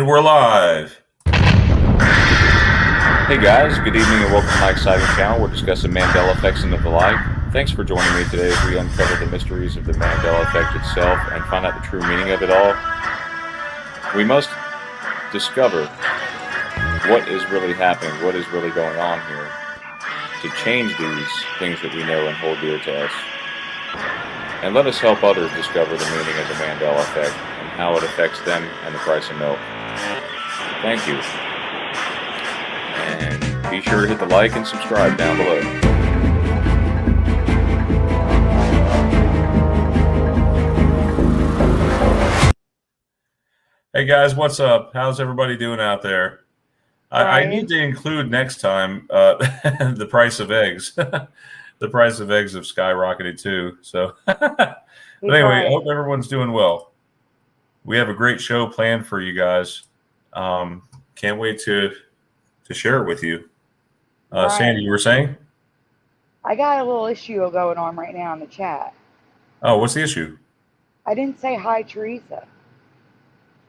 And we're live. Hey guys, good evening and welcome to my exciting channel. We're discussing Mandela effects and the like. Thanks for joining me today as we uncover the mysteries of the Mandela effect itself and find out the true meaning of it all. We must discover what is really happening, what is really going on here, to change these things that we know and hold dear to us. And let us help others discover the meaning of the Mandela effect and how it affects them and the price of milk. Thank you. And be sure to hit the like and subscribe down below. Hey guys, what's up? How's everybody doing out there? I need to include next time the price of eggs. The price of eggs have skyrocketed too. So, but anyway, I hope everyone's doing well. We have a great show planned for you guys. Can't wait to share it with you. Sandy, you were saying? I got a little issue going on right now in the chat. Oh, what's the issue? I didn't say hi, Teresa.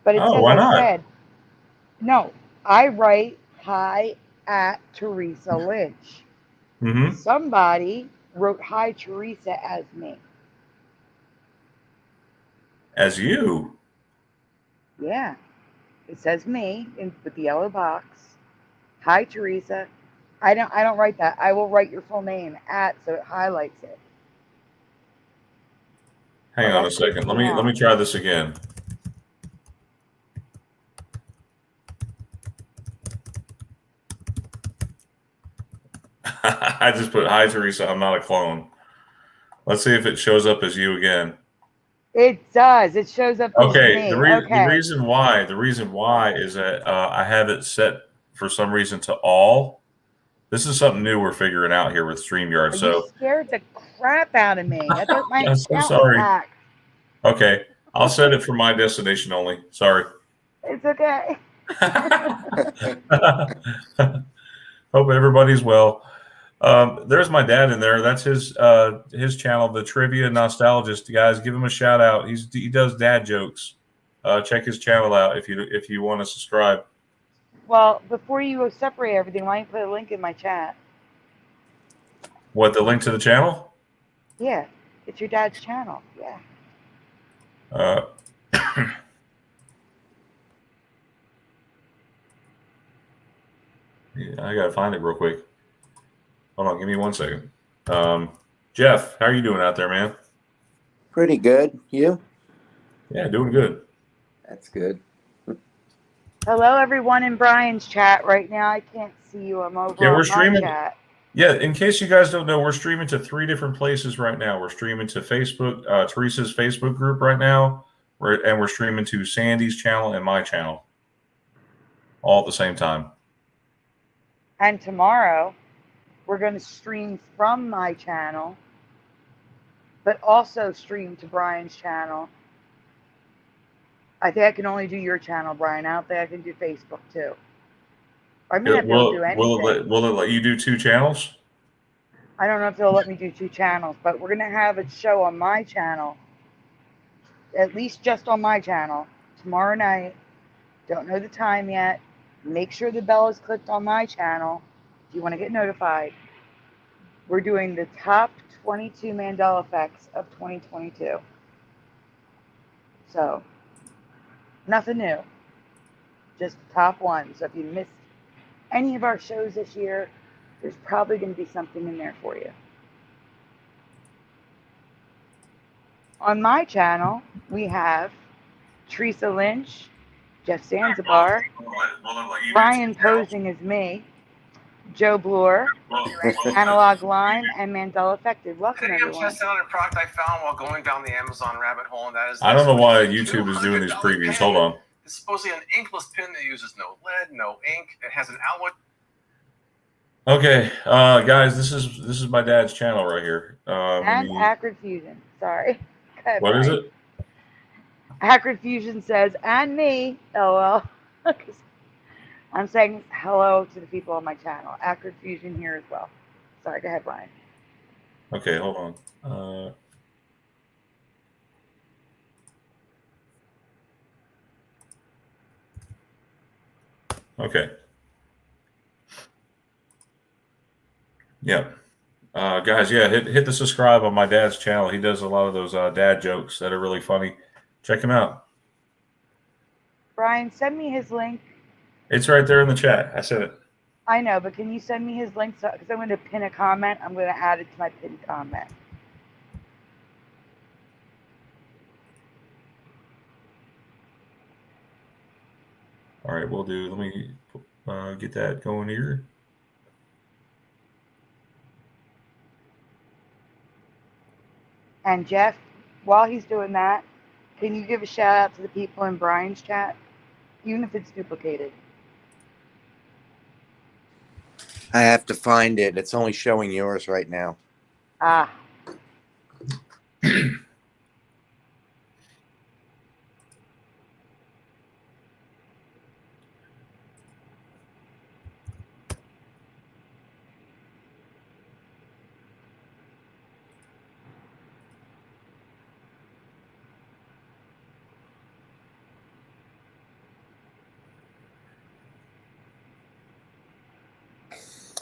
But it says why not? said, no, I write hi at Teresa Lynch. Mm-hmm. Somebody wrote hi, Teresa as me. As you? Yeah. It says me with the yellow box. Hi, Teresa. I don't write that. I will write your full name at, so it highlights it. Hang on a second. Let me try this again. I just put hi, Teresa. I'm not a clone. Let's see if it shows up as you again. It does. It shows up as me. The reason why is that I have it set for some reason to all. This is something new we're figuring out here with StreamYard. You scared the crap out of me. I thought my I'm so sorry. Okay, I'll set it for my destination only. Sorry. It's okay. Hope everybody's well. There's my dad in there. That's his channel, the Trivia Nostalgist. Guys, give him a shout out. He does dad jokes. Check his channel out if you want to subscribe. Well, before you separate everything, why don't you put a link in my chat? What, the link to the channel? Yeah, it's your dad's channel. Yeah. Yeah, I gotta find it real quick. Hold on, give me 1 second. Jeff, how are you doing out there, man? Pretty good. You? Yeah, doing good. That's good. Hello, everyone in Brian's chat right now. I can't see you. I'm over on my chat. Yeah, in case you guys don't know, we're streaming to 3 different places right now. We're streaming to Facebook, Teresa's Facebook group right now, and we're streaming to Sandy's channel and my channel, all at the same time. And tomorrow, we're going to stream from my channel, but also stream to Brian's channel. I think I can only do your channel, Brian. I don't think I can do Facebook too. I may not be able to do anything. Will it let you do 2 channels? I don't know if they'll let me do 2 channels, but we're going to have a show on my channel, at least just on my channel, tomorrow night. Don't know the time yet. Make sure the bell is clicked on my channel if you want to get notified. We're doing the top 22 Mandela effects of 2022. So, nothing new. Just the top one. So if you missed any of our shows this year, there's probably going to be something in there for you. On my channel, we have Teresa Lynch, Jeff Zanzibar, Brian posing as me, Joe Bloor, Analog Line, and Mandela Affected. Welcome, everyone. I'm testing out a product I found while going down the Amazon rabbit hole, and that is. I don't know why YouTube is doing these previews. Hold on. It's supposedly an inkless pen that uses no lead, no ink. It has an outlet. Okay, guys, this is my dad's channel right here. And Acrid Fusion. Sorry. Ahead, what Brian. Is it? Acrid Fusion says, and me, LOL. I'm saying hello to the people on my channel. Acrid Fusion here as well. Sorry, go ahead, Brian. Okay, hold on. Okay. Yeah. Guys, yeah, hit the subscribe on my dad's channel. He does a lot of those dad jokes that are really funny. Check him out. Brian, send me his link. It's right there in the chat. I said it. I know, but can you send me his link? Because I'm going to pin a comment. I'm going to add it to my pinned comment. All right, we'll do. Let me get that going here. And Jeff, while he's doing that, can you give a shout out to the people in Brian's chat, even if it's duplicated? I have to find it. It's only showing yours right now. Ah.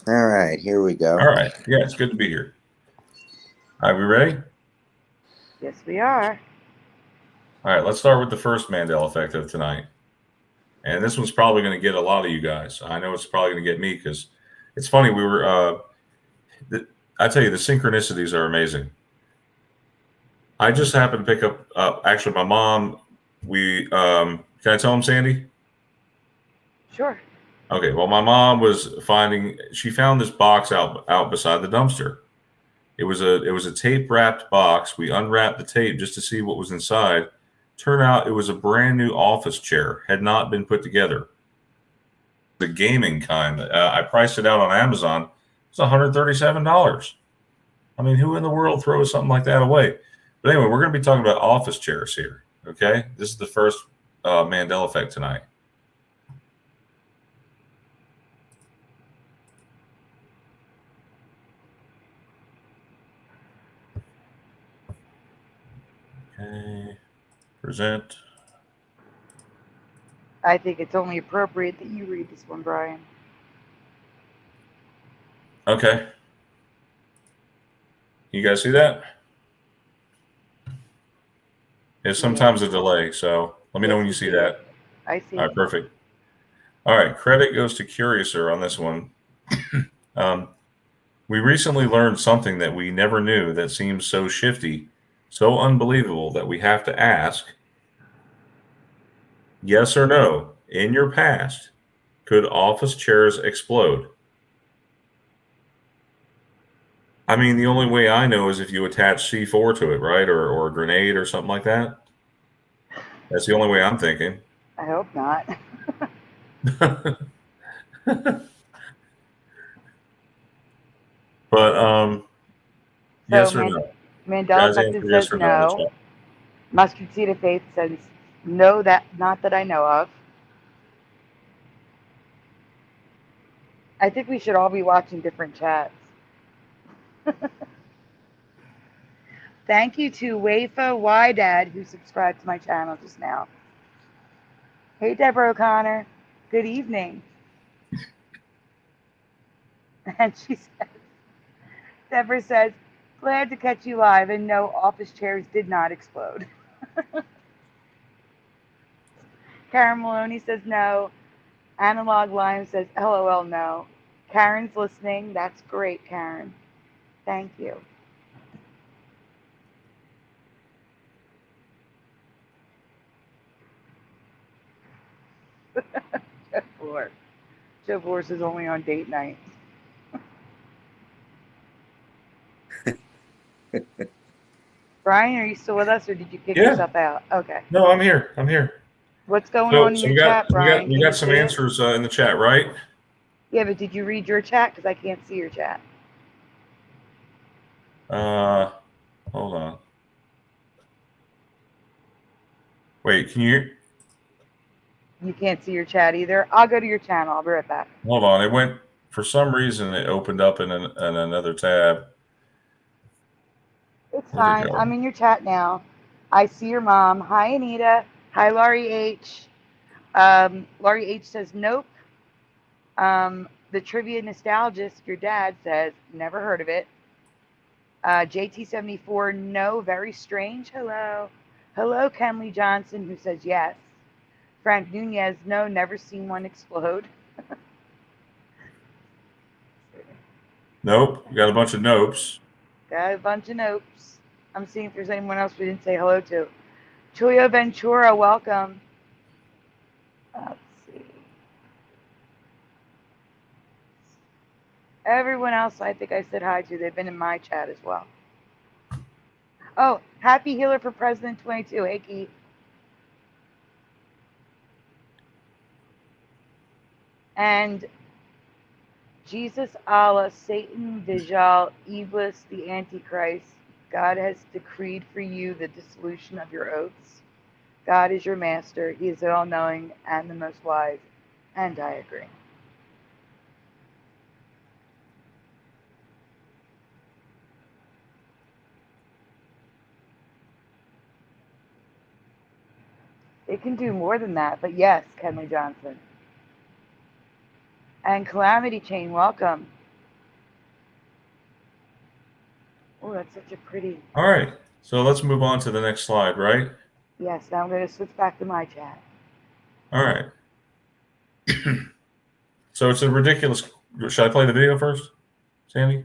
All right, here we go. All right. Yeah, it's good to be here. All right, we ready? Yes, we are. All right, let's start with the first Mandela effect of tonight. And this one's probably going to get a lot of you guys. I know it's probably going to get me because it's funny. We were, I tell you, the synchronicities are amazing. I just happened to pick up, actually, my mom, can I tell him, Sandy? Sure. Okay, well, my mom was she found this box out beside the dumpster. It was a tape wrapped box. We unwrapped the tape just to see what was inside. Turned out it was a brand new office chair, had not been put together. The gaming kind. I priced it out on Amazon. It's $137. I mean, who in the world throws something like that away? But anyway, we're going to be talking about office chairs here. Okay, this is the first Mandela effect tonight. Okay, present. I think it's only appropriate that you read this one, Brian. Okay. You guys see that? There's sometimes a delay, so let me know when you see that. I see. All right, perfect. All right, credit goes to Curiouser on this one. We recently learned something that we never knew that seems so shifty, so unbelievable that we have to ask, yes or no, in your past, could office chairs explode? I mean, the only way I know is if you attach C4 to it, right? Or a grenade or something like that. That's the only way I'm thinking. I hope not. But yes or no? Mandela Guys, effect answer yes says or no in the no. chat. Mustard seed of faith says no, that not that I know of. I think we should all be watching different chats. Thank you to Wafa Wydad who subscribed to my channel just now. Hey, Deborah O'Connor. Good evening. And she says, Deborah says, glad to catch you live, and no, office chairs did not explode. Karen Maloney says no. Analog Lime says, LOL, no. Karen's listening. That's great, Karen. Thank you. Jeff Force is only on date night. Brian, are you still with us, or did you kick yourself out? Okay. No, I'm here. I'm here. What's going on in your chat, Brian? We got some answers in the chat, right? Yeah, but did you read your chat? Because I can't see your chat. Hold on. Wait, can you? You can't see your chat either. I'll go to your channel. I'll be right back. Hold on. It went, for some reason, it opened up in another tab. It's fine. I'm in your chat now. I see your mom. Hi, Anita. Hi, Laurie H. Laurie H says nope. The trivia nostalgist, your dad says, never heard of it. JT74, no, very strange. Hello. Hello, Kenley Johnson, who says yes. Frank Nunez, no, never seen one explode. Nope. You got a bunch of nopes. Got a bunch of nopes. I'm seeing if there's anyone else we didn't say hello to. Julio Ventura, welcome. Let's see. Everyone else I think I said hi to. They've been in my chat as well. Oh, Happy Healer for President 22. Hey, Keith. And Jesus, Allah, Satan, Dajjal, Iblis, the Antichrist, God has decreed for you the dissolution of your oaths. God is your master. He is all-knowing and the most wise. And I agree. It can do more than that, but yes, Kenley Johnson. And Calamity Chain, welcome. Oh, that's such a pretty... All right. So let's move on to the next slide, right? Yes, now I'm going to switch back to my chat. All right. So it's a ridiculous... Should I play the video first, Sandy?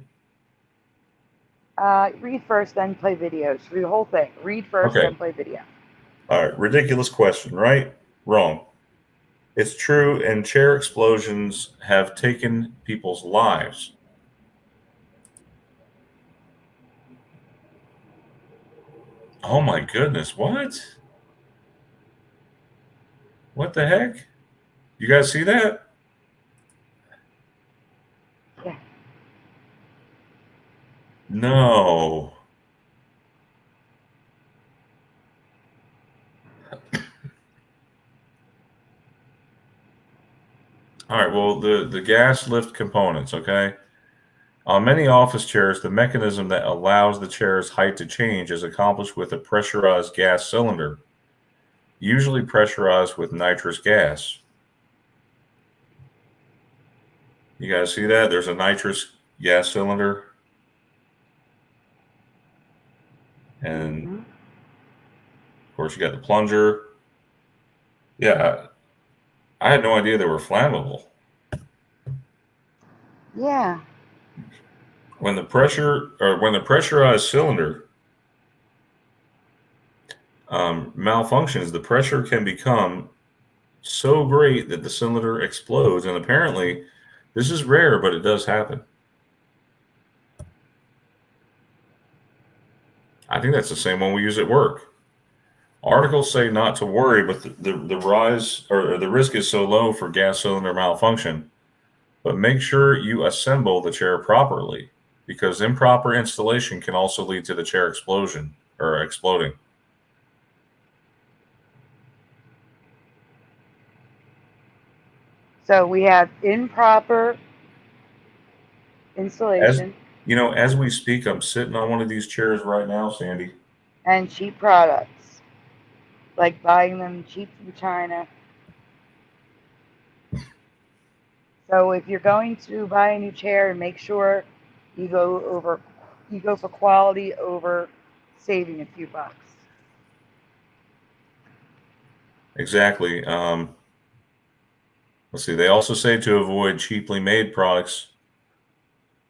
Read first, then play videos. Read the whole thing. Read first, Okay. then play video. All right. Ridiculous question, right? Wrong. It's true, and chair explosions have taken people's lives. Oh my goodness, what? What the heck? You guys see that? Yeah. No. All right, well, the gas lift components, okay? On many office chairs, the mechanism that allows the chair's height to change is accomplished with a pressurized gas cylinder, usually pressurized with nitrous gas. You guys see that? There's a nitrous gas cylinder. And, of course, you got the plunger. Yeah, I had no idea they were flammable. Yeah. When the pressurized cylinder malfunctions, the pressure can become so great that the cylinder explodes. And apparently, this is rare, but it does happen. I think that's the same one we use at work. Articles say not to worry, but the rise or the risk is so low for gas cylinder malfunction. But make sure you assemble the chair properly, because improper installation can also lead to the chair explosion or exploding. So we have improper installation. As we speak, I'm sitting on one of these chairs right now, Sandy. And cheap products, like buying them cheap from China. So if you're going to buy a new chair, make sure you go for quality over saving a few bucks. Exactly. Let's see. They also say to avoid cheaply made products,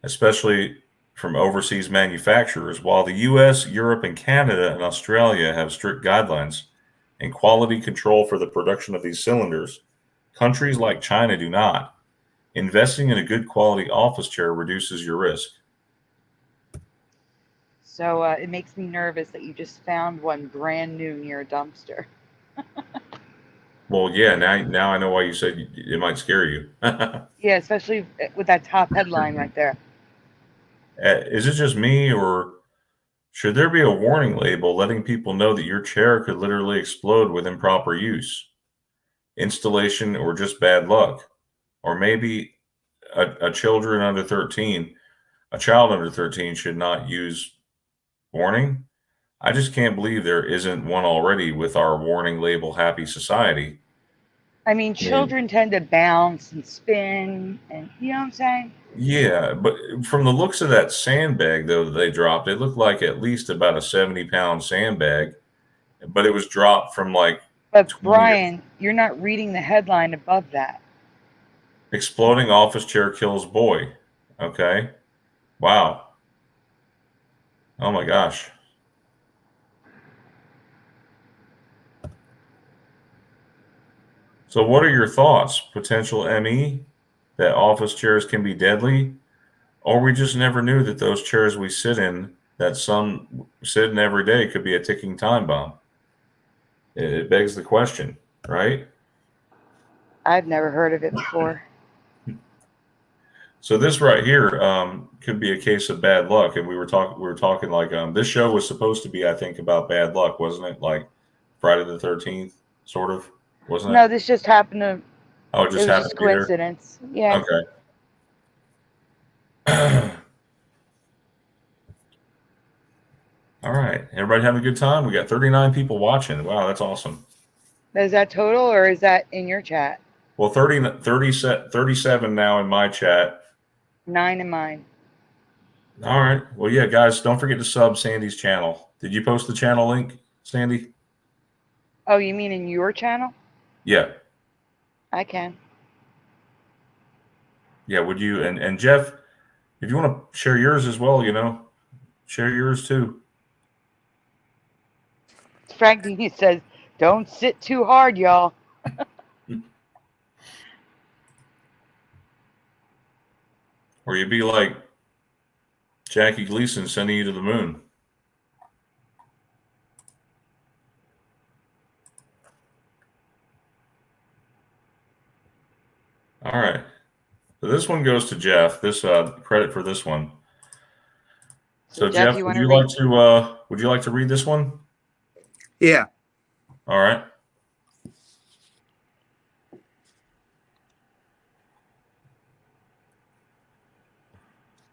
especially from overseas manufacturers. While the US, Europe, and Canada and Australia have strict guidelines and quality control for the production of these cylinders, countries like China do not. Investing in a good quality office chair reduces your risk. So it makes me nervous that you just found one brand new near a dumpster. Well, yeah, now I know why you said it might scare you. Yeah, especially with that top headline right there. Is it just me, or should there be a warning label letting people know that your chair could literally explode with improper use, installation, or just bad luck? Or maybe a child under 13 should not use warning? I just can't believe there isn't one already with our warning label happy society. I mean, children tend to bounce and spin, and you know what I'm saying? Yeah, but from the looks of that sandbag, though, that they dropped, it looked like at least about a 70-pound sandbag, but it was dropped from like But 20 or Brian, you're not reading the headline above that. exploding office chair kills boy. Okay. Wow. Oh my gosh. So what are your thoughts? Potential ME that office chairs can be deadly? Or we just never knew that those chairs we sit in, that some sit in every day, could be a ticking time bomb. It begs the question, right? I've never heard of it before. So this right here could be a case of bad luck, and we were talking like this show was supposed to be, I think, about bad luck, wasn't it? Like Friday the 13th, sort of, wasn't No, it? this just happened to. Oh, it It just was happened just to be there. coincidence. Yeah. Okay. All right, everybody having a good time? We got 39 people watching. Wow, that's awesome. Is that total or is that in your chat? Well, 37 now in my chat. 9 in mine. All right. Well, yeah, guys, don't forget to sub Sandy's channel. Did you post the channel link, Sandy? Oh, you mean in your channel? Yeah. I can. Yeah, would you? And Jeff, if you want to share yours as well, share yours too. Frank says, don't sit too hard, y'all. Or you'd be like Jackie Gleason sending you to the moon. All right. So this one goes to Jeff. This credit for this one. So Jeff, would you like to read this one? Yeah. All right.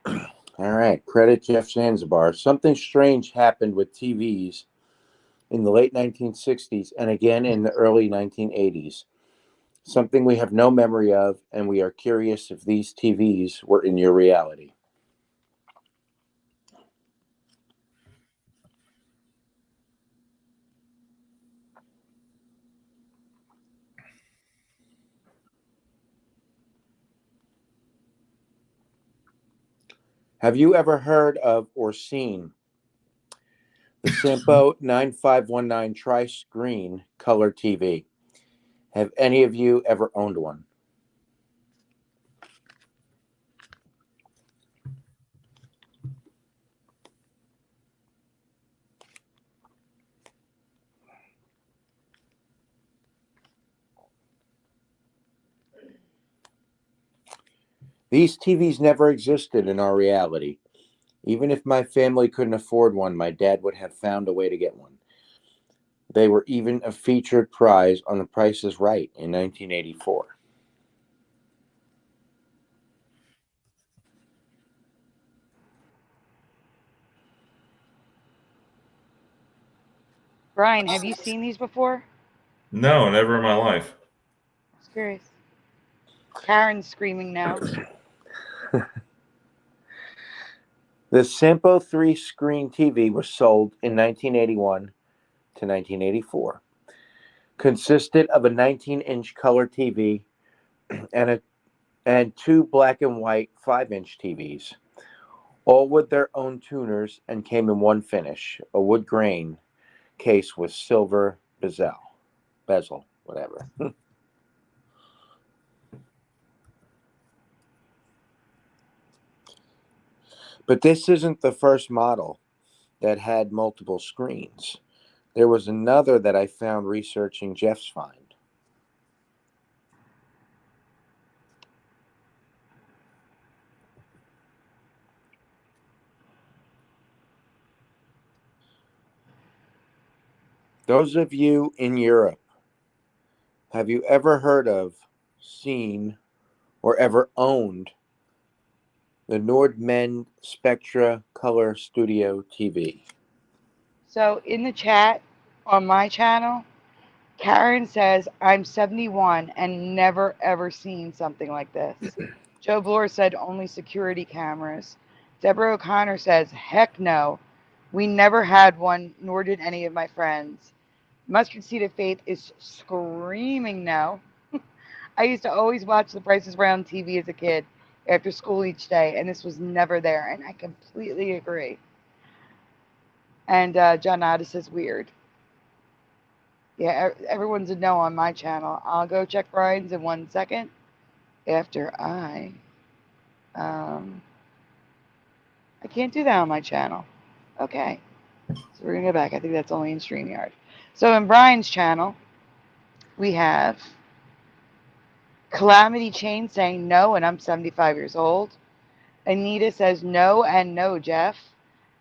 All right. Credit Jeff Zanzibar. Something strange happened with TVs in the late 1960s and again in the early 1980s. Something we have no memory of, and we are curious if these TVs were in your reality. Have you ever heard of or seen the Sampo 9519 tri-screen color TV? Have any of you ever owned one? These TVs never existed in our reality. Even if my family couldn't afford one, my dad would have found a way to get one. They were even a featured prize on The Price is Right in 1984. Brian, have you seen these before? No, never in my life. I was curious. Karen's screaming now. The Sampo 3 screen TV was sold in 1981 to 1984. Consisted of a 19-inch color TV and two black and white 5-inch TVs, all with their own tuners, and came in one finish, a wood grain case with silver bezel, whatever. But this isn't the first model that had multiple screens. There was another that I found researching Jeff's find. Those of you in Europe, have you ever heard of, seen, or ever owned the Nordmen Spectra Color Studio TV? So in the chat on my channel, Karen says, I'm 71 and never ever seen something like this. Joe Bloor said only security cameras. Deborah O'Connor says, heck no. We never had one, nor did any of my friends. Mustard Seed of Faith is screaming no. I used to always watch The Price is Right on TV as a kid after school each day, and this was never there, and I completely agree. And John Otis says weird. Yeah, everyone's a no on my channel. I'll go check Brian's in 1 second after I can't do that on my channel. Okay, so we're gonna go back. I think that's only in StreamYard. So in Brian's channel, we have Calamity Chain saying no, and I'm 75 years old. Anita says no and no, Jeff.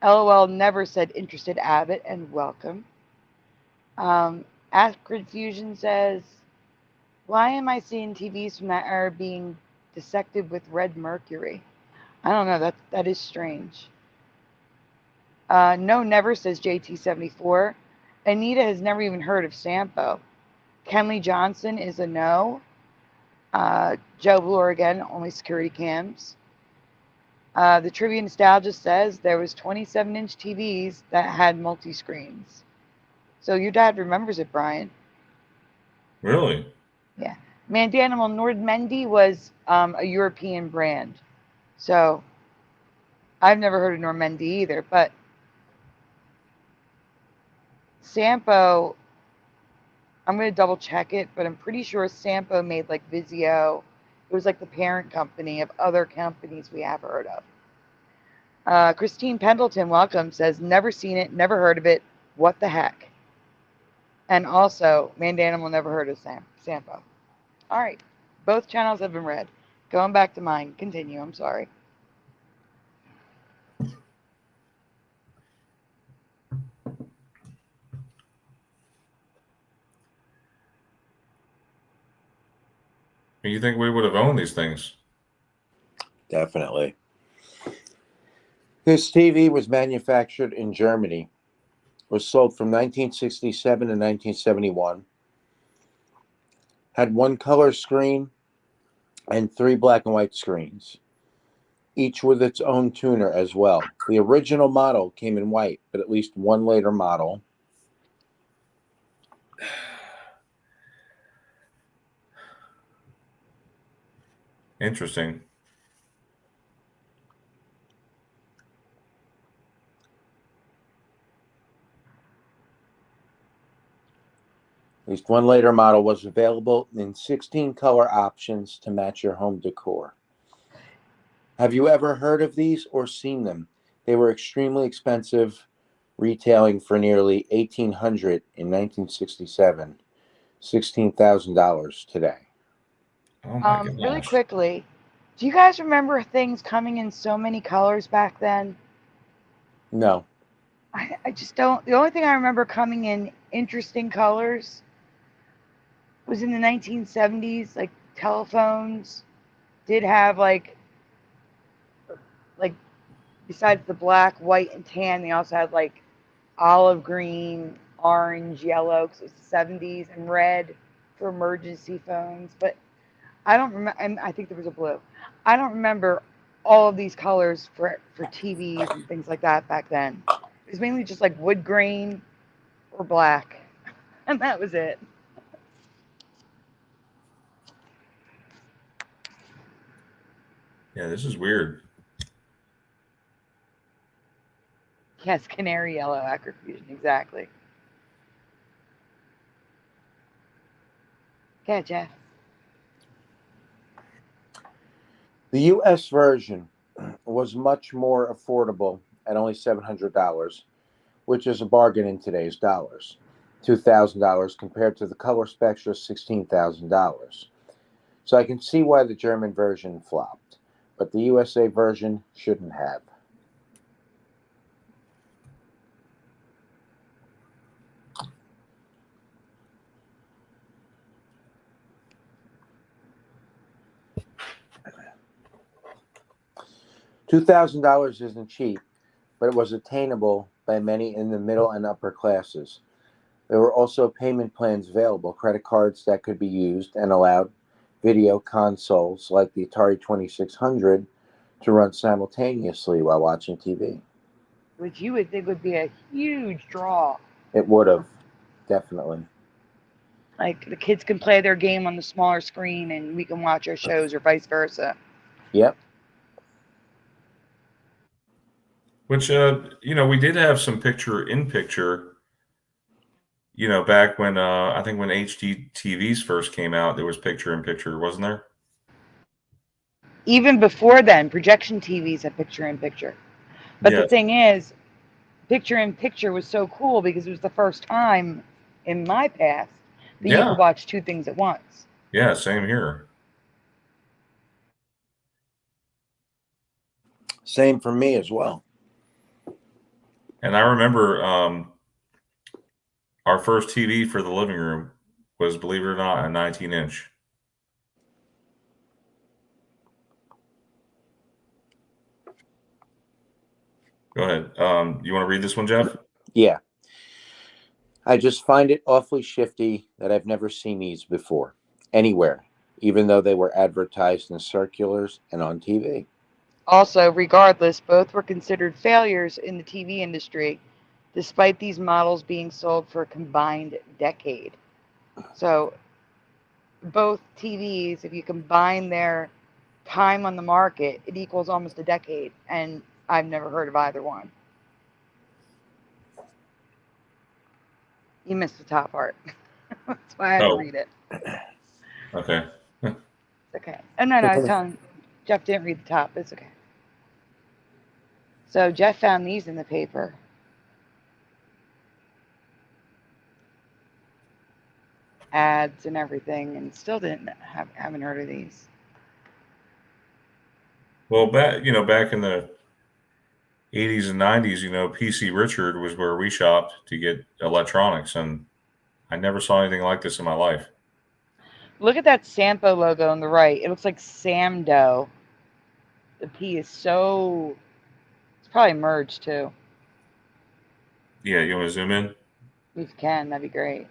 LOL never said interested, Abbott, and welcome. Acrid Fusion says, why am I seeing TVs from that era being dissected with red mercury? I don't know. That is strange. No, never, says JT74. Anita has never even heard of Sampo. Kenley Johnson is a no. Joe Bloor again, only security cams. The Trivia Nostalgia says there was 27-inch TVs that had multi-screens. So your dad remembers it, Brian. Really? Yeah. Mandanimal Nordmendy was a European brand. So I've never heard of Normandy either, but Sampo, I'm going to double check it, but I'm pretty sure Sampo made like Vizio. It was like the parent company of other companies we have heard of. Christine Pendleton, welcome, says never seen it, never heard of it. What the heck? And also, Mandanimal never heard of Sampo. All right. Both channels have been read. Going back to mine. Continue. I'm sorry. You think we would have owned these things? Definitely. This TV was manufactured in Germany. Was sold from 1967 to 1971. Had one color screen and 3 black and white screens, each with its own tuner as well. The original model came in white, but at least one later model. Interesting. At least one later model was available in 16 color options to match your home decor. Have you ever heard of these or seen them? They were extremely expensive, retailing for nearly $1,800 in 1967, $16,000 today. Oh my gosh. Really quickly, do you guys remember things coming in so many colors back then? No. I just don't. The only thing I remember coming in interesting colors was in the 1970s. Like telephones did have like besides the black, white, and tan, they also had like olive green, orange, yellow, because it was the 70s, and red for emergency phones. But I don't remember, and I think there was a blue. I don't remember all of these colors for TVs and things like that back then. It was mainly just like wood grain or black, and that was it. Yeah, this is weird. Yes, canary yellow, acrid fusion, exactly. Yeah, Jeff. The US version was much more affordable at only $700, which is a bargain in today's dollars. $2,000 compared to the color Spectra $16,000. So I can see why the German version flopped, but the USA version shouldn't have. $2,000 isn't cheap, but it was attainable by many in the middle and upper classes. There were also payment plans available, credit cards that could be used, and allowed video consoles like the Atari 2600 to run simultaneously while watching TV. Which you would think would be a huge draw. It would have, definitely. Like the kids can play their game on the smaller screen and we can watch our shows, or vice versa. Yep. Which, we did have some picture-in-picture, back when, I think when HD TVs first came out, there was picture-in-picture, wasn't there? Even before then, projection TVs had picture-in-picture. But Yeah. the thing is, picture-in-picture was so cool because it was the first time in my past that you Yeah. could watch two things at once. Yeah, same here. Same for me as well. And I remember our first TV for the living room was, believe it or not, a 19-inch. Go ahead. You want to read this one, Jeff? Yeah. I just find it awfully shifty that I've never seen these before, anywhere, even though they were advertised in circulars and on TV. Also, regardless, both were considered failures in the TV industry, despite these models being sold for a combined decade. So, both TVs, if you combine their time on the market, it equals almost a decade, and I've never heard of either one. You missed the top part. That's why I had to read it. Okay. It's okay. Oh, no, I was telling Jeff didn't read the top. It's okay. So Jeff found these in the paper. Ads and everything, and still haven't heard of these. Well, back in the 80s and 90s, PC Richard was where we shopped to get electronics, and I never saw anything like this in my life. Look at that Sampo logo on the right. It looks like Samdo. The P is so... It's probably merged, too. Yeah, you want to zoom in? If you can, that'd be great.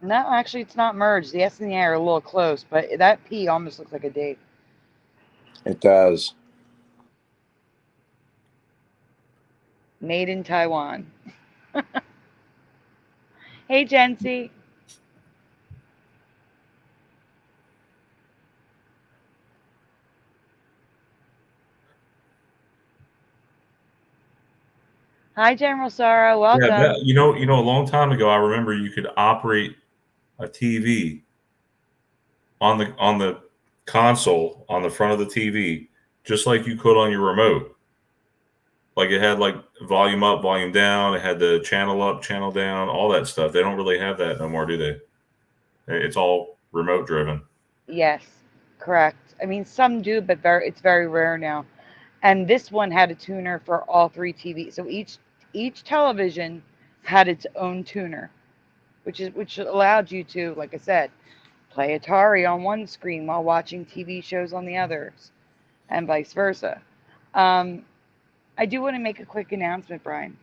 No, actually, it's not merged. The S and the A are a little close, but that P almost looks like a D. It does. Made in Taiwan. Hey, Jency. Hi, General Sarah. Welcome. Yeah, a long time ago, I remember you could operate a TV on the console on the front of the TV, just like you could on your remote. Like it had like volume up, volume down. It had the channel up, channel down, all that stuff. They don't really have that no more, do they? It's all remote driven. Yes, correct. I mean, some do, but it's very rare now. And this one had a tuner for all three TVs. So each television had its own tuner, which allowed you to, like I said, play Atari on one screen while watching TV shows on the others, and vice versa. I do want to make a quick announcement, Brian.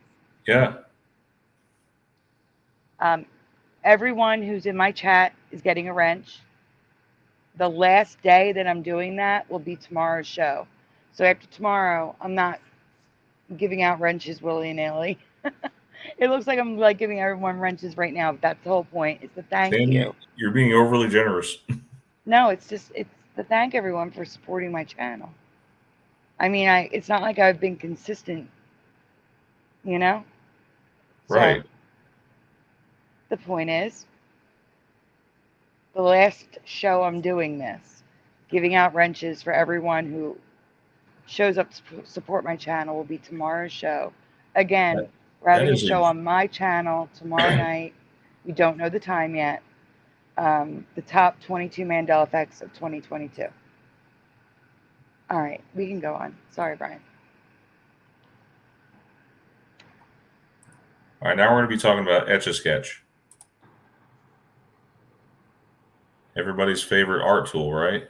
Yeah. Everyone who's in my chat is getting a wrench. The last day that I'm doing that will be tomorrow's show. So after tomorrow, I'm not giving out wrenches willy-nilly. It looks like I'm like giving everyone wrenches right now, but that's the whole point. It's the thank you. You're being overly generous. No, it's to thank everyone for supporting my channel. I mean, it's not like I've been consistent, Right. So, the point is, the last show I'm doing this, giving out wrenches for everyone who shows up to support my channel, will be tomorrow's show. Again, we're having a show on my channel tomorrow night. We don't know the time yet. The top 22 Mandela effects of 2022. All right, we can go on. Sorry, Brian. All right, now we're going to be talking about Etch-a-Sketch. Everybody's favorite art tool, right?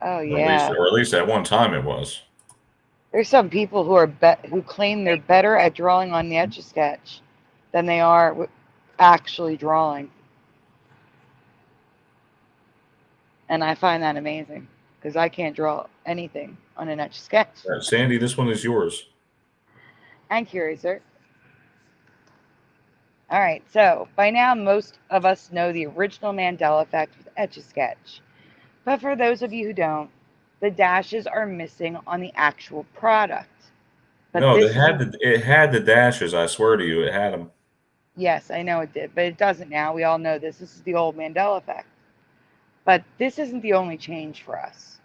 Oh Or yeah. at least at one time it was. There's some people who claim they're better at drawing on the Etch-a-Sketch than they are actually drawing. And I find that amazing because I can't draw anything on an Etch-a-Sketch. Sandy, this one is yours. And Curiouser. All right, so by now most of us know the original Mandela effect with Etch-a-Sketch. But for those of you who don't, the dashes are missing on the actual product. But No, this it had the dashes. I swear to you, it had them. Yes, I know it did, but it doesn't now. We all know this. This is the old Mandela effect. But this isn't the only change for us.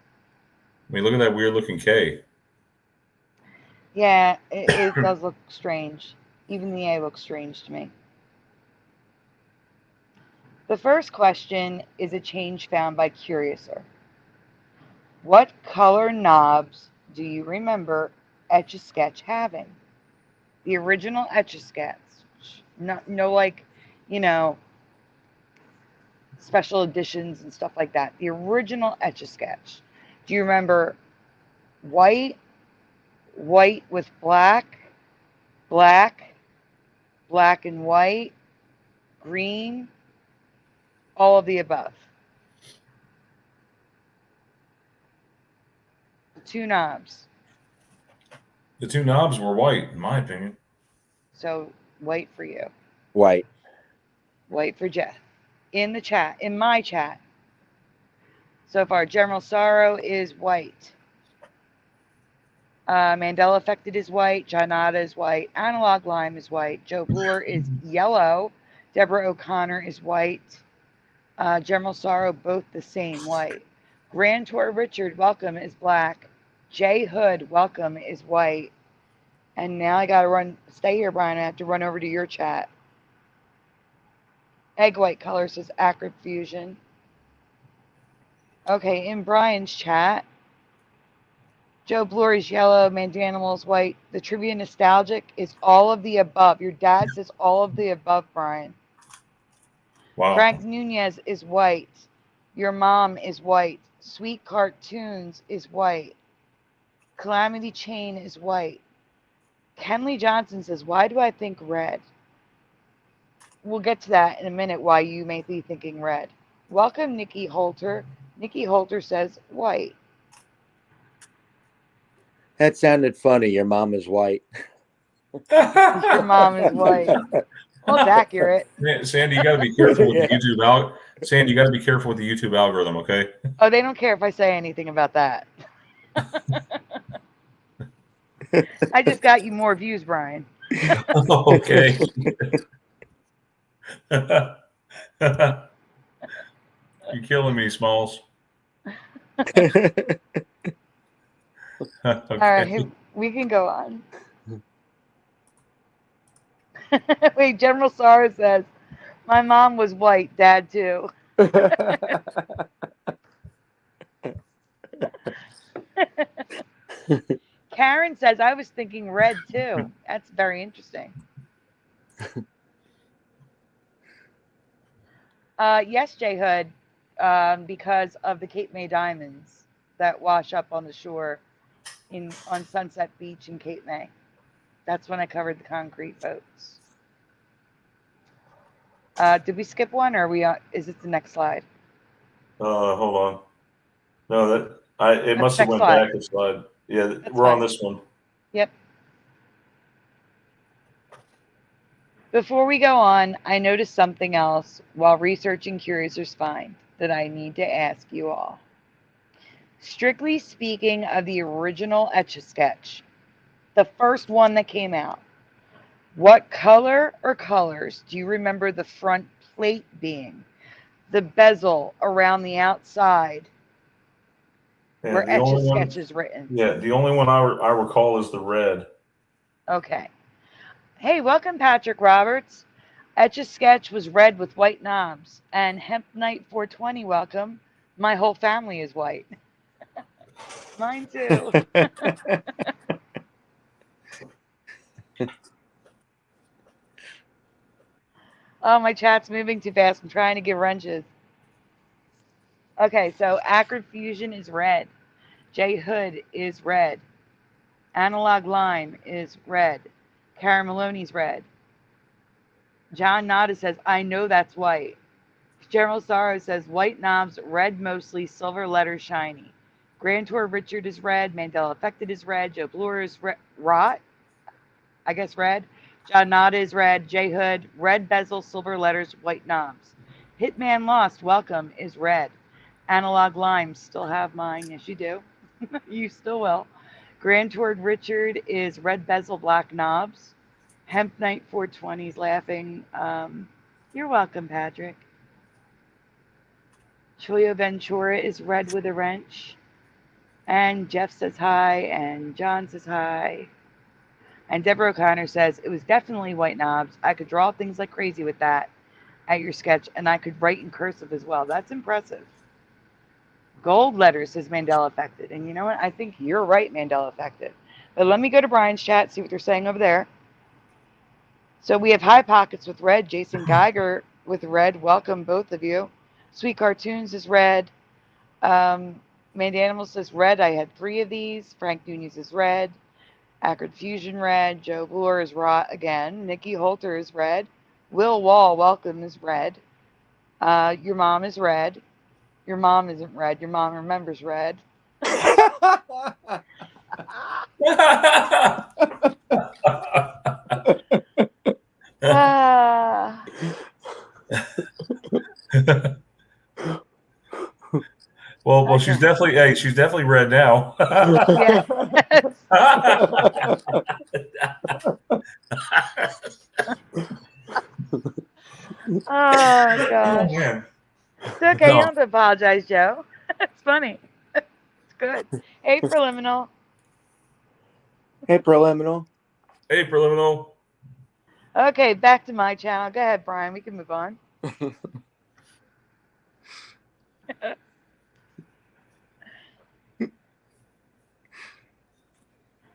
I mean, look at that weird looking K. Yeah, it does look strange. Even the A looks strange to me. The first question is a change found by Curiouser. What color knobs do you remember Etch-a-Sketch having? The original Etch-a-Sketch. No, like, you know, special editions and stuff like that. The original Etch-a-Sketch. Do you remember white, white with black, black, black and white, green, all of the above? The two knobs. The two knobs were white, in my opinion. So white for you. White. White for Jeff. In the chat, in my chat. So far, General Sorrow is white. Mandela Affected is white. Janata is white. Analog Lime is white. Joe Bloor is yellow. Deborah O'Connor is white. General Sorrow, both the same, white. Grand Tour Richard, welcome, is black. Jay Hood, welcome, is white. And now I gotta stay here, Brian. I have to run over to your chat. Egg White Color says Acrid Fusion. Okay, in Brian's chat, Joe Bloor is yellow, Mandanimal is white. The Trivia Nostalgic is all of the above. Your dad says all of the above, Brian. Wow. Frank Nunez is white. Your mom is white. Sweet Cartoons is white. Calamity Chain is white. Kenley Johnson says, why do I think red? We'll get to that in a minute, why you may be thinking red. Welcome, Nikki Holter. Nikki Holter says white. That sounded funny. Your mom is white. Your mom is white. Well, it's accurate. Sandy, you got to be careful with the YouTube Sandy, you got to be careful with the YouTube algorithm, okay? Oh, they don't care if I say anything about that. I just got you more views, Brian. Okay. You're killing me, Smalls. Okay. Okay. All right, we can go on. Wait, General Sorrow says, my mom was white, Dad too. Karen says, I was thinking red too. That's very interesting. Yes, J Hood, because of the Cape May diamonds that wash up on the shore on Sunset Beach in Cape May. That's when I covered the concrete boats. Did we skip one, or are we? Is it the next slide? Hold on. No, it must have went slide. back a slide. Yeah, That's we're fine. on this one. Yep. Before we go on, I noticed something else while researching Curiouser's find that I need to ask you all. Strictly speaking of the original Etch-a-Sketch, the first one that came out, what color or colors do you remember the front plate being? The bezel around the outside where Etch-a-Sketch is written. Yeah, the only one I recall is the red. Okay. Hey, welcome, Patrick Roberts. Etch-a-Sketch was red with white knobs. And Hemp Night 420, welcome. My whole family is white. Mine too. Oh, my chat's moving too fast. I'm trying to give wrenches. Okay, so Acrid Fusion is red. J Hood is red. Analog Lime is red. Carameloni's red. John Nada says, I know that's white. General Sorrow says, white knobs, red mostly, silver letters shiny. Grand Tour Richard is red. Mandela Affected is red. Joe Bloor is rot. I guess red. John Nada is red. J Hood, red bezel, silver letters, white knobs. Hitman Lost, welcome, is red. Analog Lime, still have mine. Yes, you do. You still will. Grand Tour Richard is red bezel, black knobs. Hemp Night 420's laughing. You're welcome, Patrick. Choyo Ventura is red with a wrench. And Jeff says hi, and John says hi. And Deborah O'Connor says, it was definitely white knobs. I could draw things like crazy with that at your sketch, and I could write in cursive as well. That's impressive. Gold letters, says Mandela Affected. And you know what? I think you're right, Mandela Affected. But let me go to Brian's chat, see what they're saying over there. So we have High Pockets with red. Jason Geiger with red. Welcome, both of you. Sweet Cartoons is red. Man Animal says red. I had 3 of these. Frank Nunez is red. Acrid Fusion red. Joe Bloor is rot again. Nikki Holter is red. Will Wall, welcome, is red. Your mom is red. Your mom isn't red. Your mom remembers red. Well, she's definitely red now. Yes. Oh gosh. Man. It's okay. You don't have to apologize, Joe. It's funny. It's good. Hey, Preliminal. Hey, Preliminal. Hey, Preliminal. Okay, back to my channel. Go ahead, Brian. We can move on.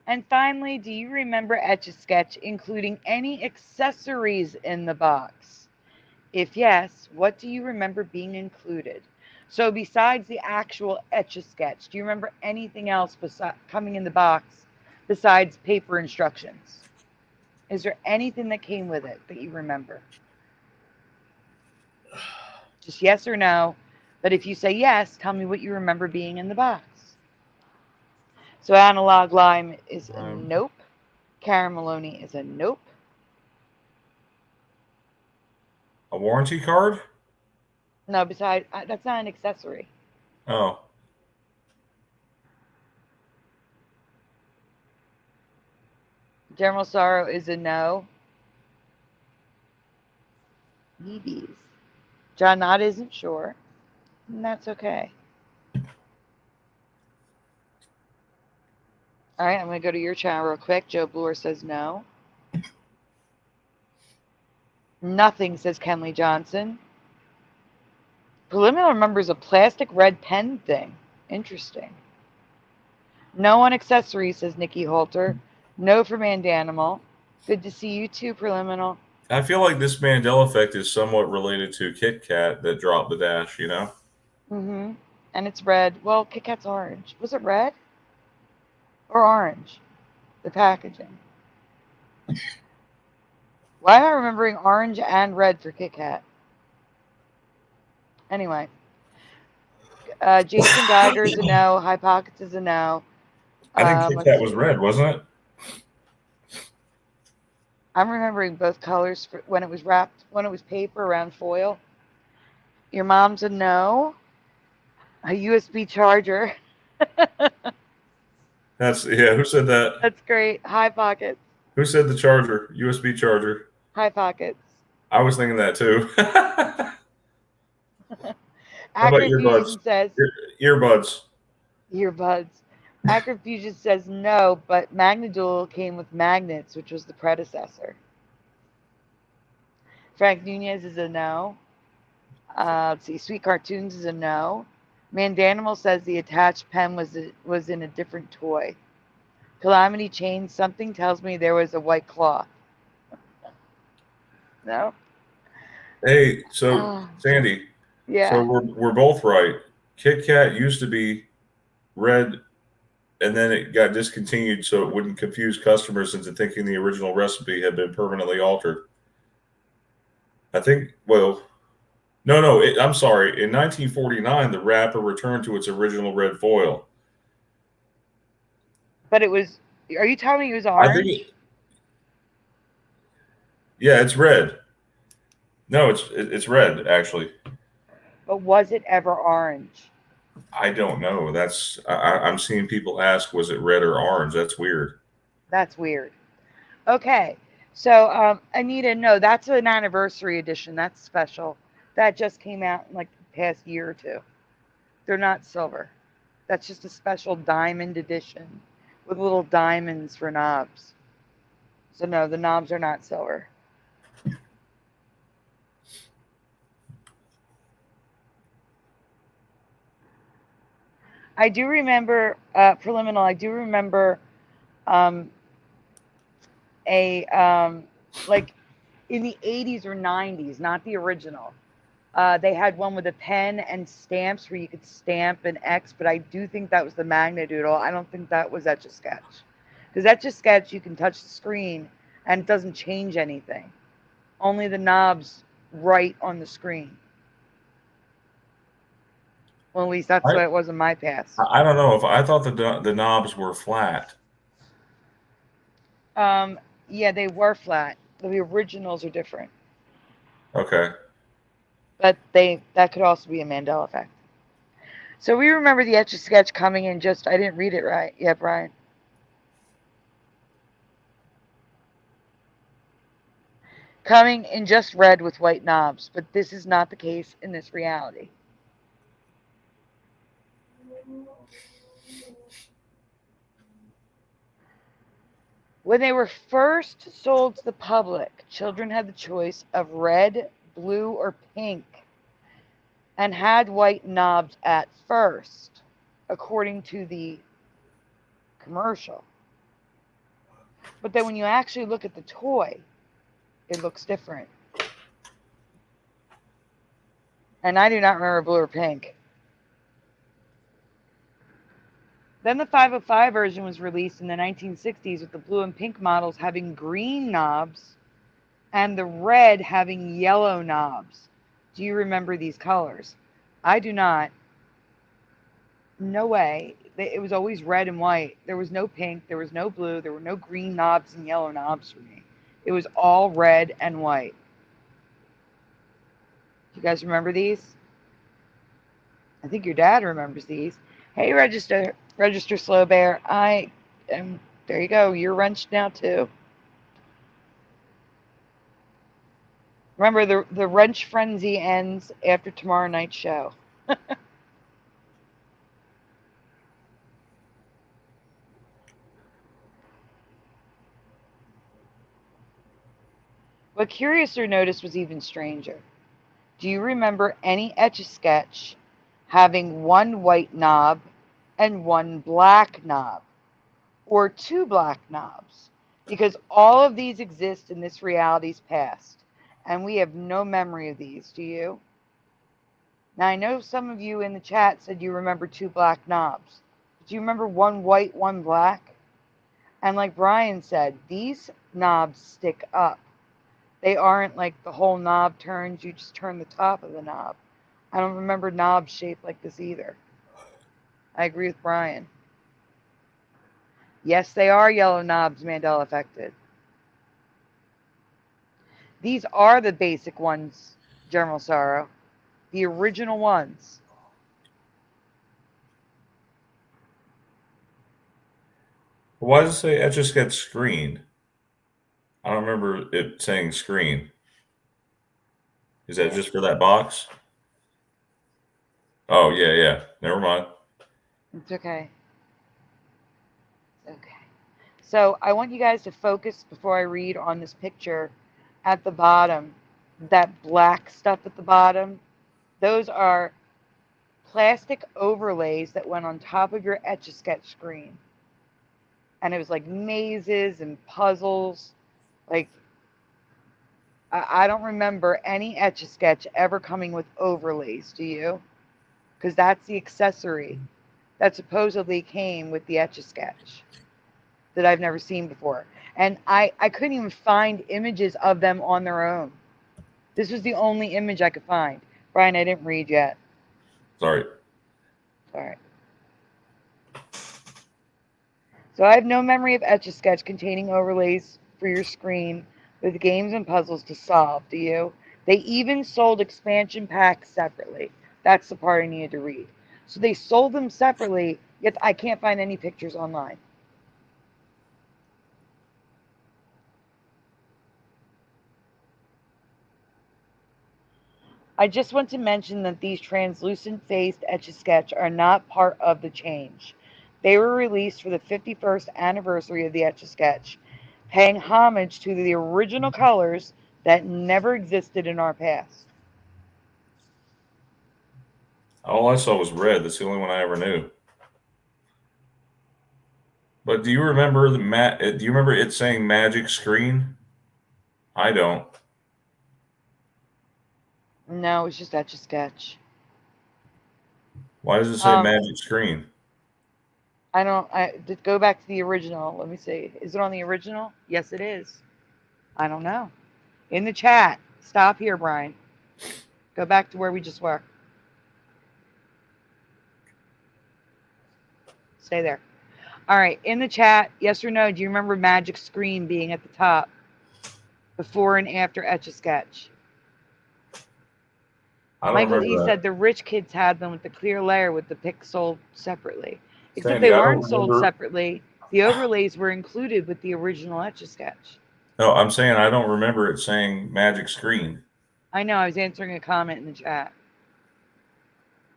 And finally, do you remember Etch-a-Sketch including any accessories in the box? If yes, what do you remember being included? So besides the actual Etch-a-Sketch, do you remember anything else coming in the box besides paper instructions? Is there anything that came with it that you remember? Just yes or no. But if you say yes, tell me what you remember being in the box. So Analog Lime is a nope. Carameloni is a nope. A warranty card? No, besides, that's not an accessory. Oh. General Sorrow is a no. EBs. John Knott isn't sure. And that's okay. All right, I'm going to go to your channel real quick. Joe Bloor says no. Nothing, says Kenley Johnson. Preliminary remembers a plastic red pen thing. Interesting. No on accessories, says Nikki Holter. No for Mandanimal. Good to see you too, Preliminal. I feel like this Mandela effect is somewhat related to Kit Kat that dropped the dash, you know? Mm-hmm. And it's red. Well, Kit Kat's orange. Was it red? Or orange? The packaging. Why am I remembering orange and red for Kit Kat? Anyway. Jason Geiger is a no. High Pockets is a no. I think Kit Kat was red, wasn't it? I'm remembering both colors for when it was wrapped, when it was paper around foil. Your mom's a no. A USB charger. Who said that? That's great. High Pockets. Who said the charger? USB charger. High Pockets. I was thinking that too. How about Acrid earbuds? Fusion says Earbuds. earbuds. Acrid Fusion says no, but Magnadual came with magnets, which was the predecessor. Frank Nunez is a no. Let's see. Sweet Cartoons is a no. Mandanimal says the attached pen was in a different toy. Calamity Chain, something tells me there was a white cloth. No? Hey, so Sandy. Yeah. So we're both right. Kit Kat used to be red, and then it got discontinued so it wouldn't confuse customers into thinking the original recipe had been permanently altered. I think, well, no, I'm sorry. In 1949, the wrapper returned to its original red foil. But it was, are you telling me it was I think orange? yeah, it's red. No, it's red, actually. But was it ever orange? I don't know. I'm seeing people ask, was it red or orange? That's weird. That's weird. Okay. So, Anita, no, that's an anniversary edition. That's special. That just came out in like the past year or two. They're not silver. That's just a special diamond edition with little diamonds for knobs. So no, the knobs are not silver. I do remember, preliminary, I do remember like in the 80s or 90s, not the original. They had one with a pen and stamps where you could stamp an X, but I do think that was the Magnadoodle. I don't think that was Etch-a-Sketch. Because Etch-a-Sketch, you can touch the screen and it doesn't change anything. Only the knobs right on the screen. Well, at least that's what it was in my past. I don't know if I thought the knobs were flat. Yeah, they were flat. The originals are different. Okay. But that could also be a Mandela effect. So we remember the Etch-a-Sketch coming in just, I didn't read it right. Yeah, Brian. Coming in just red with white knobs, but this is not the case in this reality. When they were first sold to the public, children had the choice of red, blue, or pink, and had white knobs at first, according to the commercial. But then when you actually look at the toy, it looks different. And I do not remember blue or pink. Then the 505 version was released in the 1960s with the blue and pink models having green knobs and the red having yellow knobs. Do you remember these colors? I do not. No way. It was always red and white. There was no pink. There was no blue. There were no green knobs and yellow knobs for me. It was all red and white. Do you guys remember these? I think your dad remembers these. Hey, Register Slow Bear. I am, there you go. You're wrenched now too. Remember, the wrench frenzy ends after tomorrow night's show. What Curiouser noticed was even stranger. Do you remember any Etch-a-Sketch having one white knob and one black knob? Or two black knobs? Because all of these exist in this reality's past. And we have no memory of these. Do you? Now, I know some of you in the chat said you remember two black knobs. Do you remember one white, one black? And like Brian said, these knobs stick up. They aren't like the whole knob turns, you just turn the top of the knob. I don't remember knobs shaped like this either. I agree with Brian. Yes, they are yellow knobs, Mandela affected. These are the basic ones, General Sorrow. The original ones. Why does it say Etch-a-Sketch screen? I don't remember it saying screen. Is that just for that box? Oh, yeah. Never mind. It's okay. It's okay. So I want you guys to focus before I read on this picture at the bottom. That black stuff at the bottom, those are plastic overlays that went on top of your Etch-a-Sketch screen. And it was like mazes and puzzles. Like, I don't remember any Etch-a-Sketch ever coming with overlays. Do you? because that's the accessory that supposedly came with the Etch-a-Sketch that I've never seen before. And I couldn't even find images of them on their own. This was the only image I could find. Brian, I didn't read yet. Sorry. All right. So I have no memory of Etch-a-Sketch containing overlays for your screen with games and puzzles to solve, do you? They even sold expansion packs separately. That's the part I needed to read. So they sold them separately, yet I can't find any pictures online. I just want to mention that these translucent-faced Etch-a-Sketch are not part of the change. They were released for the 51st anniversary of the Etch-a-Sketch, paying homage to the original colors that never existed in our past. All I saw was red. That's the only one I ever knew. But do you remember do you remember it saying magic screen? I don't. No, it's just Etch-a-Sketch. Why does it say magic screen? Go back to the original. Let me see. Is it on the original? Yes, it is. I don't know. In the chat. Stop here, Brian. Go back to where we just were. Stay there. All right. In the chat, yes or no, do you remember magic screen being at the top before and after Etch-a-Sketch? Michael E. said the rich kids had them with the clear layer with the pics sold separately. Except Sandy, they weren't sold separately. The overlays were included with the original Etch-a-Sketch. No, I'm saying I don't remember it saying magic screen. I know. I was answering a comment in the chat.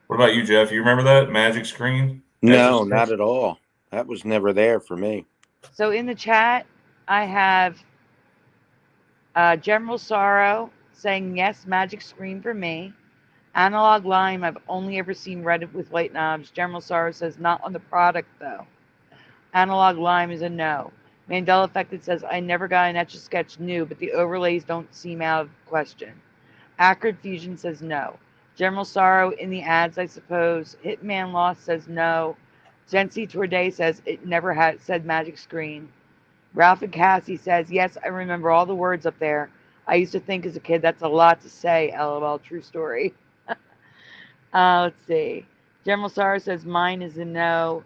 What about you, Jeff? You remember that magic screen? No, not at all. That was never there for me. So in the chat, I have General Sorrow saying yes, magic screen for me. Analog Lime, I've only ever seen red with white knobs. General Sorrow says not on the product though. Analog Lime is a no. Mandela Affected says I never got an Etch-a-Sketch new, but the overlays don't seem out of question. Acrid Fusion says no. General Sorrow in the ads, I suppose. Hitman Lost says no. Jency Tourday says it never had said magic screen. Ralph and Cassie says, yes, I remember all the words up there. I used to think as a kid that's a lot to say. LOL, true story. Let's see. General Sorrow says mine is a no.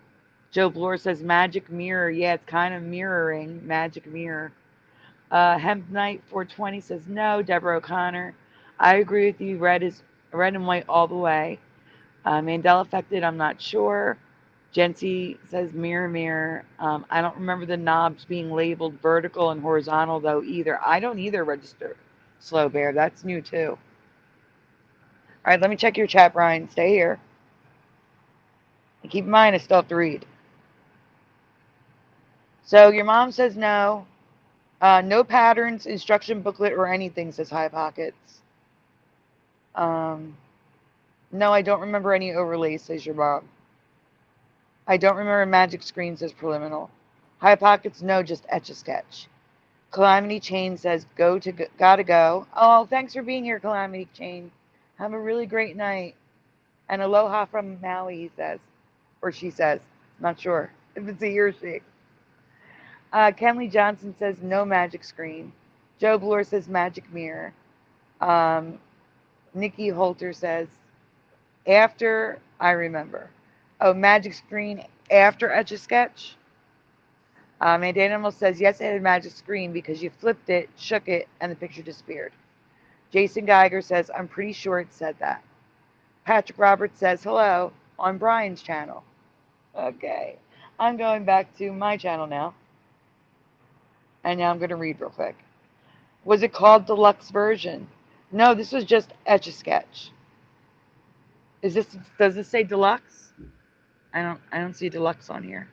Joe Bloor says magic mirror. Yeah, it's kind of mirroring. Magic mirror. Hemp Knight 420 says no. Deborah O'Connor. I agree with you. Red and white all the way. Mandela Affected, I'm not sure. Jency says mirror, mirror. I don't remember the knobs being labeled vertical and horizontal though either. I don't either, Register Slow Bear. That's new too. All right, let me check your chat, Brian. Stay here. And keep in mind, I still have to read. So your mom says no. No patterns, instruction booklet, or anything, says High Pockets. No, I don't remember any overlays, says your mom. I don't remember magic screen, says Preliminal. High Pockets, no, just Etch-a-Sketch. Calamity Chain says gotta go. Oh, thanks for being here, Calamity Chain. Have a really great night. And aloha from Maui, he says. Or she says. Not sure if it's a he or she. Kenley Johnson says no magic screen. Joe Bloor says magic mirror. Nikki Holter says after I remember. Oh, magic screen after Etch-a-Sketch. Mandanimal says yes, it had a magic screen because you flipped it, shook it, and the picture disappeared. Jason Geiger says I'm pretty sure it said that. Patrick Roberts says hello on Brian's channel. Okay, I'm going back to my channel now. And now I'm going to read real quick. Was it called deluxe version? No, this was just Etch-a-Sketch. Does this say deluxe? I don't see deluxe on here.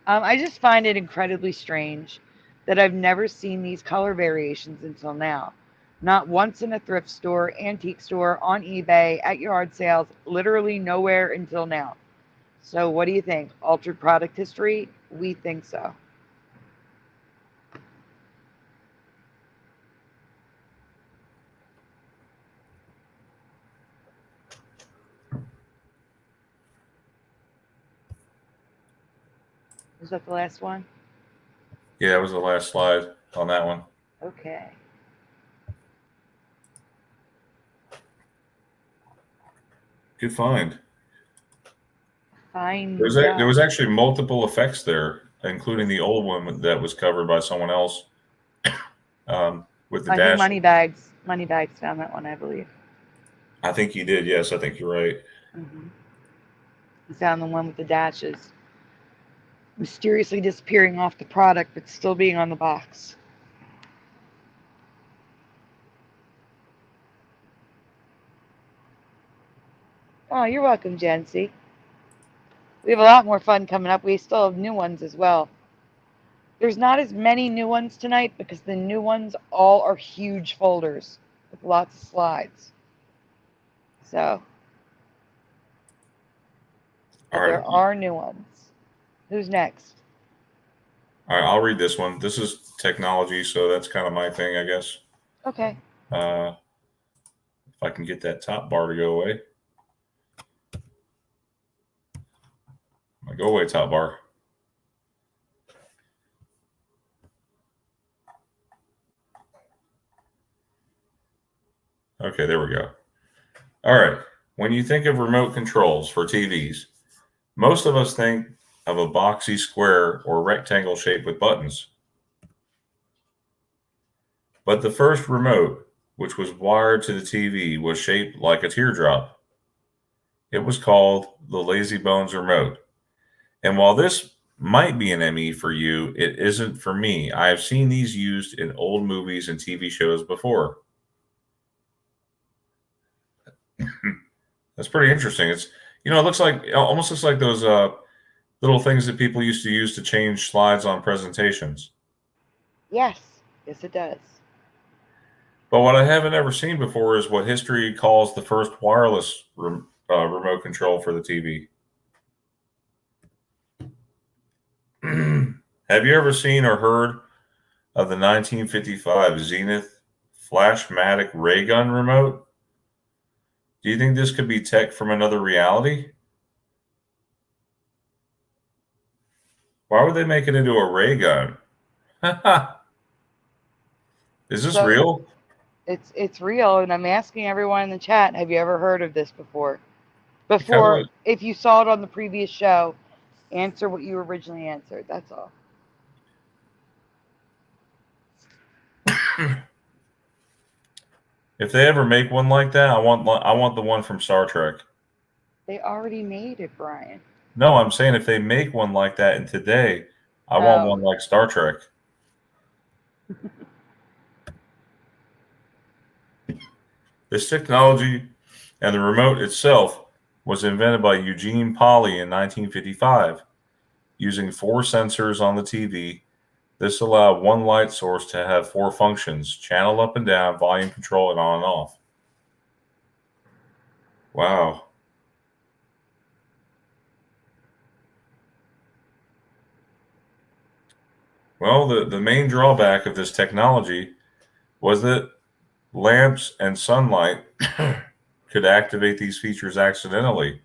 I just find it incredibly strange that I've never seen these color variations until now. Not once in a thrift store, antique store, on eBay, at yard sales, literally nowhere until now. So what do you think? Altered product history? We think so. Was that the last one? Yeah, it was the last slide on that one. Okay. Good find. Fine. There was actually multiple effects there, including the old one that was covered by someone else. With the I dash. think Moneybags found that one, I believe. I think he did. Yes, I think you're right. Mm-hmm. He found the one with the dashes mysteriously disappearing off the product, but still being on the box. Oh, you're welcome, Jency. We have a lot more fun coming up. We still have new ones as well. There's not as many new ones tonight because the new ones all are huge folders with lots of slides. So, but there are new ones. Who's next? All right, I'll read this one. This is technology, so that's kind of my thing, I guess. Okay. If I can get that top bar to go away. Go away, top bar. Okay, there we go. All right. When you think of remote controls for TVs, most of us think of a boxy square or rectangle shape with buttons. But the first remote, which was wired to the TV, was shaped like a teardrop. It was called the Lazy Bones remote. And while this might be an ME for you, it isn't for me. I have seen these used in old movies and TV shows before. That's pretty interesting. It's, it almost looks like those little things that people used to use to change slides on presentations. Yes, it does. But what I haven't ever seen before is what history calls the first wireless remote control for the TV. Have you ever seen or heard of the 1955 Zenith Flashmatic ray gun remote? Do you think this could be tech from another reality? Why would they make it into a ray gun? Is this real? It's real, and I'm asking everyone in the chat, have you ever heard of this before? If you saw it on the previous show, answer what you originally answered. That's all. If they ever make one like that, I want the one from Star Trek. They already made it, Brian. No, I'm saying if they make one like that in today, I want one like Star Trek. This technology and the remote itself was invented by Eugene Pauly in 1955. Using 4 sensors on the TV, this allowed one light source to have 4 functions: channel up and down, volume control, and on and off. Wow. Well, the main drawback of this technology was that lamps and sunlight could activate these features accidentally,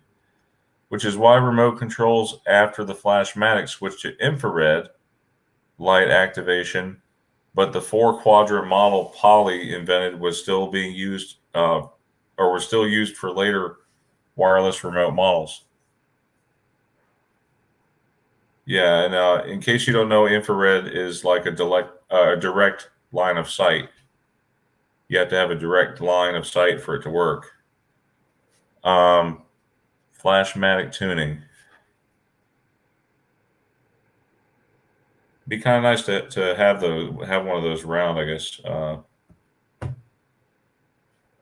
which is why remote controls after the Flashmatic switched to infrared light activation, but the 4-quadrant model Pauly invented was still being used or was still used for later wireless remote models. Yeah, and in case you don't know, infrared is like a direct line of sight. You have to have a direct line of sight for it to work. Flashmatic tuning. Be kind of nice to have one of those around, I guess,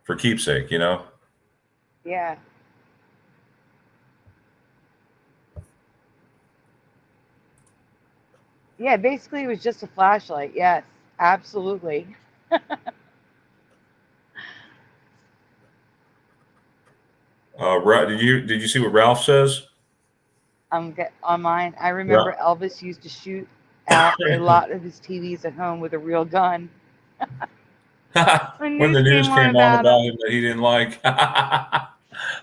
for keepsake, Yeah. Yeah, basically it was just a flashlight. Yes, absolutely. Did you see what Ralph says? On mine. I remember Elvis used to shoot out a lot of his TVs at home with a real gun. When the news came on about him that he didn't like.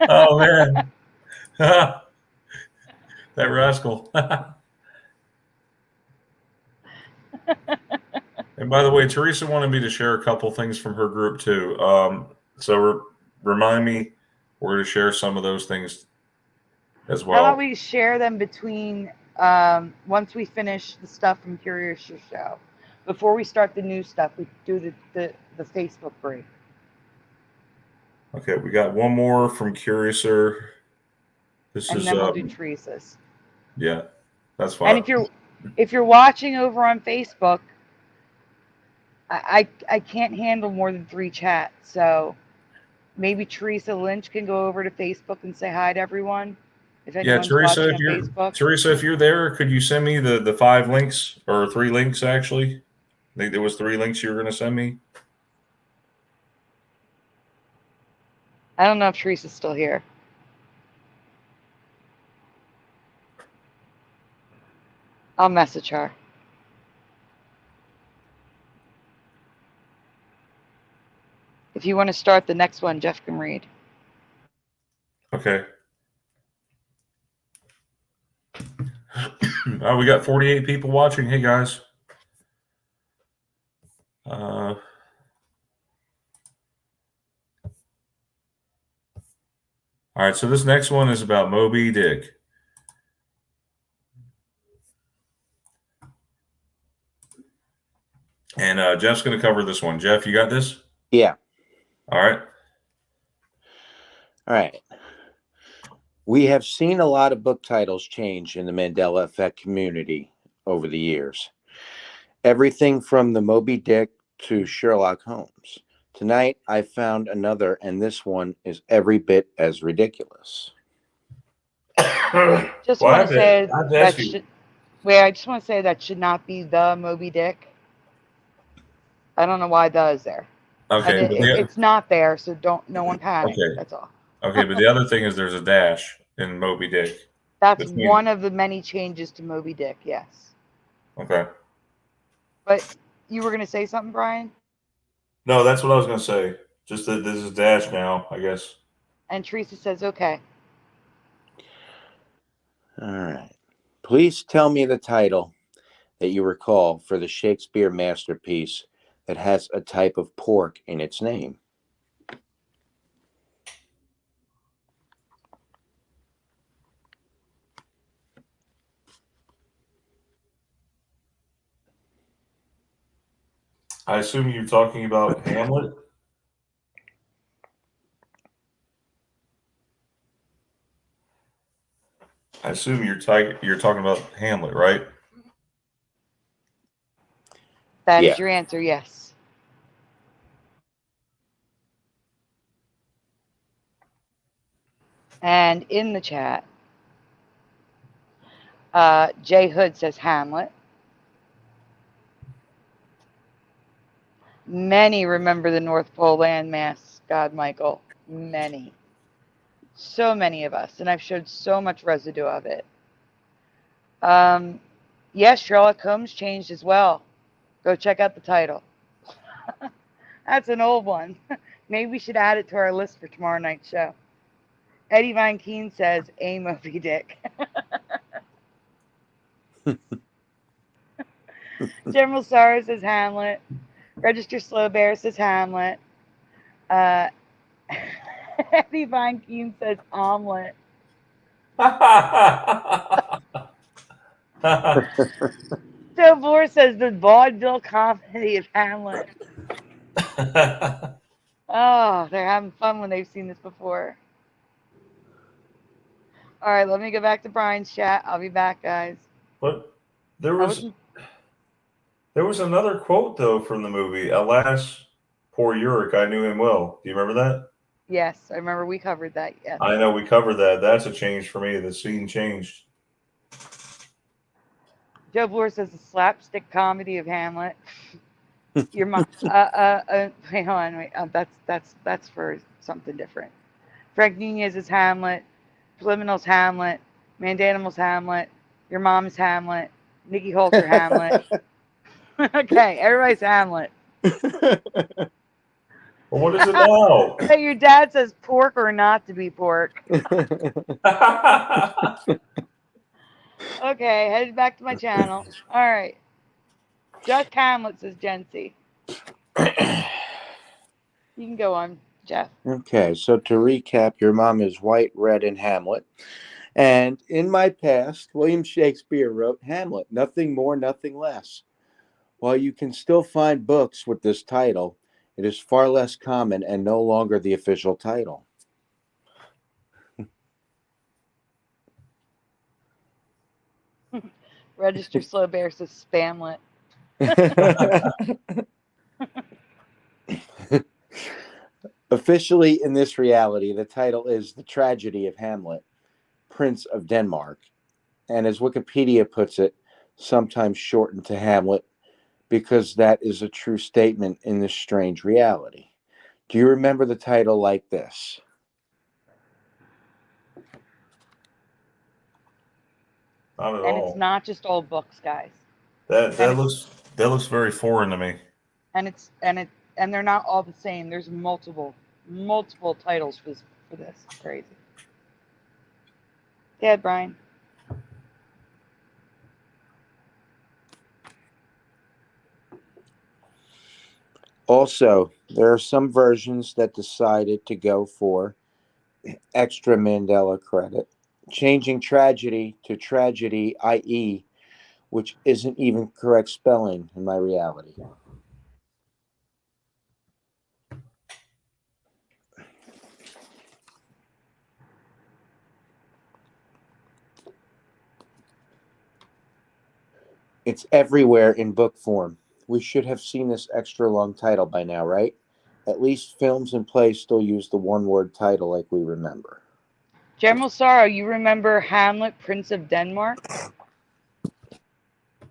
Oh man. That rascal. And by the way, Teresa wanted me to share a couple things from her group too. So remind me, we're going to share some of those things as well. How about we share them between once we finish the stuff from Curious Show? Before we start the new stuff, we do the Facebook brief. Okay, we got one more from Curiouser. And then we'll do Teresa's. Yeah, that's fine. And if you're watching over on Facebook, I can't handle more than 3 chats, so maybe Teresa Lynch can go over to Facebook and say hi to everyone. If anyone's Teresa, watching on Facebook. Teresa, if you're there, could you send me the 5 links, or 3 links actually? I think there was 3 links you were going to send me. I don't know if Teresa's still here. I'll message her. If you want to start the next one, Jeff can read. Okay. Oh, we got 48 people watching. Hey, guys. All right, so this next one is about Moby Dick. And Jeff's going to cover this one. Jeff, you got this? Yeah. All right. All right. We have seen a lot of book titles change in the Mandela Effect community over the years. Everything from the Moby Dick to Sherlock Holmes. Tonight, I found another, and this one is every bit as ridiculous. Just want to say that I just want to say that should not be the Moby Dick. I don't know why the is there. Okay, it's not there, so no one panic. Okay. That's all. Okay, but the other thing is there's a dash in Moby Dick. That's one of the many changes to Moby Dick. Yes. Okay. But you were going to say something, Brian? No, that's what I was going to say. Just that this is dash now, I guess. And Teresa says, okay. All right. Please tell me the title that you recall for the Shakespeare masterpiece that has a type of pork in its name. I assume you're talking about Hamlet? I assume you're talking about Hamlet, right? That is your answer, yes. And in the chat, Jay Hood says Hamlet. Many remember the North Pole landmass, God, Michael. Many. So many of us. And I've showed so much residue of it. Yes, Sherlock Holmes changed as well. Go check out the title. That's an old one. Maybe we should add it to our list for tomorrow night's show. Eddie Van Keen says, a Moby Dick. General Sorrow says Hamlet. Register Slow Bear says Hamlet. Eddie Van Keen says omelet. Joe Bohr says the vaudeville comedy of Hamlet. Oh, they're having fun when they've seen this before. All right, let me go back to Brian's chat. I'll be back, guys. But there was another quote, though, from the movie. Alas, poor Uric, I knew him well. Do you remember that? Yes, I remember we covered that. Yes. I know we covered that. That's a change for me. The scene changed. Joe Bloor says the slapstick comedy of Hamlet. Your mom. Wait, hold on. Wait. That's for something different. Frank Nunez is Hamlet. Subliminal's Hamlet. Mandanimal's Hamlet. Your mom's Hamlet. Nikki Holter Hamlet. Okay, everybody's Hamlet. Well, what is it now? So your dad says pork or not to be pork. Okay, headed back to my channel. All right. Just Hamlet, says Jency. You can go on, Jeff. Okay, so to recap, your mom is white, red, and Hamlet. And in my past, William Shakespeare wrote Hamlet, nothing more, nothing less. While you can still find books with this title, it is far less common and no longer the official title. Register Slow Bear says Spamlet. Officially, in this reality, the title is The Tragedy of Hamlet, Prince of Denmark, and as Wikipedia puts it, sometimes shortened to Hamlet, because that is a true statement in this strange reality. Do you remember the title like this? Not at And all. it's not just old books, guys. That looks very foreign to me. And they're not all the same. There's multiple titles for this. It's crazy. Go ahead, Brian. Also, there are some versions that decided to go for extra Mandela credit, changing tragedy to tragedy, i.e., which isn't even correct spelling in my reality. It's everywhere in book form. We should have seen this extra long title by now, right? At least films and plays still use the one-word title like we remember. General Sorrow, you remember Hamlet, Prince of Denmark?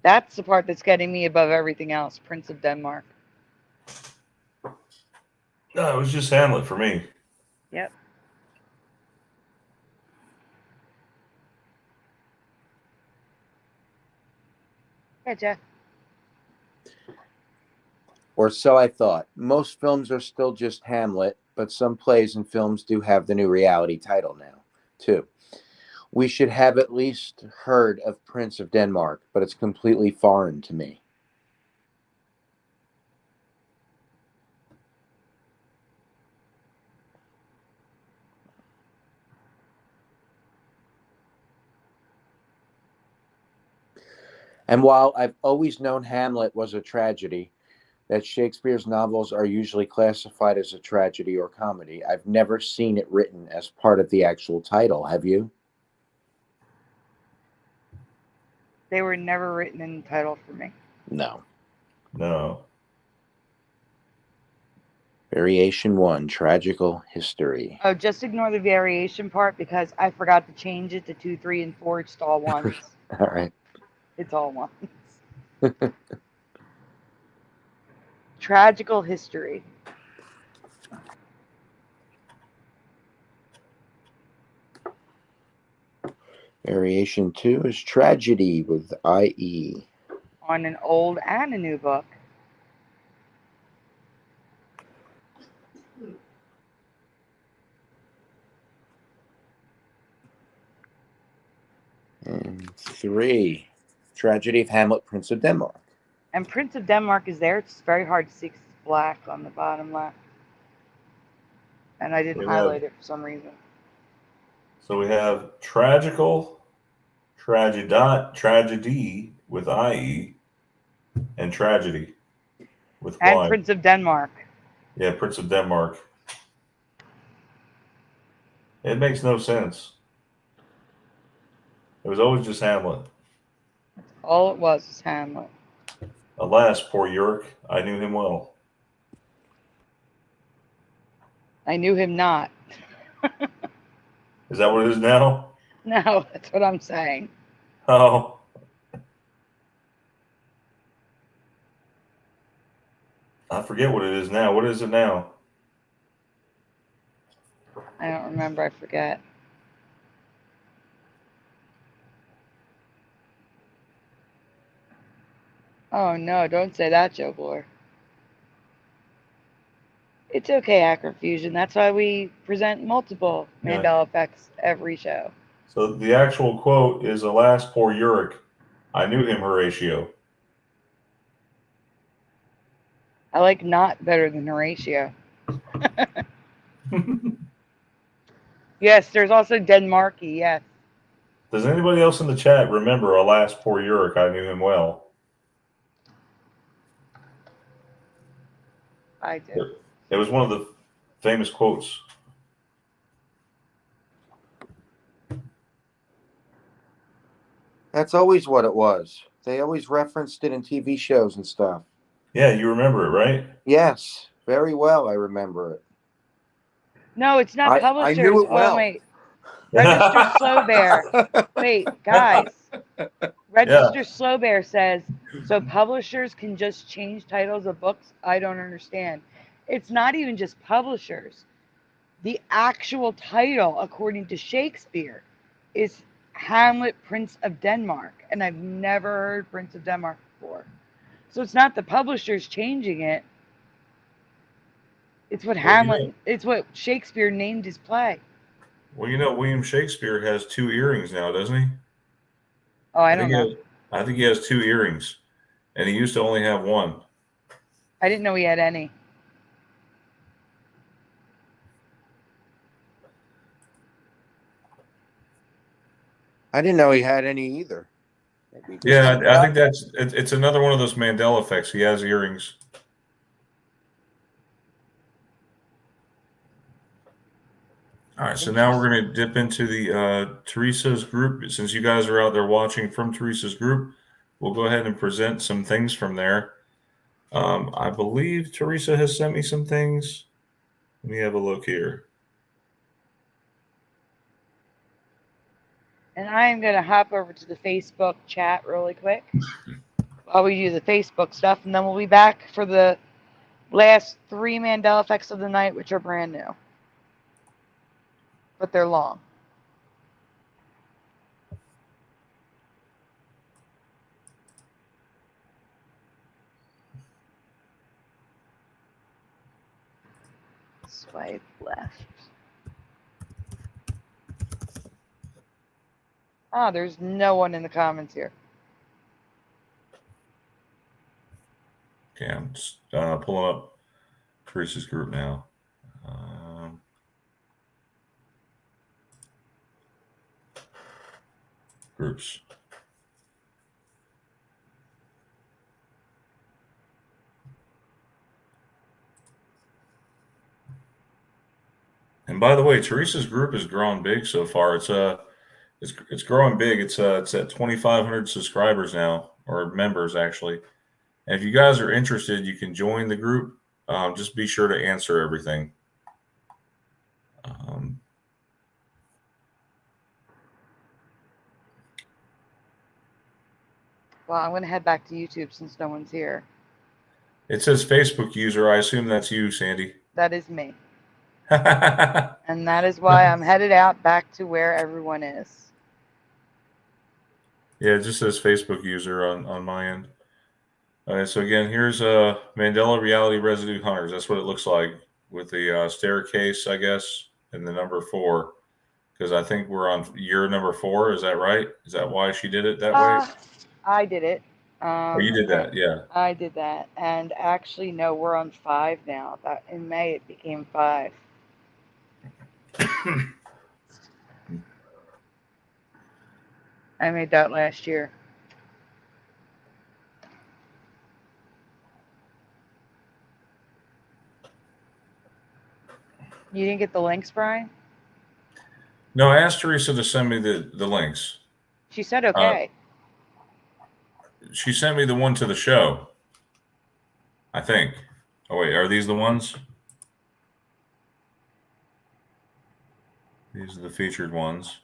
That's the part that's getting me above everything else, Prince of Denmark. No, it was just Hamlet for me. Yep. Yeah, Jeff. Or so I thought. Most films are still just Hamlet, but some plays and films do have the new reality title now, too. We should have at least heard of Prince of Denmark, but it's completely foreign to me. And while I've always known Hamlet was a tragedy, that Shakespeare's novels are usually classified as a tragedy or comedy, I've never seen it written as part of the actual title. Have you? They were never written in the title for me. No. No. Variation 1, Tragical History. Oh, just ignore the variation part because I forgot to change it to 2, 3, and 4. It's all ones. All right. It's all ones. Tragical History. Variation 2 is Tragedy with IE. On an old and a new book. And 3, Tragedy of Hamlet, Prince of Denmark. And Prince of Denmark is there. It's very hard to see because it's black on the bottom left. And I didn't highlight it for some reason. So we have tragical, tragedy with IE, and tragedy with And Y. Prince of Denmark. Yeah, Prince of Denmark. It makes no sense. It was always just Hamlet. All it was Hamlet. Alas, poor Yorick, I knew him well. I knew him not. Is that what it is now? No, that's what I'm saying. Oh. I forget what it is now. What is it now? I don't remember. I forget. Oh no, don't say that, Joe Boy. It's okay, Acrofusion. That's why we present multiple Mandela effects every show. So the actual quote is, alas, poor Yorick, I knew him, Horatio. I like not better than Horatio. Yes, there's also Denmarky, yes. Does anybody else in the chat remember Alas, poor Uric? I knew him well. I do. It was one of the famous quotes. That's always what it was. They always referenced it in TV shows and stuff. Yeah, you remember it, right? Yes, very well. I remember it. No, it's not publishers. I knew it well. Wait. Register Slow Bear. Wait, guys. Register Slow Bear says, so publishers can just change titles of books? I don't understand. It's not even just publishers. The actual title, according to Shakespeare, is Hamlet, Prince of Denmark. And I've never heard Prince of Denmark before. So it's not the publishers changing it. It's what it's what Shakespeare named his play. Well, you know, William Shakespeare has 2 earrings now, doesn't he? Oh, I don't know. I think he has 2 earrings, and he used to only have 1. I didn't know he had any. I didn't know he had any either. Yeah, I think it's another one of those Mandela effects. He has earrings. All right, so now we're going to dip into the Teresa's group. Since you guys are out there watching from Teresa's group, we'll go ahead and present some things from there. I believe Teresa has sent me some things. Let me have a look here. And I'm going to hop over to the Facebook chat really quick while we do the Facebook stuff, and then we'll be back for the last 3 Mandela effects of the night, which are brand new. But they're long. Swipe left. Ah, there's no one in the comments here. Okay, I'm just pulling up Teresa's group now. Groups. And by the way, Teresa's group has grown big so far. It's growing big. It's at 2,500 subscribers now, or members actually. And if you guys are interested, you can join the group. Just be sure to answer everything. Well, I'm going to head back to YouTube since no one's here. It says Facebook user. I assume that's you, Sandy. That is me. And that is why I'm headed out back to where everyone is. Yeah, it just says Facebook user on my end. All right, so again, here's Mandela Reality Residue Hunters. That's what it looks like with the staircase, I guess, and the number 4. Because I think we're on year number 4. Is that right? Is that why she did it that way? I did it. Oh, you did that, yeah. I did that. And actually, no, we're on 5 now. In May, it became 5. I made that last year. You didn't get the links, Brian? No, I asked Teresa to send me the links. She said okay. She sent me the one to the show, I think. Oh, wait, are these the ones? These are the featured ones.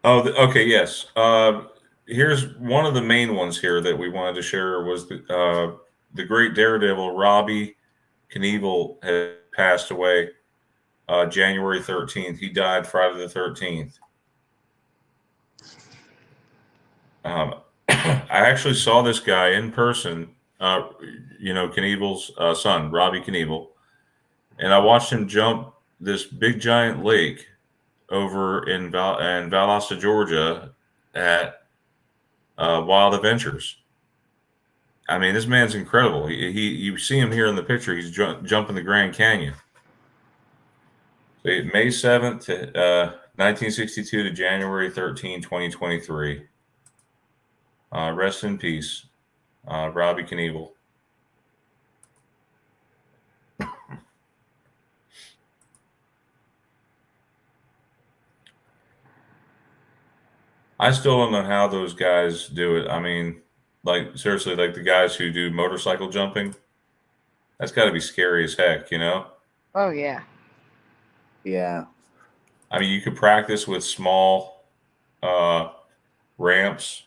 Oh, okay, yes. Here's one of the main ones here that we wanted to share was the great daredevil Robbie Knievel had passed away January 13th. He died Friday the 13th. I actually saw this guy in person, Knievel's son, Robbie Knievel, and I watched him jump this big giant lake over in Valdosta, Georgia, at Wild Adventures. I mean, this man's incredible. You see him here in the picture. He's jumping the Grand Canyon. So May 7th, 1962 to January 13, 2023. Rest in peace, Robbie Knievel. I still don't know how those guys do it. I mean, like, seriously, like the guys who do motorcycle jumping, that's got to be scary as heck, you know? Oh, yeah. Yeah. I mean, you could practice with small ramps,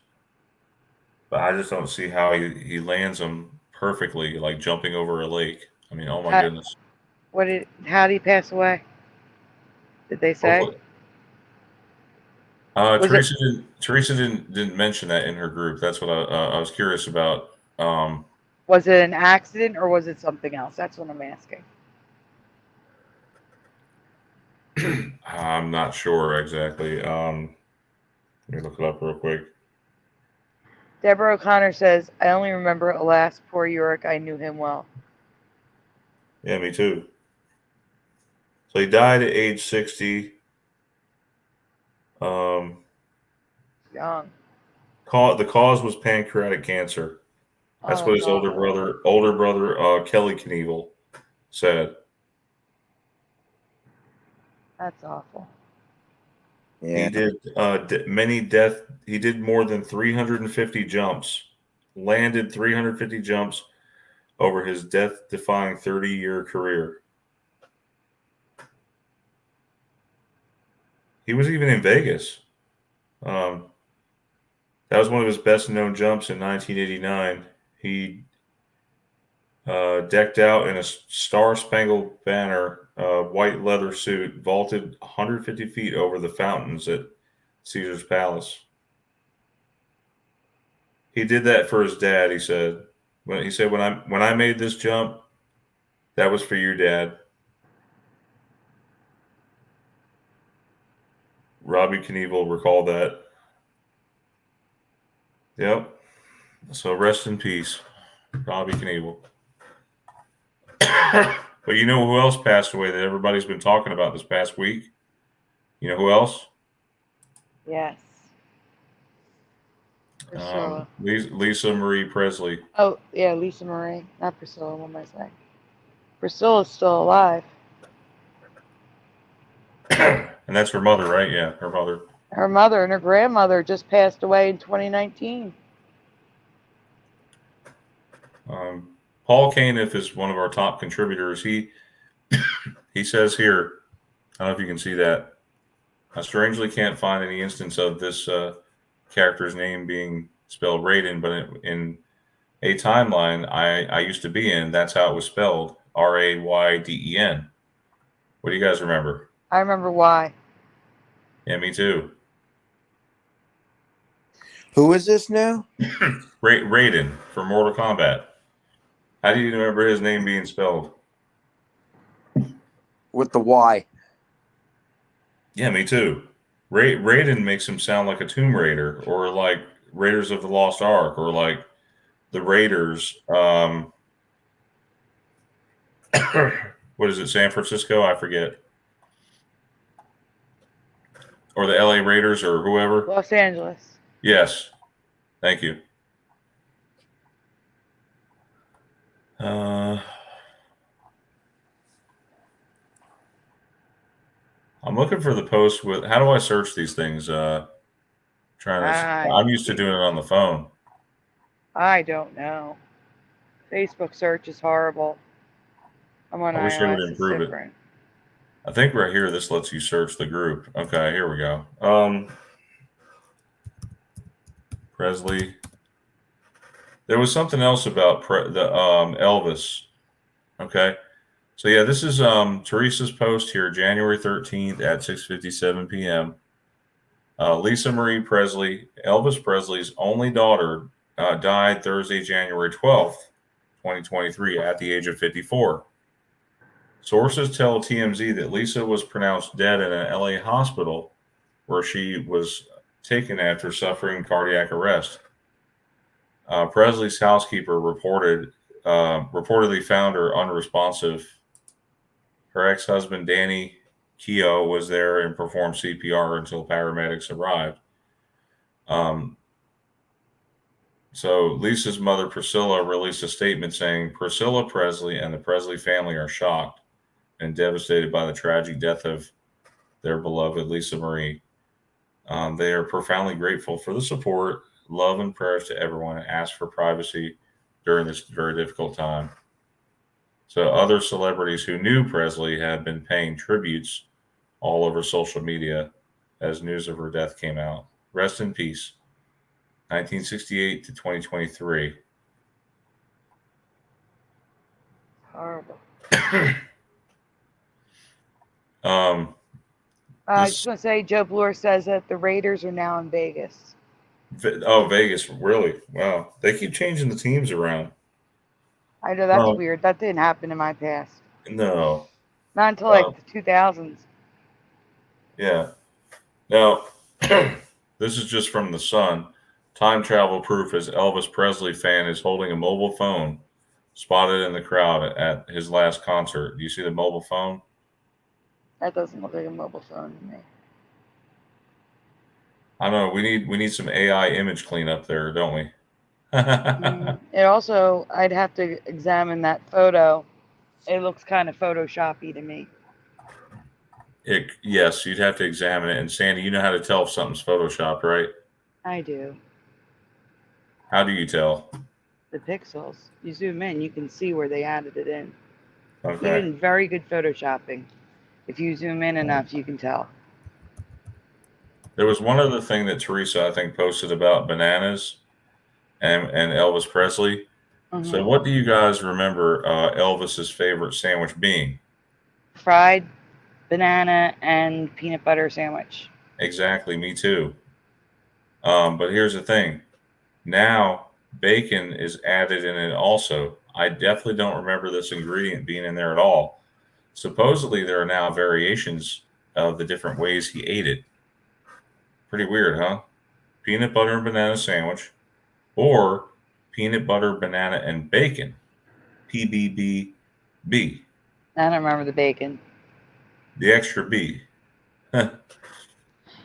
but I just don't see how he lands them perfectly, like jumping over a lake. I mean, oh my goodness. How did he pass away? Did they say? Teresa didn't mention that in her group. That's what I was curious about. Was it an accident or was it something else? That's what I'm asking. I'm not sure exactly. Let me look it up real quick. Deborah O'Connor says, I only remember, alas, poor Yorick. I knew him well. Yeah, me too. So he died at age 60. Young. The cause was pancreatic cancer. That's what his older brother, Kelly Knievel, said. That's awful. Yeah. He did He did more than 350 jumps, landed 350 jumps over his death-defying 30-year career. He was even in Vegas. That was one of his best-known jumps in 1989. He decked out in a star-spangled banner, white leather suit, vaulted 150 feet over the fountains at Caesar's Palace. He did that for his dad, he said. When I made this jump, that was for you, Dad. Robbie Knievel recalled that. Yep. So rest in peace, Robbie Knievel. But you know who else passed away that everybody's been talking about this past week? You know who else? Yes. Priscilla. Lisa Marie Presley. Oh, yeah, Lisa Marie. Not Priscilla, what am I saying? Priscilla's still alive. And that's her mother, right? Yeah, her mother. Her mother and her grandmother just passed away in 2019. Paul Caniff is one of our top contributors. He says here, I don't know if you can see that. I strangely can't find any instance of this character's name being spelled Raiden, but in a timeline I used to be in, that's how it was spelled, Rayden. What do you guys remember? I remember why. Yeah, me too. Who is this now? Raiden from Mortal Kombat. How do you remember his name being spelled? With the Y. Yeah, me too. Raiden makes him sound like a Tomb Raider, or like Raiders of the Lost Ark, or like the Raiders. What is it, San Francisco? I forget. Or the LA Raiders, or whoever. Los Angeles. Yes. Thank you. I'm looking for the post with, how do I search these things? I'm used to doing it on the phone. I don't know. Facebook search is horrible. I'm on I wish they would iOS. improve it. I think right here, this lets you search the group. Okay, here we go. Presley. There was something else about Elvis. Okay. So yeah, this is Teresa's post here, January 13th at 6:57 p.m. Lisa Marie Presley, Elvis Presley's only daughter, died Thursday, January 12th, 2023, at the age of 54. Sources tell TMZ that Lisa was pronounced dead in an LA hospital where she was taken after suffering cardiac arrest. Presley's housekeeper reportedly found her unresponsive. Her ex-husband, Danny Keogh, was there and performed CPR until paramedics arrived. So Lisa's mother, Priscilla, released a statement saying, Priscilla Presley and the Presley family are shocked and devastated by the tragic death of their beloved Lisa Marie. They are profoundly grateful for the support, love, and prayers to everyone and ask for privacy during this very difficult time. So other celebrities who knew Presley have been paying tributes all over social media as news of her death came out. Rest in peace. 1968 to 2023. Horrible. I just want to say, Joe Bloor says that the Raiders are now in Vegas. Oh, Vegas, really? Wow. They keep changing the teams around. I know that's weird. That didn't happen in my past. No. Not until like the 2000s. Yeah. Now, this is just from The Sun. Time travel proof as Elvis Presley fan is holding a mobile phone spotted in the crowd at his last concert. Do you see the mobile phone? That doesn't look like a mobile phone to me. I don't know. We need some AI image cleanup there, don't we? It also, I'd have to examine that photo. It looks kind of Photoshoppy to me. Yes, you'd have to examine it. And Sandy, you know how to tell if something's Photoshopped, right? I do. How do you tell? The pixels. You zoom in, you can see where they added it in. Okay. Even very good Photoshopping. If you zoom in enough, you can tell. There was one other thing that Teresa, I think, posted about bananas and Elvis Presley. So what do you guys remember Elvis's favorite sandwich being? Fried banana and peanut butter sandwich. Exactly, me too. But here's the thing. Now, bacon is added in it also. I definitely don't remember this ingredient being in there at all. Supposedly, there are now variations of the different ways he ate it. Pretty weird, huh? Peanut butter and banana sandwich, or peanut butter, banana, and bacon. PBBB. I don't remember the bacon. The extra B.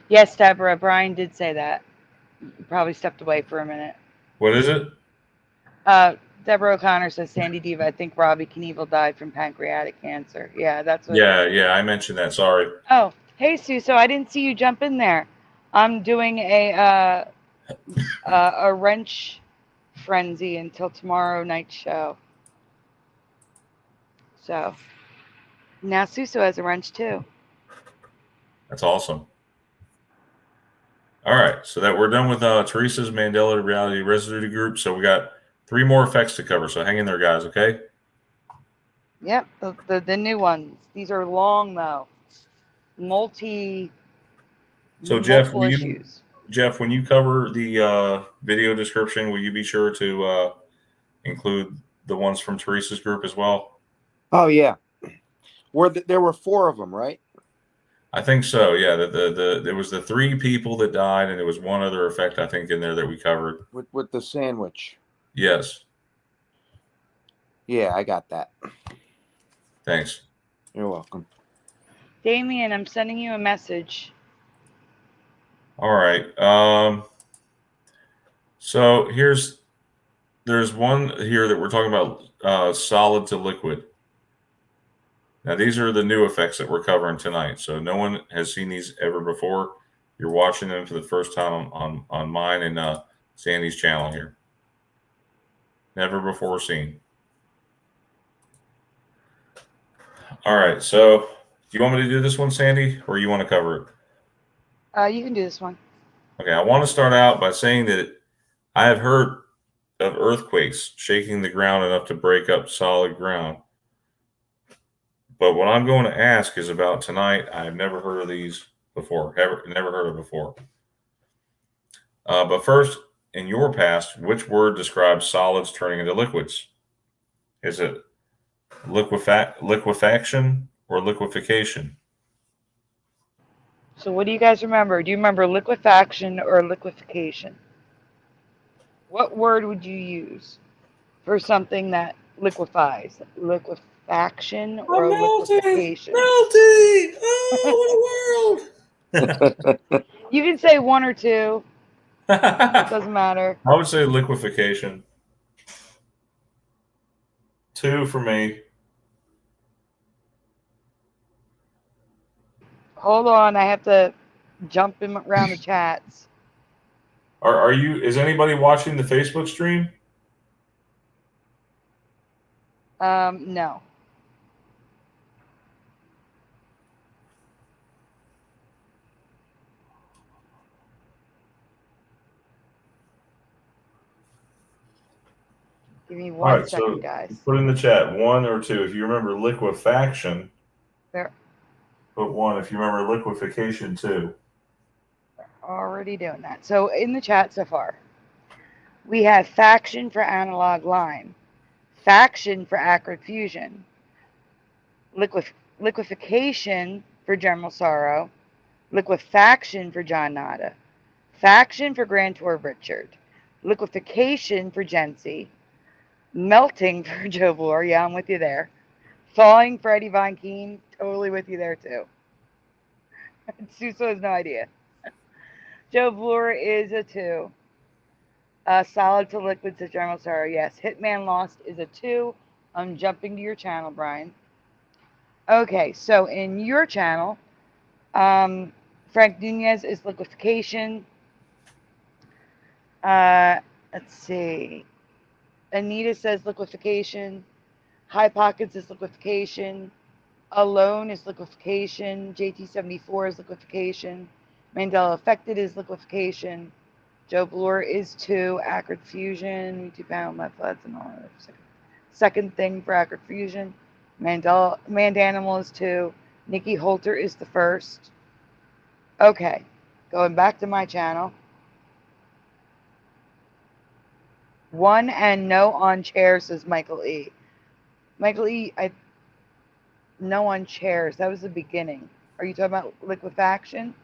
Yes, Deborah, Brian did say that. You probably stepped away for a minute. What is it? Deborah O'Connor says, SandyDiva, I think Robbie Knievel died from pancreatic cancer. Yeah, that's what. Yeah, I mentioned that. Sorry. Oh, hey, Sue. So I didn't see you jump in there. I'm doing a wrench frenzy until tomorrow night's show. So now Suso has a wrench too. That's awesome. All right, so that we're done with Teresa's Mandela Reality Residue Group. So we got 3 more effects to cover. So hang in there, guys. Okay. Yep, the new ones. These are long though. So Jeff, when you cover the video description, will you be sure to include the ones from Teresa's group as well? Oh yeah, there were 4 of them, right? I think so. Yeah, there was the 3 people that died, and there was one other effect I think in there that we covered with the sandwich. Yes. Yeah, I got that. Thanks. You're welcome. Damien, I'm sending you a message. All right. So there's one here that we're talking about solid to liquid. Now, these are the new effects that we're covering tonight. So no one has seen these ever before. You're watching them for the first time on mine and Sandy's channel here. Never before seen. All right. So do you want me to do this one, Sandy, or you want to cover it? You can do this one. Okay. I want to start out by saying that I have heard of earthquakes shaking the ground enough to break up solid ground. But what I'm going to ask is about tonight. I've never heard of these before. Never heard of before. But first, in your past, which word describes solids turning into liquids? Is it Liquefaction or liquefaction? So what do you guys remember? Do you remember liquefaction or liquefaction? What word would you use for something that liquefies? Liquefaction or I'm melting, liquefaction? melting. Oh, what a world! You can say one or two. It I doesn't matter. would say liquefaction. 2 for me. Hold on, I have to jump in around the chats. Are you? Is anybody watching the Facebook stream? No. Give me All one right, second, so guys. put in the chat 1 or 2 if you remember liquefaction. They're Put 1 if you remember liquefaction 2. already doing that. So in the chat so far, we have faction for analog line, faction for acrid fusion, liquefaction for General Sorrow, liquefaction for John Nada, faction for Grand Tour Richard, liquefaction for Jency, melting for Joe Bloor. Yeah, I'm with you there. Thawing for Eddie Von Keen. Totally with you there too. Suso has no idea. Joe Bloor is a 2. Solid to liquid to General Sorrow. Yes. Hitman Lost is a 2. I'm jumping to your channel, Brian. Okay, so in your channel, Frank Nunez is liquefaction. Let's see. Anita says liquefaction. High Pockets is liquefaction. Alone is liquefaction. JT74 is liquefaction. Mandela Affected is liquefaction. Joe Bloor is 2. Acrid Fusion. YouTube panel, Methods, and all that. Second thing for Acrid Fusion. Mandanimal is 2. Nikki Holter is the first. Okay, going back to my channel. 1 and no on chair, says Michael E. Michael E, no on chairs. That was the beginning. Are you talking about liquefaction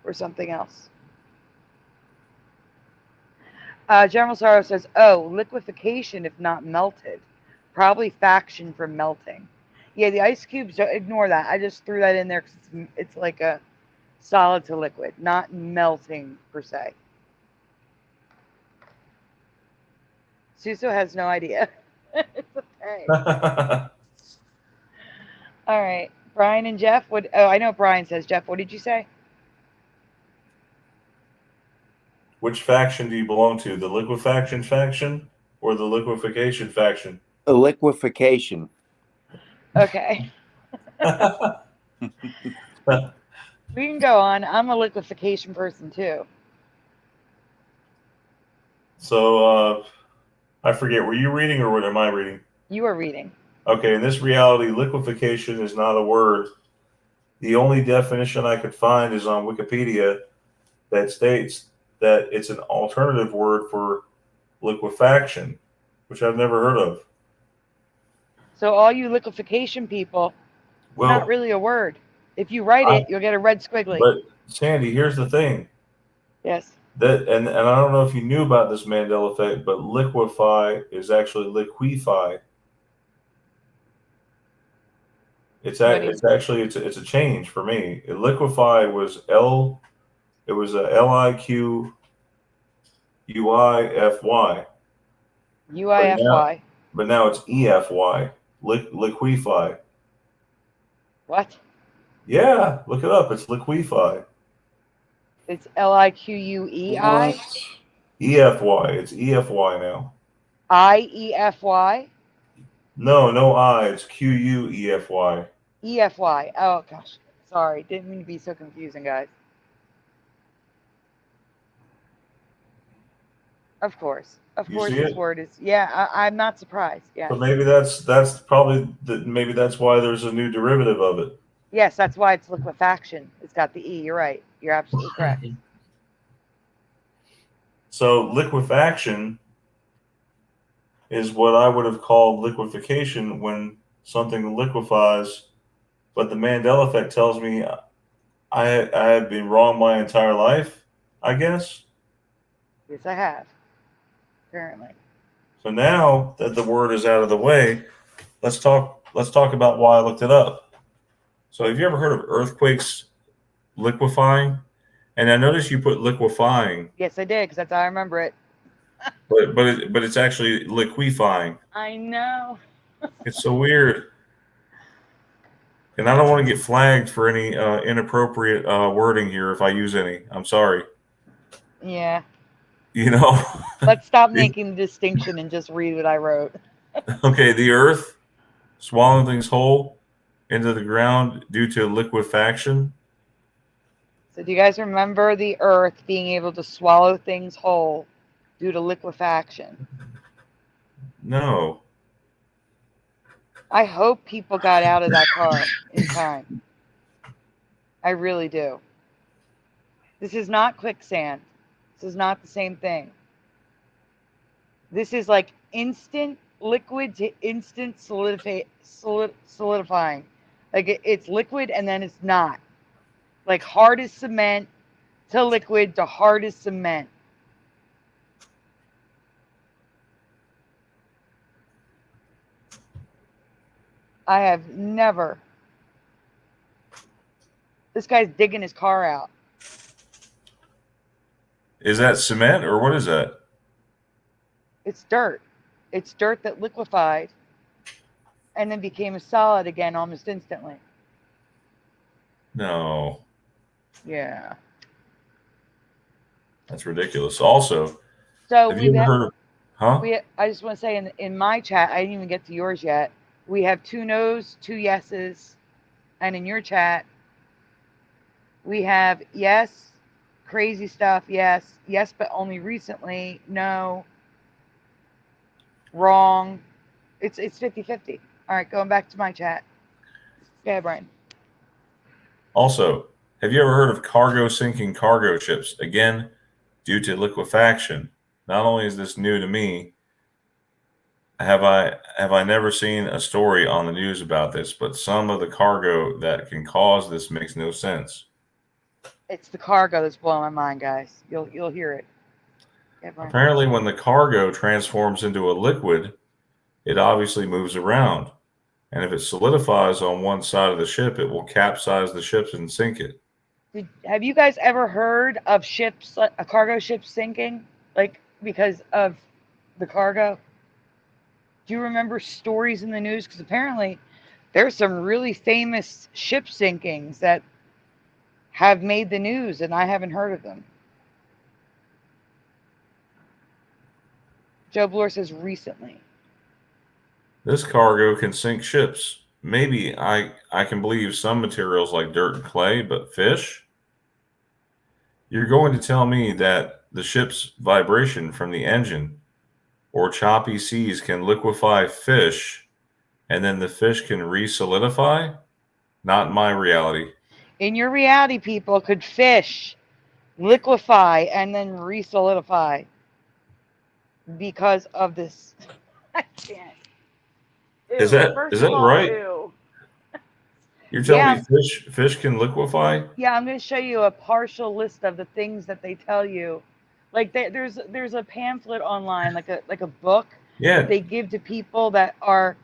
or something else? General Sorrow says, oh, liquefaction if not melted. Probably faction for melting. Yeah, the ice cubes, ignore that. I just threw that in there because it's like a solid to liquid, not melting per se. Suso has no idea. It's okay. All right. Brian and Jeff, I know Brian says, Jeff, what did you say? Which faction do you belong to? The liquefaction faction or the liquefaction faction? A liquefaction. Okay. We can go on. I'm a liquefaction person too. So I forget, were you reading or what am I reading? You are reading. Okay, in this reality, liquefaction is not a word. The only definition I could find is on Wikipedia that states that it's an alternative word for liquefaction, which I've never heard of. So all you liquefaction people, it's not really a word. If you write it, you'll get a red squiggly. But Sandy, here's the thing. Yes. That and I don't know if you knew about this Mandela effect, but liquefy is actually liquefy. It's actually a change for me. Liquefy was it was a LIQUUIFY. UIFY. But now it's EFY. Liquefy. What? Yeah, look it up. It's liquefy. It's LIQUEI? EFY. It's EFY now. IEFY? No I. It's QUEFY. EFY. Oh, gosh. Sorry. Didn't mean to be so confusing, guys. Of course. Of course this word is... Yeah, I'm not surprised. Yeah. So maybe that's probably... maybe that's why there's a new derivative of it. Yes, that's why it's liquefaction. It's got the E. You're right. You're absolutely correct. So liquefaction is what I would have called liquefaction when something liquefies, but the Mandela effect tells me I have been wrong my entire life, I guess. Yes, I have. Apparently. So now that the word is out of the way, let's talk about why I looked it up. So have you ever heard of earthquakes liquefying? And I noticed you put liquefying. Yes, I did, because that's how I remember it. But it's actually liquefying. I know. It's so weird. And I don't want to get flagged for any inappropriate wording here if I use any. I'm sorry. Yeah. You know. Let's stop making the distinction and just read what I wrote. Okay, the earth swallowing things whole into the ground due to liquefaction. So do you guys remember the earth being able to swallow things whole due to liquefaction? No. I hope people got out of that car in time. I really do. This is not quicksand. This is not the same thing. This is like instant liquid to instant solidifying. Like it's liquid and then it's not. Like hard as cement to liquid to hard as cement. I have never. This guy's digging his car out. Is that cement or what is that? It's dirt. It's dirt that liquefied and then became a solid again almost instantly. No. Yeah. That's ridiculous. Also, So have you ever heard of, huh? I just want to say in my chat, I didn't even get to yours yet. We have 2 no's, 2 yeses. And in your chat, we have yes, crazy stuff, yes, yes, but only recently, no, wrong. It's 50-50. All right, going back to my chat. Go ahead, Brian. Also, have you ever heard of cargo sinking cargo ships? Again, due to liquefaction. Not only is this new to me, have I never seen a story on the news about this, but some of the cargo that can cause this makes no sense. It's the cargo that's blowing my mind, guys. You'll hear it. Yeah, Brian. Apparently, when the cargo transforms into a liquid, it obviously moves around. And if it solidifies on one side of the ship, it will capsize the ship and sink it. Have you guys ever heard of ships, a cargo ship sinking, like because of the cargo? Do you remember stories in the news? Because apparently there's some really famous ship sinkings that have made the news, and I haven't heard of them. Joe Bloor says recently. This cargo can sink ships. Maybe I can believe some materials like dirt and clay, but fish? You're going to tell me that the ship's vibration from the engine or choppy seas can liquefy fish and then the fish can re-solidify? Not in my reality. In your reality, people, could fish liquefy and then re-solidify because of this? I can't. Is that right? Ew. You're telling me fish can liquefy? Yeah, I'm going to show you a partial list of the things that they tell you. Like there's a pamphlet online, like a book that they give to people that are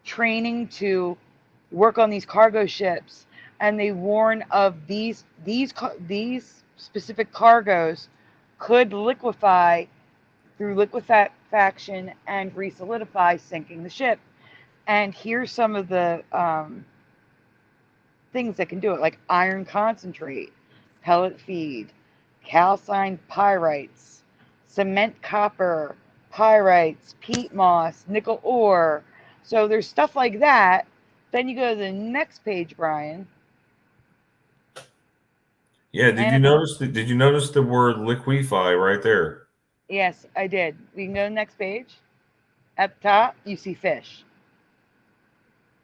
training to work on these cargo ships, and they warn of these specific cargoes could liquefy through liquefaction and re-solidify, sinking the ship. And here's some of the things that can do it, like iron concentrate, pellet feed, calcined pyrites, cement copper, pyrites, peat moss, nickel ore. So there's stuff like that. Then you go to the next page, Brian. Yeah, did you notice the word liquefy right there? Yes, I did. We can go to the next page. At the top, you see fish.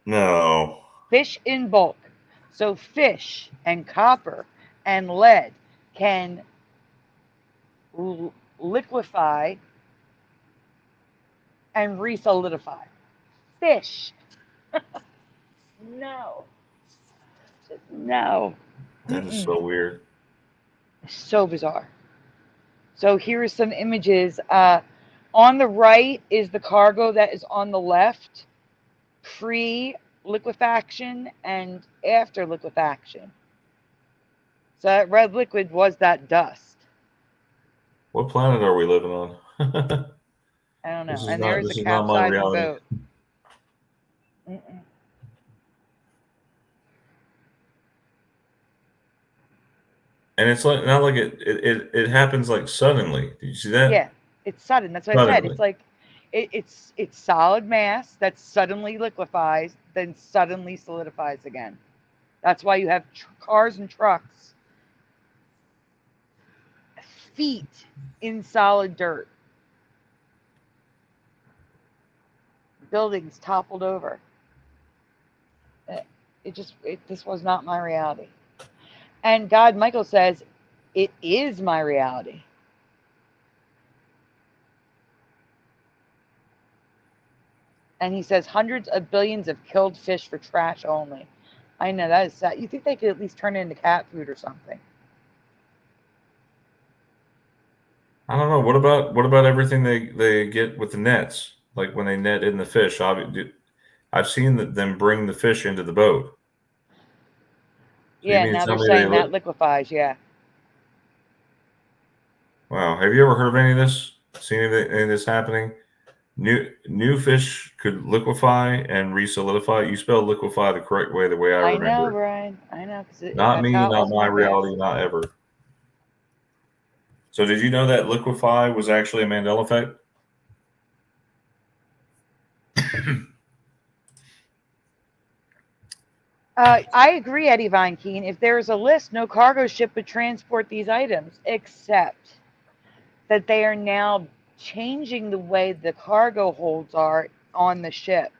No. Fish in bulk. So fish and copper and lead can liquefy and re-solidify. Fish. No. No. That is so weird. So bizarre. So here are some images. On the right is the cargo that is on the left, pre-liquefaction and after liquefaction. So that red liquid was that dust. What planet are we living on? I don't know. This is And not. there's This a is not my capsizing reality. boat. And it's like not like it happens like suddenly. Did you see that? Yeah, it's sudden. That's what I said. Suddenly. It's like it's solid mass that suddenly liquefies, then suddenly solidifies again. That's why you have cars and trucks feet in solid dirt. Buildings toppled over. This was not my reality. And God, Michael says, it is my reality. And he says hundreds of billions of killed fish for trash only. I know, that is sad. You think they could at least turn it into cat food or something? I don't know. What about everything they get with the nets? Like when they net in the fish. I've seen them bring the fish into the boat. So you Yeah, mean to now they're tell me saying that liquefies, yeah. Wow. Have you ever heard of any of this? Seen any of this happening? New fish could liquefy and resolidify. You spell liquefy the correct way, the way I I know, remember it. Brian. I know, because Not that's me, how it not was in my the past. reality, not ever. So did you know that liquefy was actually a Mandela effect? I agree, Eddie Von Keen. If there is a list, no cargo ship would transport these items, except that they are now changing the way the cargo holds are on the ship.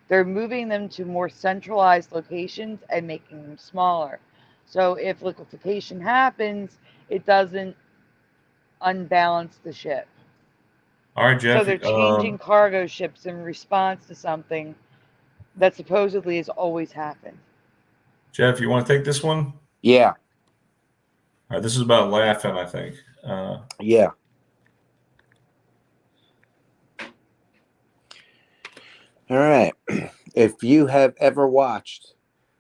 They're moving them to more centralized locations and making them smaller. So if liquefaction happens, it doesn't unbalance the ship. All right, Jeff. So they're changing cargo ships in response to something that supposedly has always happened. Jeff, you want to take this one? Yeah. All right, this is about laughing, I think. Yeah. All right. If you have ever watched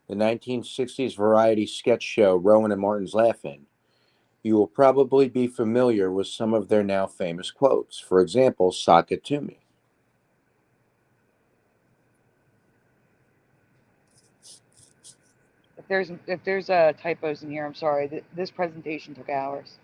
the 1960s variety sketch show Rowan and Martin's Laugh-In, you will probably be familiar with some of their now famous quotes. For example, "Sock it to me." If there's typos in here, I'm sorry. This presentation took hours.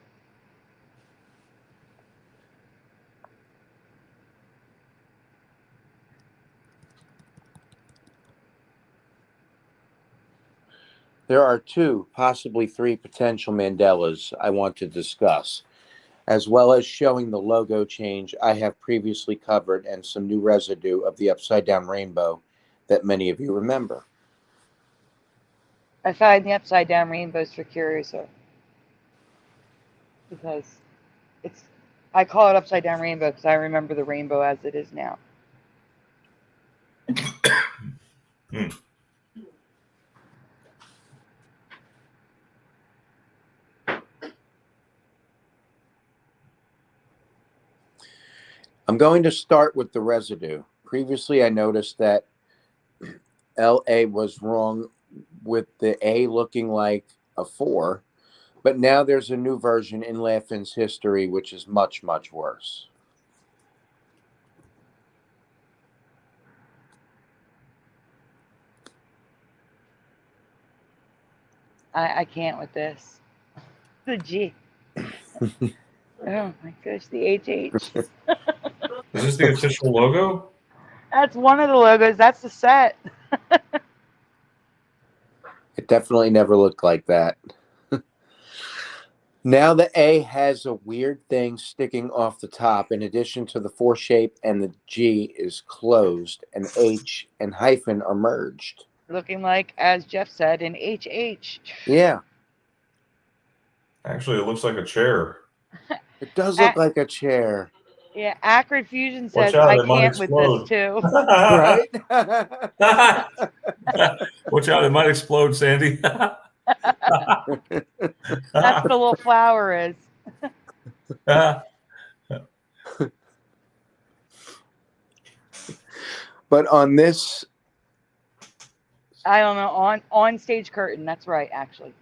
There are 2, possibly 3 potential Mandelas I want to discuss, as well as showing the logo change I have previously covered and some new residue of the upside-down rainbow that many of you remember. I find the upside down rainbows for Curiouser, because I call it upside down rainbow because I remember the rainbow as it is now. I'm going to start with the residue. Previously, I noticed that LA was wrong with the A looking like a 4, but now there's a new version in Laugh-In's history, which is much, much worse. I can't with this. The G. Oh my gosh, the HH. Is this the official logo? That's one of the logos. That's the set. It definitely never looked like that. Now the A has a weird thing sticking off the top. In addition to the 4 shape, and the G is closed, and H and hyphen are merged. Looking like, as Jeff said, an HH. Yeah. Actually, it looks like a chair. It does look like a chair. Yeah, Acrid Fusion Watch says, out, I it might can't with this explode. too. Right? Watch out, it might explode, Sandy. That's the little flower is. But on this, I don't know, on stage curtain. That's right, actually.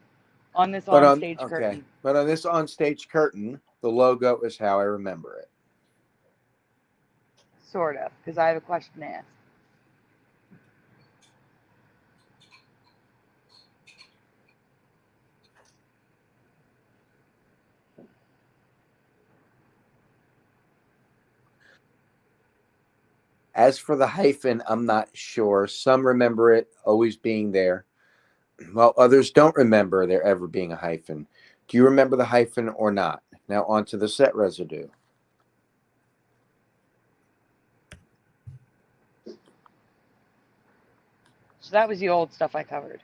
On this but on on stage okay, curtain. but on this onstage curtain, the logo is how I remember it. Sort of, because I have a question to ask. As for the hyphen, I'm not sure. Some remember it always being there, while others don't remember there ever being a hyphen. Do you remember the hyphen or not? Now on to the set residue. So that was the old stuff I covered.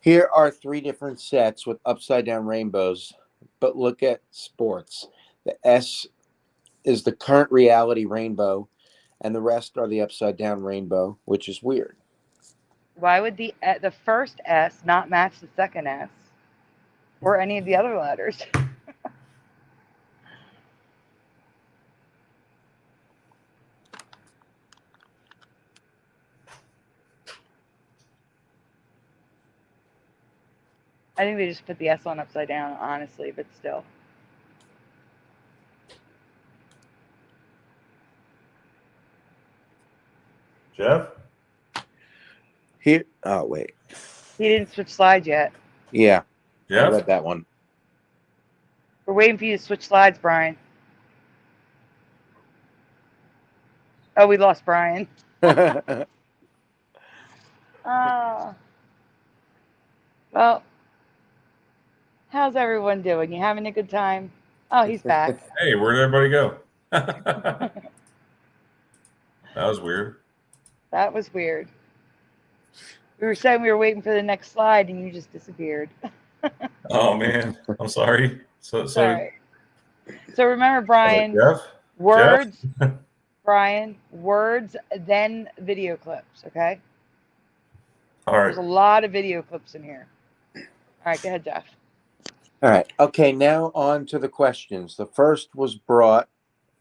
Here are 3 different sets with upside down rainbows, but look at sports. The S is the current reality rainbow, and the rest are the upside down rainbow, which is weird. Why would the first S not match the second S or any of the other letters? I think they just put the S on upside down, honestly, but still. Jeff? Here, oh wait, He didn't switch slides yet. yeah, I Jeff? read that one. We're waiting for you to switch slides, Brian. Oh, we lost Brian. Well, how's everyone doing? You having a good time? Oh, he's back. Hey, where'd everybody go? That was weird. That was weird. We were saying we were waiting for the next slide, and you just disappeared. Oh man, I'm sorry. So Sorry. So remember, Brian, Jeff? words, Brian, words, then video clips, okay? All right. There's a lot of video clips in here. All right, go ahead, Jeff. All right. Okay, now on to the questions. The first was brought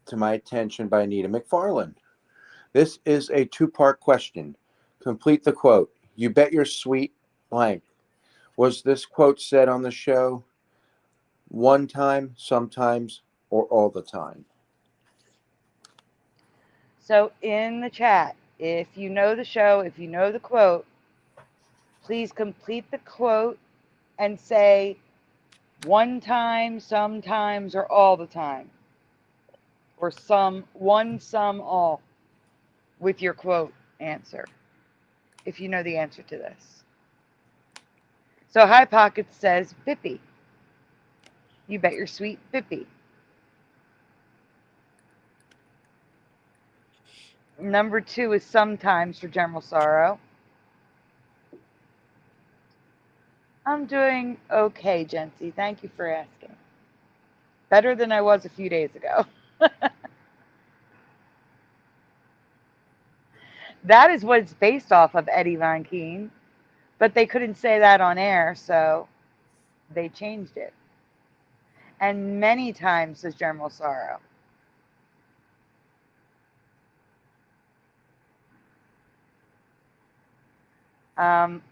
to my attention by Anita MacFarlane. This is a 2-part question. Complete the quote. You bet your sweet blank. Was this quote said on the show one time, sometimes, or all the time? So in the chat, if you know the show, if you know the quote, please complete the quote and say one time, sometimes, or all the time. Or one, some, all with your quote answer, if you know the answer to this. So High Pockets says Bippy. You bet your sweet Bippy. Number 2 is sometimes for General Sorrow. I'm doing okay, Jency. Thank you for asking. Better than I was a few days ago. That is what it's based off of, Eddie Von Keen. But they couldn't say that on air, so they changed it. And many times says General Sorrow.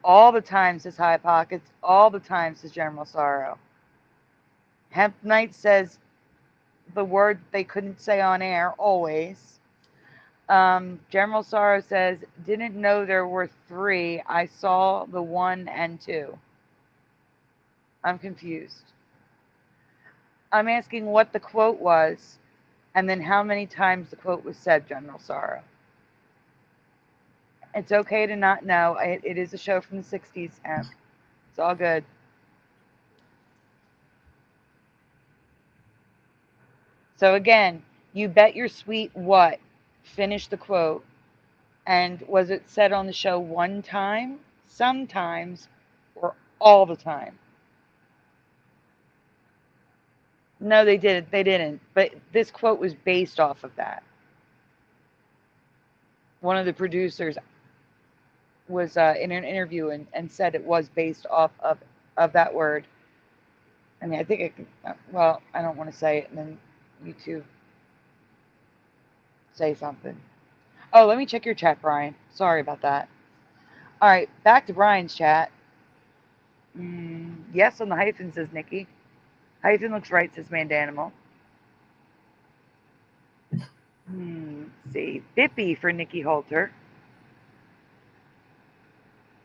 All the time says High Pockets. All the time says General Sorrow. Hemp Knight says the word they couldn't say on air, always. General Sorrow says, didn't know there were 3. I saw the 1 and 2. I'm confused. I'm asking what the quote was and then how many times the quote was said, General Sorrow. It's okay to not know. It is a show from the 60s, and it's all good. So again, you bet your sweet what? Finish the quote. And was it said on the show one time, sometimes, or all the time? No, they didn't. They didn't. But this quote was based off of that. One of the producers was in an interview and said it was based off of that word. I mean, I think it can, well, I don't want to say it and then YouTube say something. Oh, let me check your chat, Brian. Sorry about that. All right, back to Brian's chat. Yes on the hyphen, says Nikki. Hyphen looks right, says Mandanimal. Let's see. Bippy for Nikki Holter.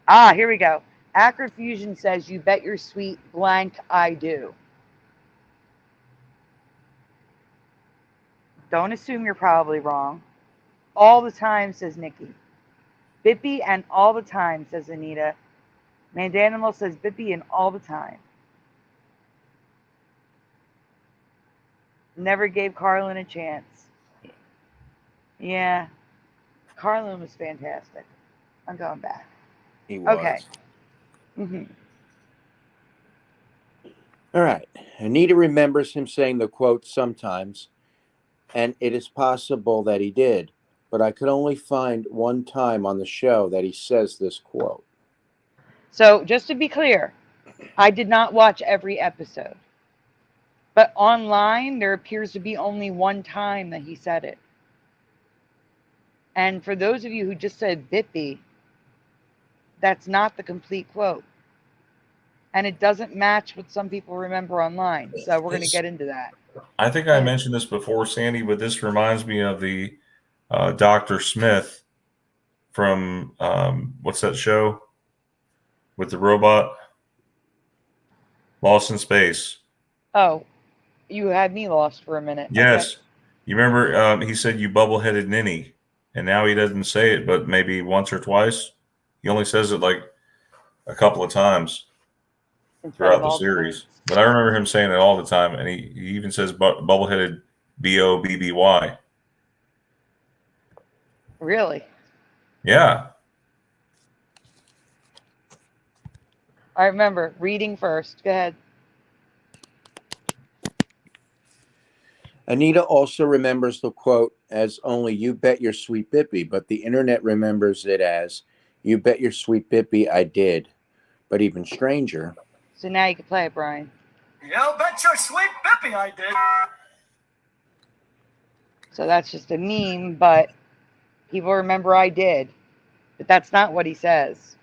Ah, here we go. Acrid Fusion says, you bet your sweet blank I do. Don't assume you're probably wrong. All the time, says Nikki. Bippy and all the time, says Anita. Mandanimal says Bippy and all the time. Never gave Carlin a chance. Yeah. Carlin was fantastic. I'm going back. He was. Okay. All right. Anita remembers him saying the quote sometimes, and it is possible that he did, but I could only find one time on the show that he says this quote. So just to be clear, I did not watch every episode, but online there appears to be only one time that he said it. And for those of you who just said Bippy, that's not the complete quote. And it doesn't match what some people remember online. So we're going to get into that. I think I mentioned this before, Sandy, but this reminds me of the Dr. Smith from what's that show with the robot? Lost in Space. Oh, you had me lost for a minute. Yes. Okay. You remember he said, you bubble-headed ninny. And now he doesn't say it, but maybe once or twice. He only says it like a couple of times throughout the series. But I remember him saying it all the time. And he even says bubble-headed B-O-B-B-Y. Really? Yeah. I remember reading first. Go ahead. Anita also remembers the quote as only you bet your sweet Bippy, but the internet remembers it as you bet your sweet Bippy I did. But even stranger. So now you can play it, Brian. You bet your sweet Bippy I did. So that's just a meme, but people remember I did. But that's not what he says.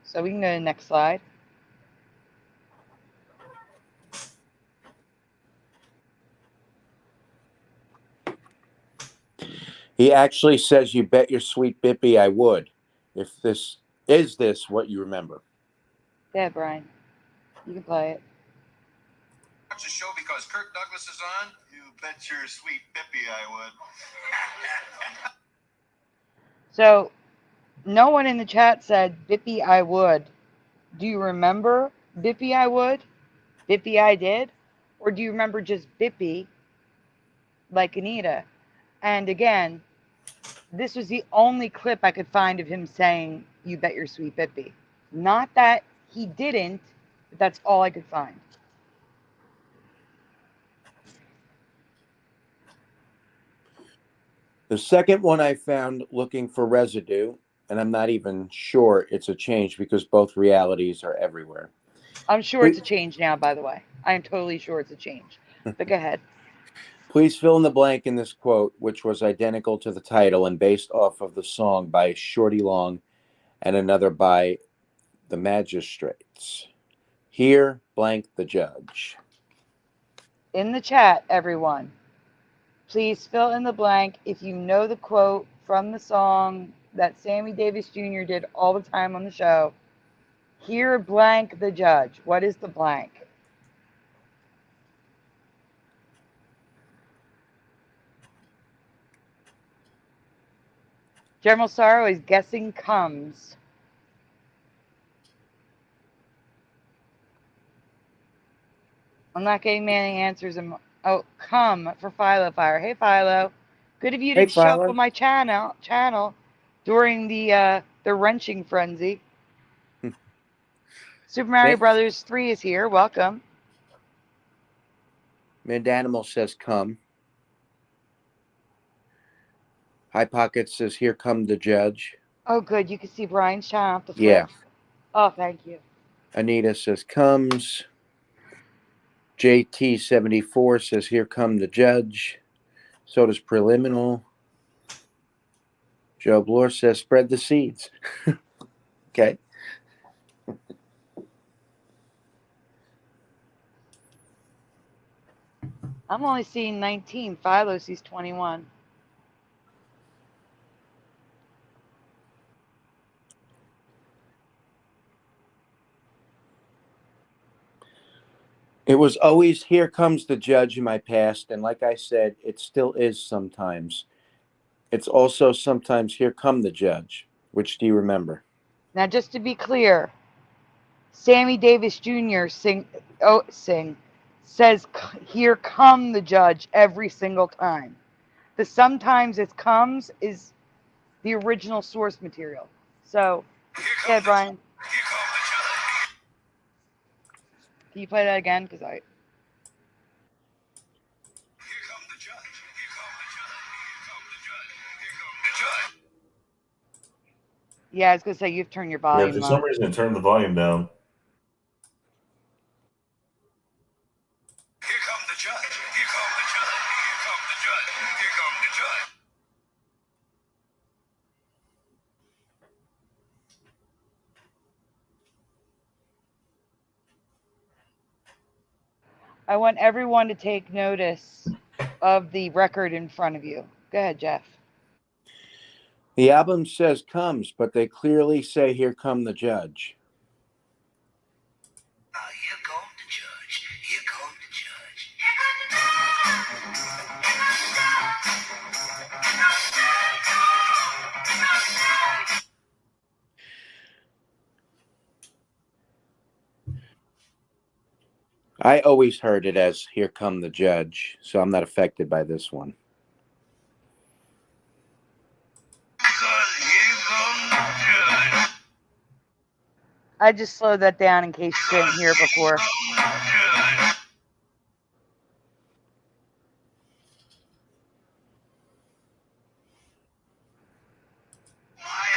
So we can go to the next slide. He actually says, you bet your sweet Bippy I would. If this is this what you remember? Yeah, Brian. You can play it. Watch the show because Kirk Douglas is on? You bet your sweet Bippy I would. So no one in the chat said Bippy I would. Do you remember Bippy I would? Bippy I did? Or do you remember just Bippy like Anita? And again, this was the only clip I could find of him saying, you bet your sweet Bippy. Not that he didn't, but that's all I could find. The second one I found looking for residue, and I'm not even sure it's a change because both realities are everywhere. I'm sure it's a change now, by the way. I am totally sure it's a change. But go ahead. Please fill in the blank in this quote, which was identical to the title and based off of the song by Shorty Long and another by the Magistrates. Here, blank the judge. In the chat, everyone, please fill in the blank if you know the quote from the song that Sammy Davis Jr. did all the time on the show. Here, blank the judge. What is the blank? General Sorrow is guessing comes. I'm not getting many answers. Oh, come for Philo Fire. Hey, Philo. Good of you to shuffle my channel. during the wrenching frenzy. Super Mario Brothers 3 is here. Welcome. Mandanimal says come. High Pocket says here come the judge. Oh, good. You can see Brian's channel off the flip. Yeah. Oh, thank you. Anita says comes. JT74 says here come the judge. So does Preliminal. Joe Bloor says spread the seeds. Okay. I'm only seeing 19. Philo sees 21. It was always here comes the judge in my past, and like I said, it still is sometimes. It's also sometimes here come the judge. Which do you remember? Now, just to be clear, Sammy Davis Jr. says here come the judge every single time. The sometimes it comes is the original source material. So, yeah, Brian. Can you play that again? Because I. Yeah, I was gonna say you've turned your volume Yeah, for up. some reason it turned the volume down. Here come the judge. Here come the judge. Here come the judge. Here come the judge. I want everyone to take notice of the record in front of you. Go ahead, Jeff. The album says comes, but they clearly say here come the judge. Here come the judge. Here come the judge. I always heard it as here come the judge, so I'm not affected by this one. I just slowed that down in case you didn't hear it before.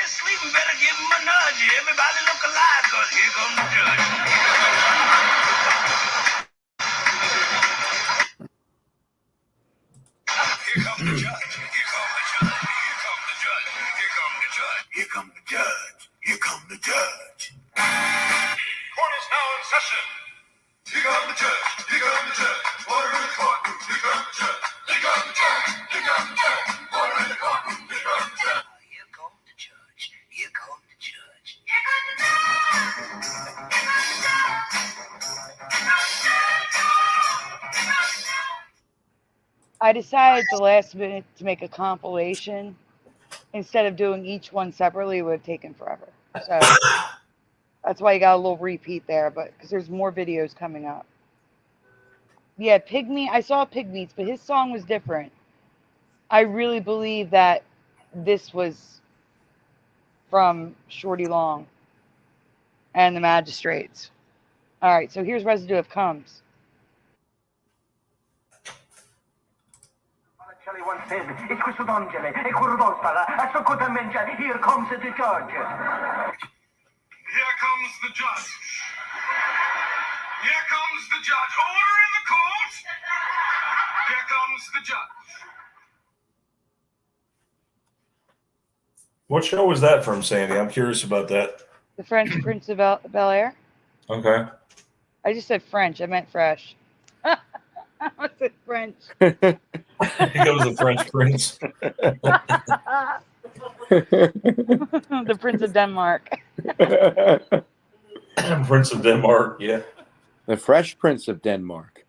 Sleeping better give him a nudge. Everybody look alive, cause here comes the judge. Here come the judge. Here come the judge. Here come the judge. Here come the judge. Here come the judge. Here come the judge. Court is now in session. Here come the judge. Here come the judge. Order in the courtroom. Here come the judge. Here come the judge. Here come the judge. Order in the courtroom. Here come the judge. Here come the judge. Here come the judge. Here come the judge. I decided at the last minute to make a compilation. Instead of doing each one separately, it would have taken forever. So that's why you got a little repeat there, but because there's more videos coming up. Yeah, Pygmy, I saw Pygmeats, but his song was different. I really believe that this was from Shorty Long and the Magistrates. All right, so here's residue of Comes. Shelley once said, "It's questo d'angele, e quello d'ostala, a soccorta mengia, here comes the judge." Here comes the judge. Here comes the judge. Order in the court. Here comes the judge. What show was that from, Sandy? I'm curious about that. The French Prince of Bel-Air? Okay. I just said French. I meant fresh. I said French. Here goes the French prince. The Prince of Denmark. Prince of Denmark, yeah. The Fresh Prince of Denmark.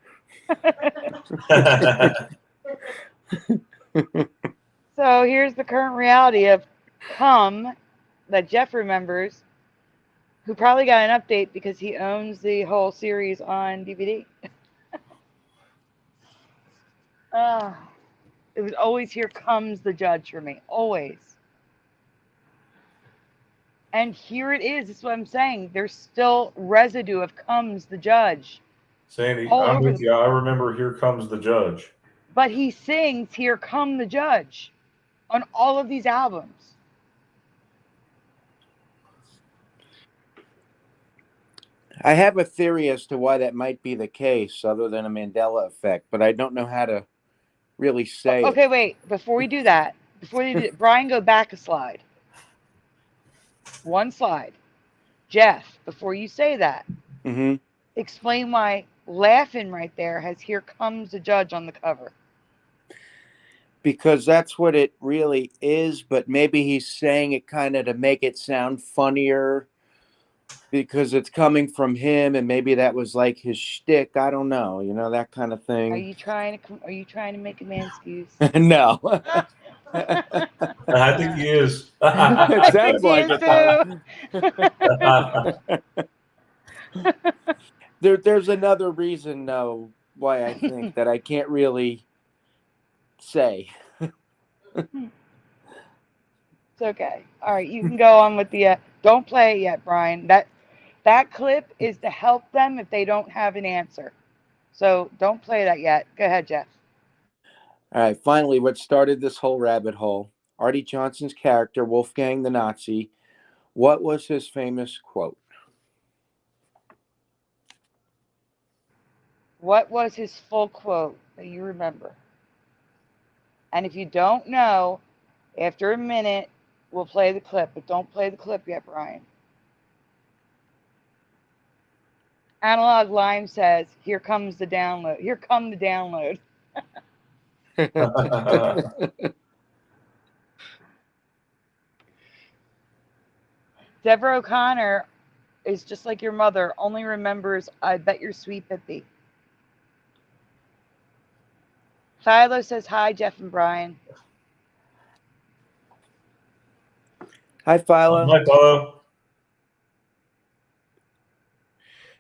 So here's the current reality of Come that Jeff remembers, who probably got an update because he owns the whole series on DVD. It was always here comes the judge for me. Always. And here it is. That's what I'm saying. There's still residue of "Comes the Judge" Sandy, all I'm over with the. you. I remember "Here Comes the Judge." But he sings "Here Come the Judge" on all of these albums. I have a theory as to why that might be the case, other than a Mandela effect, but I don't know how to really say it. Okay, wait. Before we do that, Brian, go back a slide. One slide. Jeff, before you say that, Mm-hmm. explain why "Laughing" right there has "Here Comes the Judge" on the cover. Because that's what it really is, but maybe he's saying it kind of to make it sound funnier because it's coming from him, and maybe that was like his shtick. I don't know, that kind of Are thing. you trying to make a man excuse? No. I think he is. It I think sounds he like is it, though. There's another reason, though, why I think that I can't really say. It's okay. All right, you can go on with the. Don't play it yet, Brian. That clip is to help them if they don't have an answer. So don't play that yet. Go ahead, Jeff. All right, finally, what started this whole rabbit hole? Artie Johnson's character, Wolfgang the Nazi. What was his famous quote? What was his full quote that you remember? And if you don't know, after a minute, we'll play the clip. But don't play the clip yet, Brian. Analog Lime says, "Here comes the download. Here come the download." Deborah O'Connor is just like your mother, only remembers "I bet you're sweet Pippi." Philo says, "Hi, Jeff and Brian." Hi, Philo. Hi, fellow.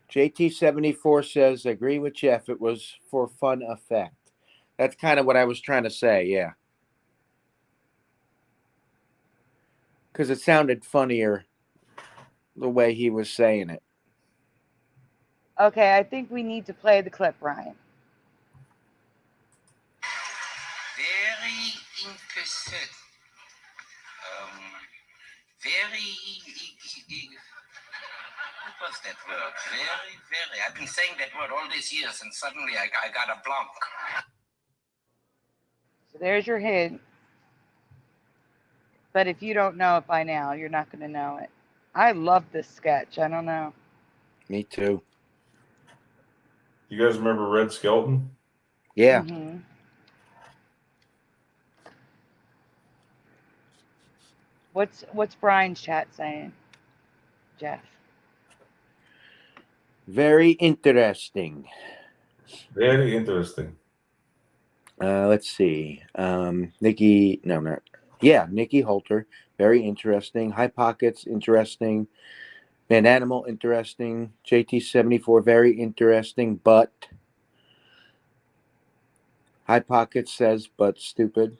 JT74 says, agree with Jeff. It was for fun effect. That's kind of what I was trying to say, yeah. Because it sounded funnier the way he was saying it. Okay, I think we need to play the clip, Brian. Very interested. Very. What was that word? Very. I've been saying that word all these years, and suddenly I got a blank. So there's your hint. But if you don't know it by now, you're not going to know it. I love this sketch. I don't know. Me too. You guys remember Red Skelton? Yeah. Mm-hmm. What's Brian's chat saying, Jeff? Very interesting. Very interesting. Let's see. Nikki, no, not. Yeah, Nikki Holter. Very interesting. High Pockets, interesting. Man Animal, interesting. JT74, very interesting, but. High Pockets says, but stupid.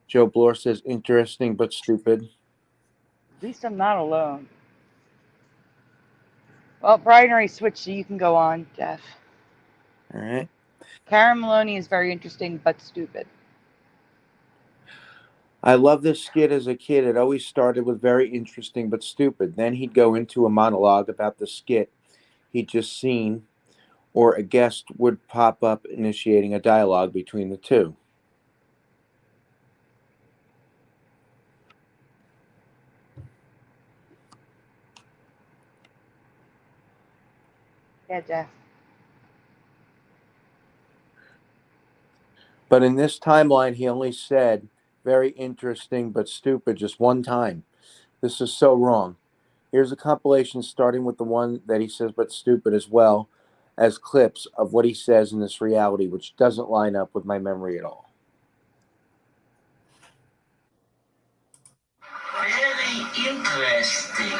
Joe Bloor says, interesting, but stupid. At least I'm not alone. Well, Brian already switched, so you can go on, Jeff. All right. Karen Maloney is very interesting, but stupid. I love this skit as a kid. It always started with very interesting but stupid. Then he'd go into a monologue about the skit he'd just seen, or a guest would pop up initiating a dialogue between the two. Yeah, Jeff. But in this timeline, he only said very interesting but stupid just one time. This is so wrong. Here's a compilation starting with the one that he says but stupid, as well as clips of what he says in this reality, which doesn't line up with my memory at all. Very interesting,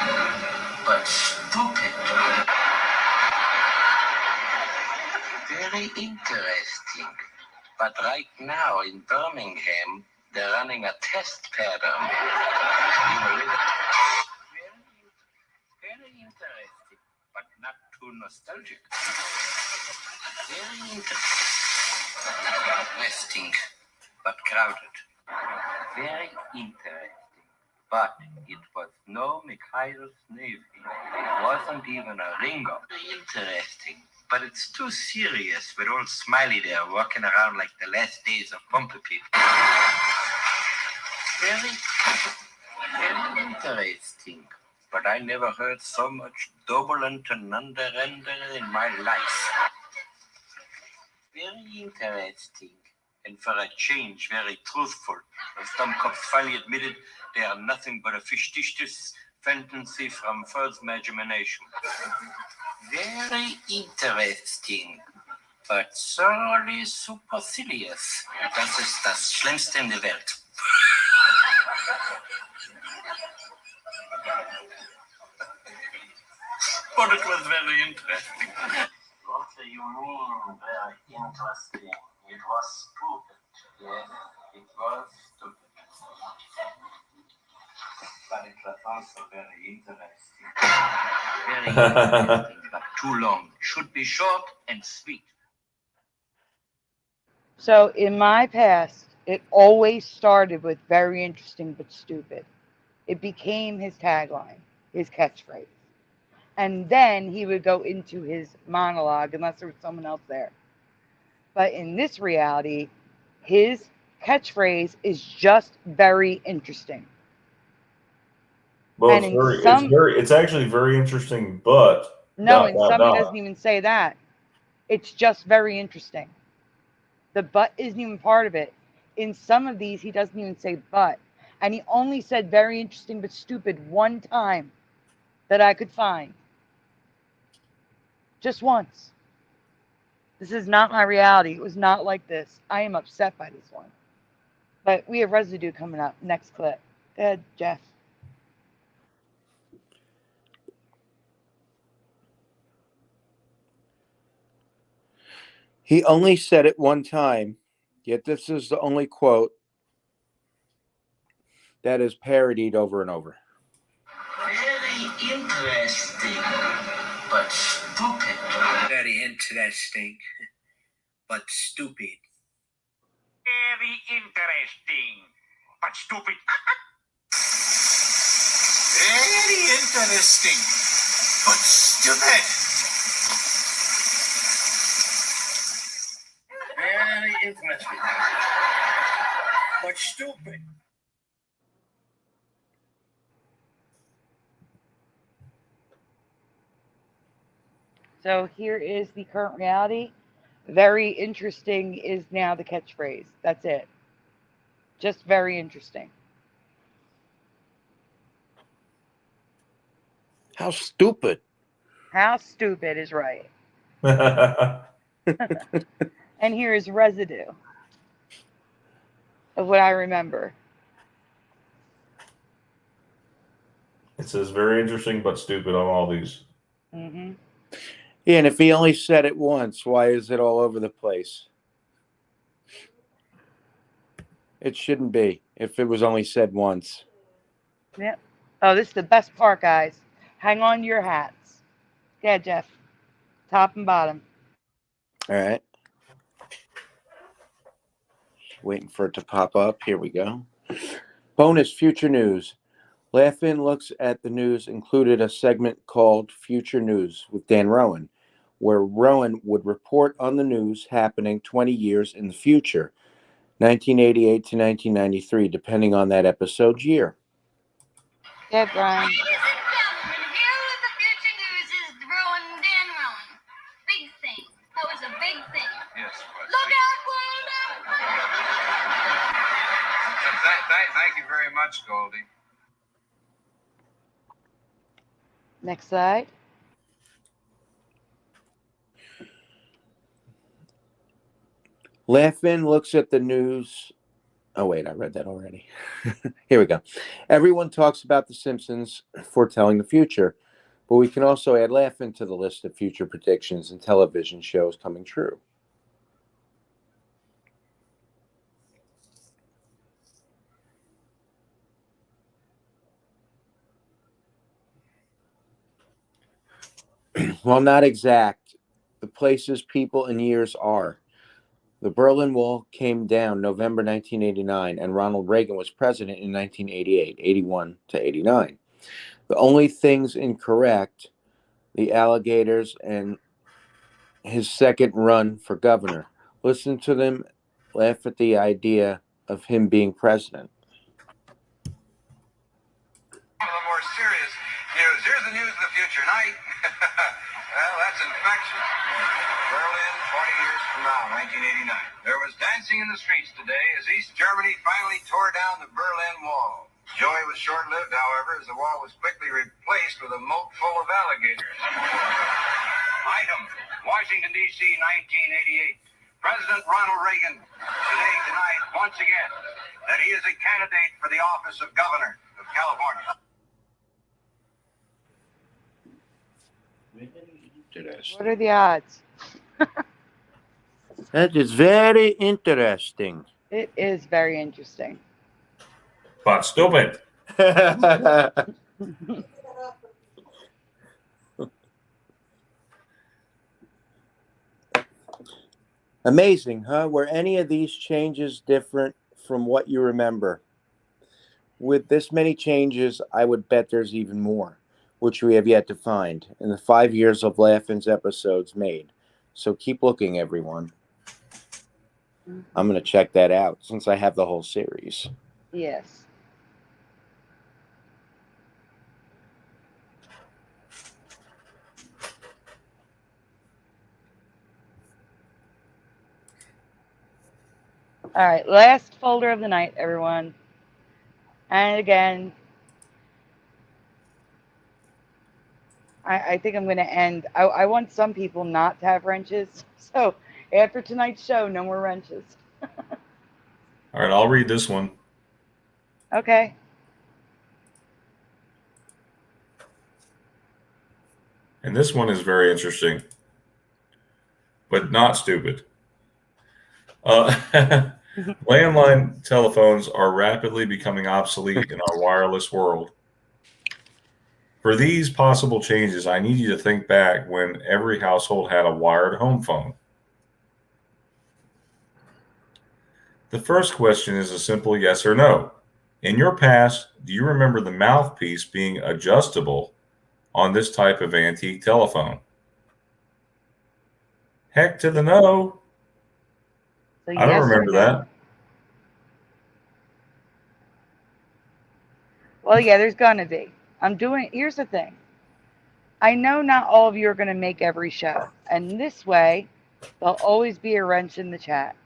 but stupid. Very interesting. But right now in Birmingham, they're running a test pattern. Very interesting, but not too nostalgic. Very interesting, but crowded. Very interesting, but it was no Mikhail's Navy. It wasn't even a Ringo. Very interesting, but it's too serious with old Smiley there walking around like the last days of Pumpy People. Very interesting, but I never heard so much double entendre in my life. Very interesting, and for a change, very truthful. As some cops finally admitted they are nothing but a fictitious fantasy from first imagination. Very interesting, but thoroughly supercilious. Das ist das Schlimmste in der Welt. But it was very interesting. What do you mean, very interesting? It was stupid. Yes, it was stupid. But it was also very interesting. Very interesting, but too long. Should be short and sweet. So in my past, it always started with very interesting but stupid. It became his tagline, his catchphrase. And then he would go into his monologue unless there was someone else there. But in this reality, his catchphrase is just very interesting. Well, And it's actually very interesting, but no, in some he doesn't even say that. It's just very interesting. The but isn't even part of it. In some of these, he doesn't even say but. And he only said very interesting but stupid one time that I could find. Just once. This is not my reality. It was not like this. I am upset by this one. But we have residue coming up. Next clip. Go ahead, Jeff. He only said it one time, yet this is the only quote that is parodied over and over. Very interesting, but stupid. Very interesting, but stupid. Very interesting, but stupid. Very interesting, but stupid. Very interesting, but stupid. So here is the current reality. Very interesting is now the catchphrase. That's it. Just very interesting. How stupid. How stupid is right. And here is residue of what I remember. It says very interesting but stupid on all these. Mm-hmm. Yeah, and if he only said it once, why is it all over the place? It shouldn't be if it was only said once. Yep. Oh, this is the best part, guys. Hang on to your hats. Yeah, Jeff. Top and bottom. All right. Waiting for it to pop up. Here we go. Bonus Future News. Laugh-In looks at the news included a segment called Future News with Dan Rowan, where Rowan would report on the news happening 20 years in the future, 1988 to 1993, depending on that episode's year. Yeah, Brian. Ladies and gentlemen, here with the future news is Rowan, Dan Rowan. Big thing. That was a big thing. Yes. Look out, Waldo! Thank you very much, Goldie. Next slide. Laugh-In looks at the news. Oh, wait, I read that already. Here we go. Everyone talks about The Simpsons foretelling the future, but we can also add Laugh-In to the list of future predictions and television shows coming true. Well, not exact. The places, people, and years are. The Berlin Wall came down November 1989, and Ronald Reagan was president in 1988, 81 to 89. The only things incorrect, the alligators and his second run for governor. Listen to them laugh at the idea of him being president. One of the more serious news. Here's the news of the future night. Well, that's infectious. Berlin, 40 years from now, 1989. There was dancing in the streets today as East Germany finally tore down the Berlin Wall. Joy was short-lived, however, as the wall was quickly replaced with a moat full of alligators. Item, Washington, D.C., 1988. President Ronald Reagan today denied once again that he is a candidate for the office of governor of California. What are the odds? That is very interesting. It is very interesting. But stupid. Amazing, huh? Were any of these changes different from what you remember? With this many changes, I would bet there's even more, which we have yet to find in the 5 years of Laughing's episodes made. So keep looking, everyone. I'm going to check that out since I have the whole series. Yes. All right, last folder of the night, everyone. And again, I think I'm going to end. I want some people not to have wrenches. So after tonight's show, no more wrenches. All right, I'll read this one. Okay. And this one is very interesting, but not stupid. Landline telephones are rapidly becoming obsolete in our wireless world. For these possible changes, I need you to think back when every household had a wired home phone. The first question is a simple yes or no. In your past, do you remember the mouthpiece being adjustable on this type of antique telephone? Heck to the no. So I don't yes or remember no? that. Well, yeah, there's going to be. Here's the thing. I know not all of you are going to make every show. And this way, there'll always be a wrench in the chat.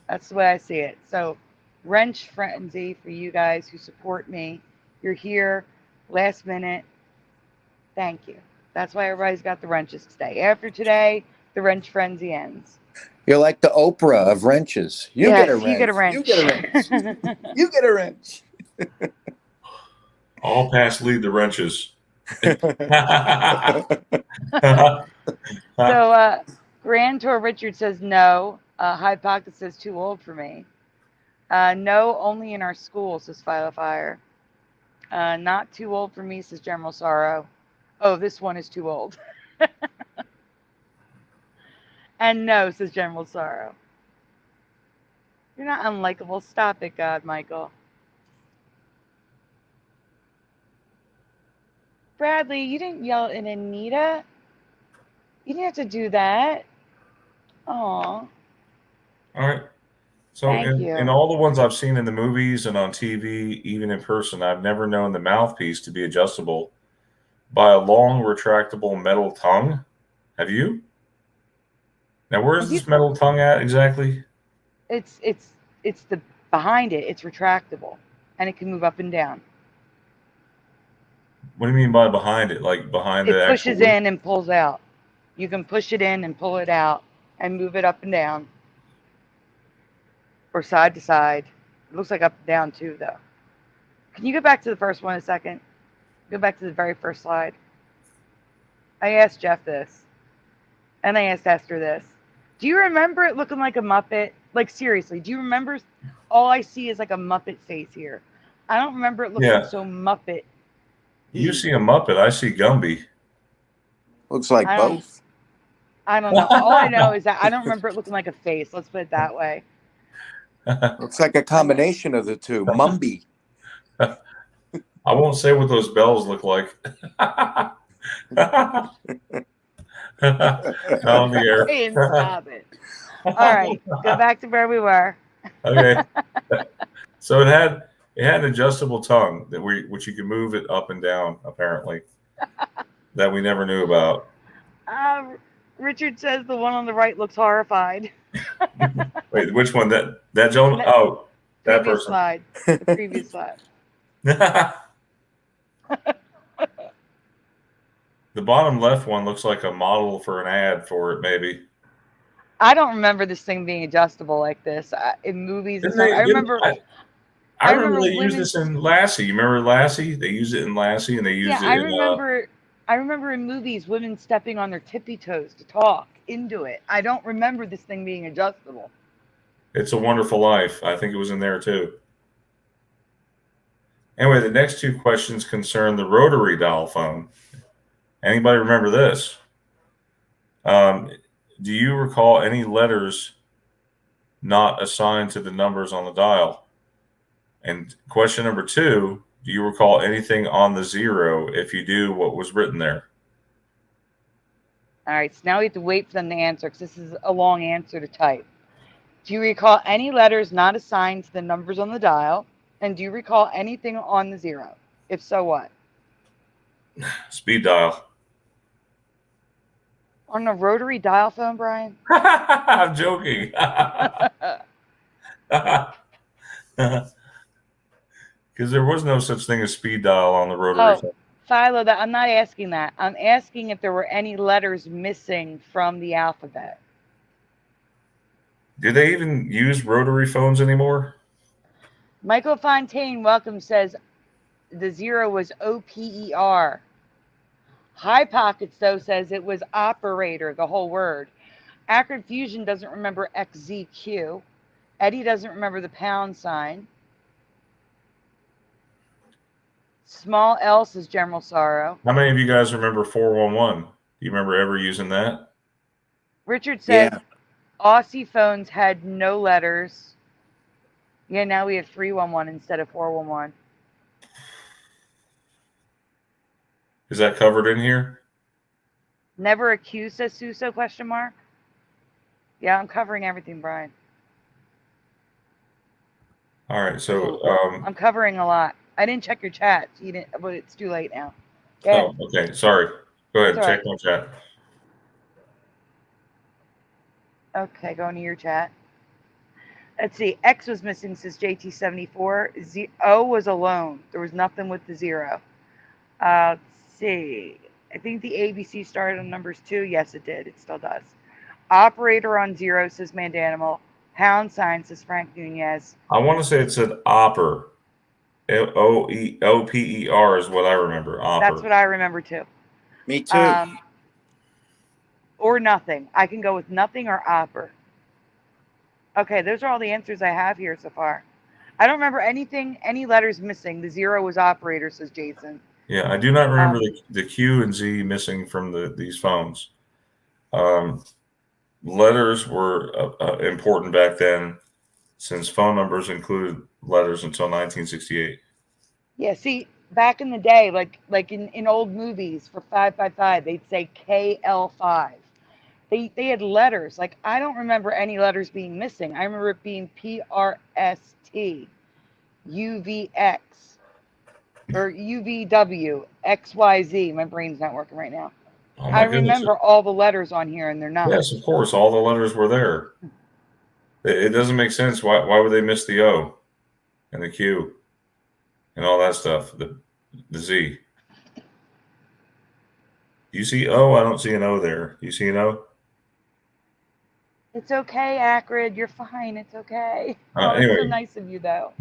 That's the way I see it. So, wrench frenzy for you guys who support me. You're here last minute. Thank you. That's why everybody's got the wrenches today. After today, the wrench frenzy ends. You're like the Oprah of wrenches. You Yes, get a wrench. you get a wrench. You get a wrench. You get a wrench. All past lead the wrenches. So, Grand Tour Richard says no. High Pocket says too old for me. No, only in our school, says Philo Fire. Not too old for me, says General Sorrow. Oh, this one is too old. And no, says General Sorrow. You're not unlikable. Stop it, God, Michael. Bradley, you didn't yell at Anita. You didn't have to do that. Aw. All right. So Thank you. in all the ones I've seen in the movies and on TV, even in person, I've never known the mouthpiece to be adjustable by a long retractable metal tongue. Have you? Now, where's this metal tongue at exactly? It's the behind it. It's retractable, and it can move up and down. What do you mean by behind it? Like behind the It actual pushes in and pulls out. You can push it in and pull it out and move it up and down. Or side to side. It looks like up and down too, though. Can you go back to the first one a second? Go back to the very first slide. I asked Jeff this. And I asked Esther this. Do you remember it looking like a Muppet? Like, seriously, do you remember? All I see is like a Muppet face here. I don't remember it looking so Muppet. You see a Muppet. I see Gumby. Looks like I don't- both. I don't know. All I know is that I don't remember it looking like a face. Let's put it that way. Looks like a combination of the two. Mumby. I won't say what those bells look like. On the air. Brian, stop it. All right, go back to where we were. Okay. So it had an adjustable tongue which you can move it up and down, apparently. That we never knew about. Richard says the one on the right looks horrified. Wait, which one? That gentleman? Oh, that Previous person. slide. The previous slide. The bottom left one looks like a model for an ad for it, maybe. I don't remember this thing being adjustable like this in movies and stuff. I remember they used this in Lassie. You remember Lassie? They use it in Lassie, and they use it I in. remember in movies women stepping on their tippy toes to talk into it. I don't remember this thing being adjustable. It's a Wonderful Life. I think it was in there too. Anyway, the next two questions concern the rotary dial phone. Anybody remember this? Do you recall any letters not assigned to the numbers on the dial? And question number 2, do you recall anything on the 0? If you do, what was written there? All right, so now we have to wait for them to answer because this is a long answer to type. Do you recall any letters not assigned to the numbers on the dial? And do you recall anything on the 0? If so, what? Speed dial. On a rotary dial phone, Brian? I'm joking. Because there was no such thing as speed dial on the rotary phone. Philo, I'm not asking that. I'm asking if there were any letters missing from the alphabet. Do they even use rotary phones anymore? Michael Fontaine, welcome, says the 0 was OPER. High Pockets, though, says it was operator, the whole word. Acrid Fusion doesn't remember XZQ. Eddie doesn't remember the pound sign. Small L says General Sorrow. How many of you guys remember 411? Do you remember ever using that? Richard said Aussie phones had no letters. Yeah, now we have 311 instead of 411. Is that covered in here? Never a Q, says Suso, question mark. Yeah, I'm covering everything, Brian. All right, so I'm covering a lot. I didn't check your chat, you didn't, but it's too late now. Oh, okay. Sorry. Go ahead. It's all Check my chat. Okay, going to your chat. Let's see. X was missing, says JT74. O was alone. There was nothing with the 0. Let's see. I think the ABC started on numbers 2. Yes, it did. It still does. Operator on 0, says Mandanimal. Pound sign, says Frank Nunez. I want to say it said Opper. OPER is what I remember. Opper. That's what I remember too. Me too. Or nothing. I can go with nothing or Opper. Okay, those are all the answers I have here so far. I don't remember any letters missing. The 0 was operator, says Jason. Yeah, I do not remember the Q and Z missing from these phones. Letters were important back then, since phone numbers included letters until 1968. Yeah, see, back in the day, like in old movies for 555, they'd say KL5. They had letters. Like, I don't remember any letters being missing. I remember it being PRST, UVX, or UVW, XYZ. My brain's not working right now. Oh my goodness. Remember all the letters on here, and they're not. Yes, of course. All the letters were there. It doesn't make sense. Why would they miss the O and the Q and all that stuff? The Z. You see O? I don't see an O there. You see an O? It's okay, Acrid. You're fine. It's okay. Anyway. It's so nice of you, though.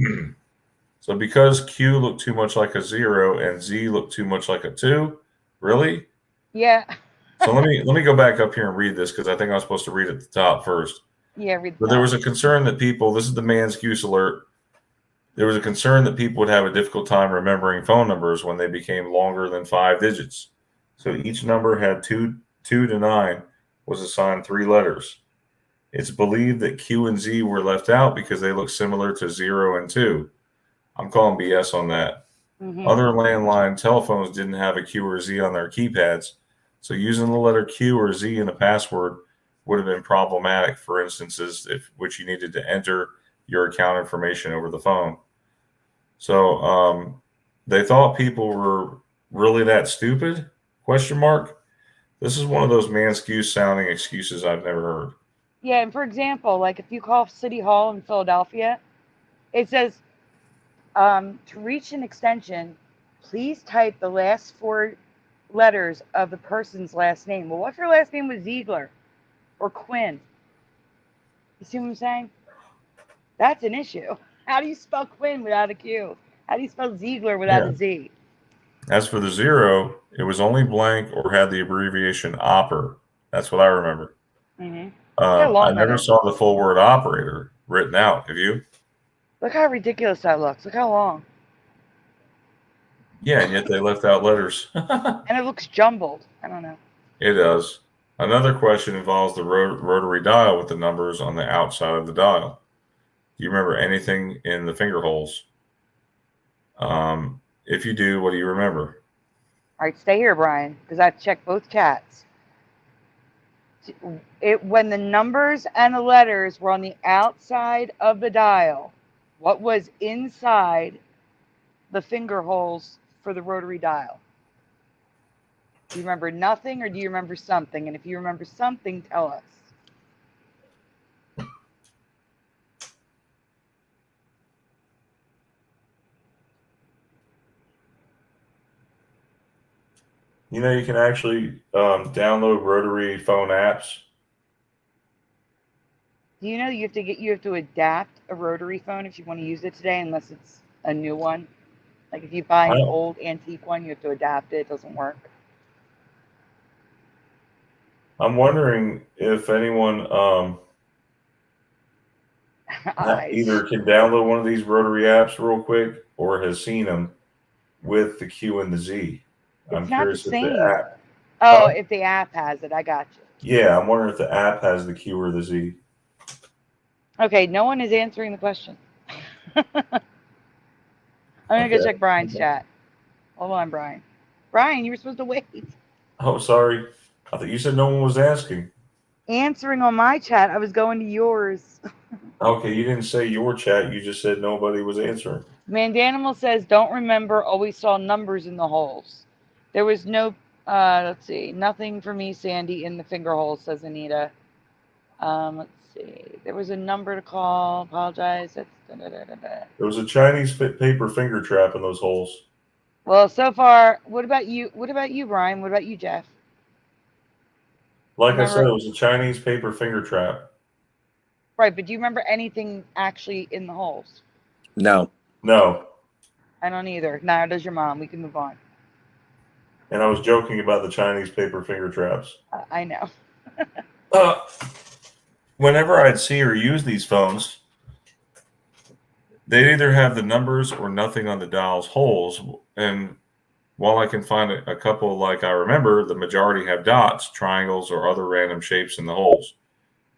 So because Q looked too much like a 0 and Z looked too much like a 2, really? Yeah. So let me go back up here and read this, because I think I was supposed to read at the top first. Yeah, read the But there was a concern that people, this is the Man's-Cuse alert, there was a concern that people would have a difficult time remembering phone numbers when they became longer than 5 digits. So each number had 2 to 9 was assigned 3 letters. It's believed that Q and Z were left out because they look similar to 0 and 2. I'm calling BS on that. Other landline telephones didn't have a Q or Z on their keypads, so using the letter Q or Z in a password would have been problematic for instances which you needed to enter your account information over the phone. So they thought people were really that stupid? Question mark. This is one of those man-excuse sounding excuses I've never heard. Yeah, and for example, like if you call City Hall in Philadelphia, it says to reach an extension, please type the last 4 letters of the person's last name. Well, what if your last name was Ziegler or Quinn? You see what I'm saying? That's an issue. How do you spell Quinn without a Q? How do you spell Ziegler without a Z? As for the 0, it was only blank or had the abbreviation OPER. That's what I remember. I never saw the full word operator written out. Have you? Look how ridiculous that looks. Look how long. Yeah, and yet they left out letters. And it looks jumbled. I don't know. It does. Another question involves the rotary dial with the numbers on the outside of the dial. Do you remember anything in the finger holes? If you do, what do you remember? All right, stay here, Brian, because I've checked both chats. When the numbers and the letters were on the outside of the dial, what was inside the finger holes for the rotary dial? Do you remember nothing or do you remember something? And if you remember something, tell us. You know, you can actually download rotary phone apps. Do you know you have to adapt a rotary phone if you want to use it today, unless it's a new one? Like if you buy an old antique one, you have to adapt it. It doesn't work. I'm wondering if anyone either can download one of these rotary apps real quick or has seen them with the Q and the Z. I'm curious if the app. Oh, if the app has it, I got you. Yeah, I'm wondering if the app has the Q or the Z. Okay, no one is answering the question. I'm gonna go check Brian's chat. Hold on, Brian. Brian, you were supposed to wait. Oh, sorry. I thought you said no one was asking. Answering on my chat, I was going to yours. Okay, you didn't say your chat. You just said nobody was answering. Mandanimal says, don't remember, always saw numbers in the holes. There was no, let's see, nothing for me, Sandy, in the finger holes, says Anita. Let's see. There was a number to call. Apologize. That's There was a Chinese paper finger trap in those holes. Well, so far, what about you? What about you, Brian? What about you, Jeff? Like I said, it was a Chinese paper finger trap. Right, but do you remember anything actually in the holes? No. No. I don't either. Neither does your mom. We can move on. And I was joking about the Chinese paper finger traps. I know. Whenever I'd see or use these phones, they'd either have the numbers or nothing on the dial's holes. And while I can find a couple like I remember, the majority have dots, triangles, or other random shapes in the holes.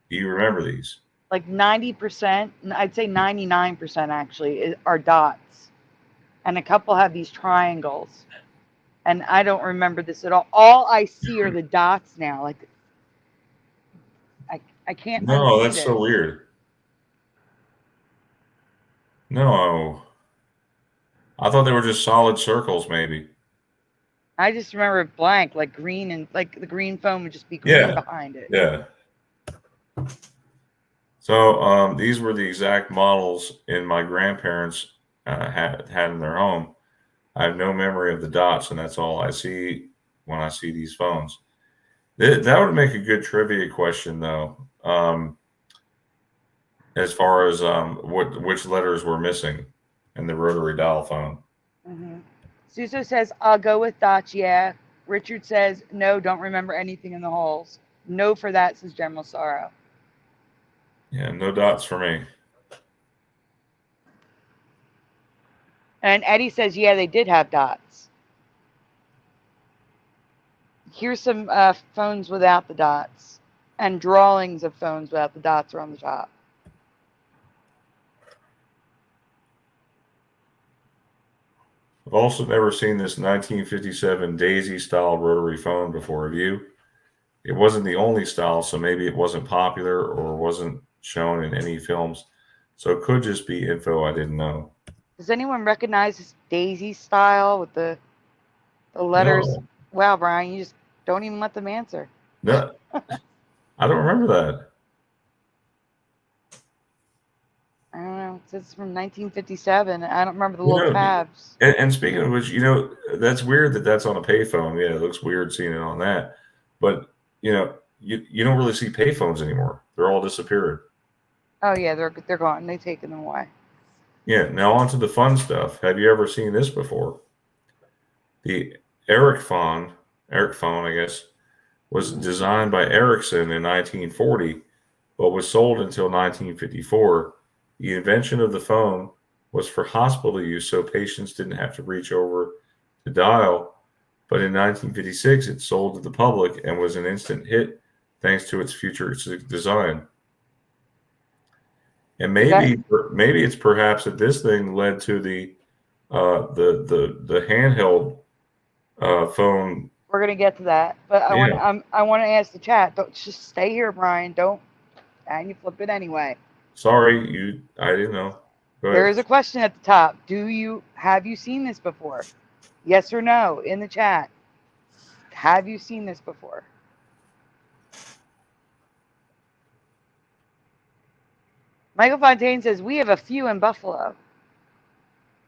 Do you remember these? Like 90%, I'd say 99% actually, are dots. And a couple have these triangles. And I don't remember this at all. All I see are the dots now. Like, I can't. No, that's so weird. No. I thought they were just solid circles, maybe. I just remember it blank, like green, and like the green phone would just be green behind it. Yeah. So these were the exact models in my grandparents had in their home. I have no memory of the dots, and that's all I see when I see these phones. That would make a good trivia question, though, as far as which letters were missing in the rotary dial phone. Suso says, I'll go with dots, yeah. Richard says, no, don't remember anything in the holes. No for that, says General Sorrow. Yeah, no dots for me. And Eddie says, yeah, they did have dots. Here's some phones without the dots, and drawings of phones without the dots are on the top. I've also never seen this 1957 Daisy-style rotary phone before. Have you? It wasn't the only style, so maybe it wasn't popular or wasn't shown in any films. So it could just be info I didn't know. Does anyone recognize this Daisy style with the letters? No. Wow, Brian, you just don't even let them answer. No, I don't remember that. I don't know. It says it's from 1957. I don't remember the little tabs. And speaking of which, that's weird that that's on a payphone. Yeah, it looks weird seeing it on that. But, you don't really see payphones anymore. They're all disappeared. Oh, yeah, they're gone. They've taken them away. Yeah, now on to the fun stuff. Have you ever seen this before? The Eric phone, I guess, was designed by Ericsson in 1940, but was sold until 1954. The invention of the phone was for hospital use, so patients didn't have to reach over to dial. But in 1956, it sold to the public and was an instant hit thanks to its futuristic design. And maybe it's perhaps that this thing led to the handheld phone. We're gonna get to that, but I want to ask the chat. Don't just stay here, Brian. Don't, and you flip it anyway. Sorry, I didn't know. There is a question at the top. Have you seen this before? Yes or no in the chat. Have you seen this before? Michael Fontaine says we have a few in Buffalo.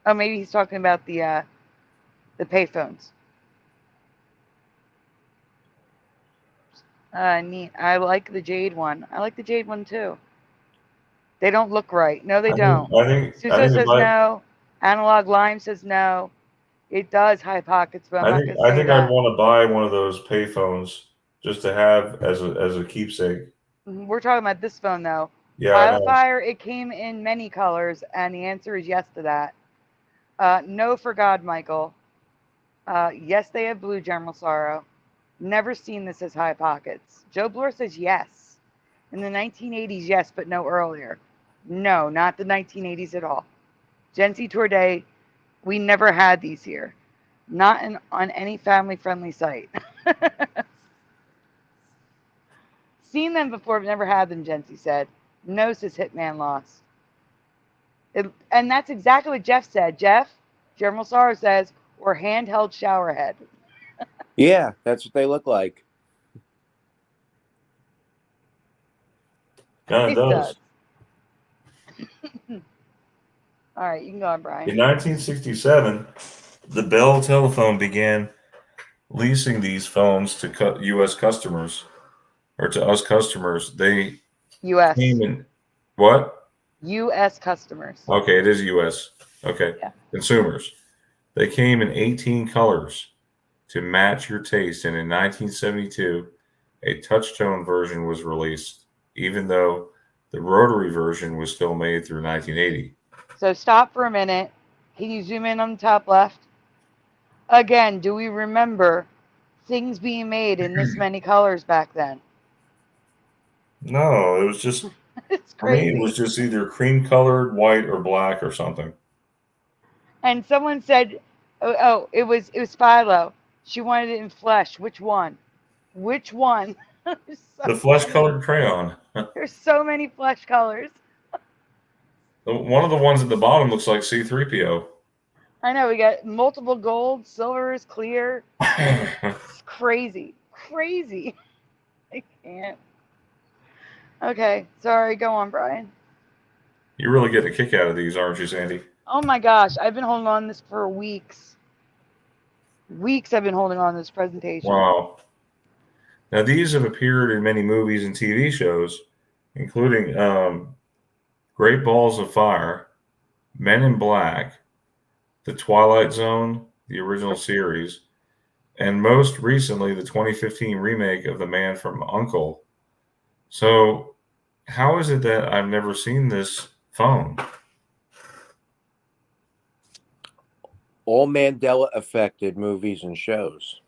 Oh, maybe he's talking about the payphones. Neat. I like the jade one. I like the jade one too. They don't look right. No, they don't. Suso says no. Analog Lime says no. It does high pockets, but I'm not going to say that. I think I'd want to buy one of those payphones just to have as a keepsake. We're talking about this phone though. Yeah. Wildfire, it came in many colors, and the answer is yes to that. No for God, Michael. Yes, they have blue, General Sorrow. Never seen this as high pockets. Joe Bloor says yes. In the 1980s, yes, but no earlier. No, not the 1980s at all. Gen Z Tour Day, we never had these here. Not on any family-friendly site. Seen them before, but never had them, Gen Z said. No, says Hitman Lost. And that's exactly what Jeff said. General Sorrow says, or handheld showerhead. Yeah, that's what they look like. Kind of does. All right, you can go on, Brian. In 1967, the Bell Telephone began leasing these phones to U.S. customers, or to us customers. They U.S. came in what? U.S. customers. Okay, it is U.S. Okay, yeah. Consumers. They came in 18 colors to match your taste, and in 1972, a touch-tone version was released, even though the rotary version was still made through 1980. So stop for a minute. Can you zoom in on the top left? Again, do we remember things being made in this many colors back then? No, it was just, it's for crazy. me, it was just either cream-colored, white, or black or something. And someone said, it was Philo. She wanted it in flesh. Which one? Which one? The flesh-colored crayon. There's so many flesh colors. One of the ones at the bottom looks like C-3PO. I know. We got multiple gold, silvers, clear. It's crazy. Crazy. I can't. Okay. Sorry. Go on, Brian. You really get a kick out of these, aren't you, Sandy? Oh, my gosh. I've been holding on to this for weeks. Weeks I've been holding on to this presentation. Wow. Now, these have appeared in many movies and TV shows, including Great Balls of Fire, Men in Black, The Twilight Zone, the original series, and most recently, the 2015 remake of The Man from U.N.C.L.E. So, how is it that I've never seen this phone? All Mandela affected movies and shows.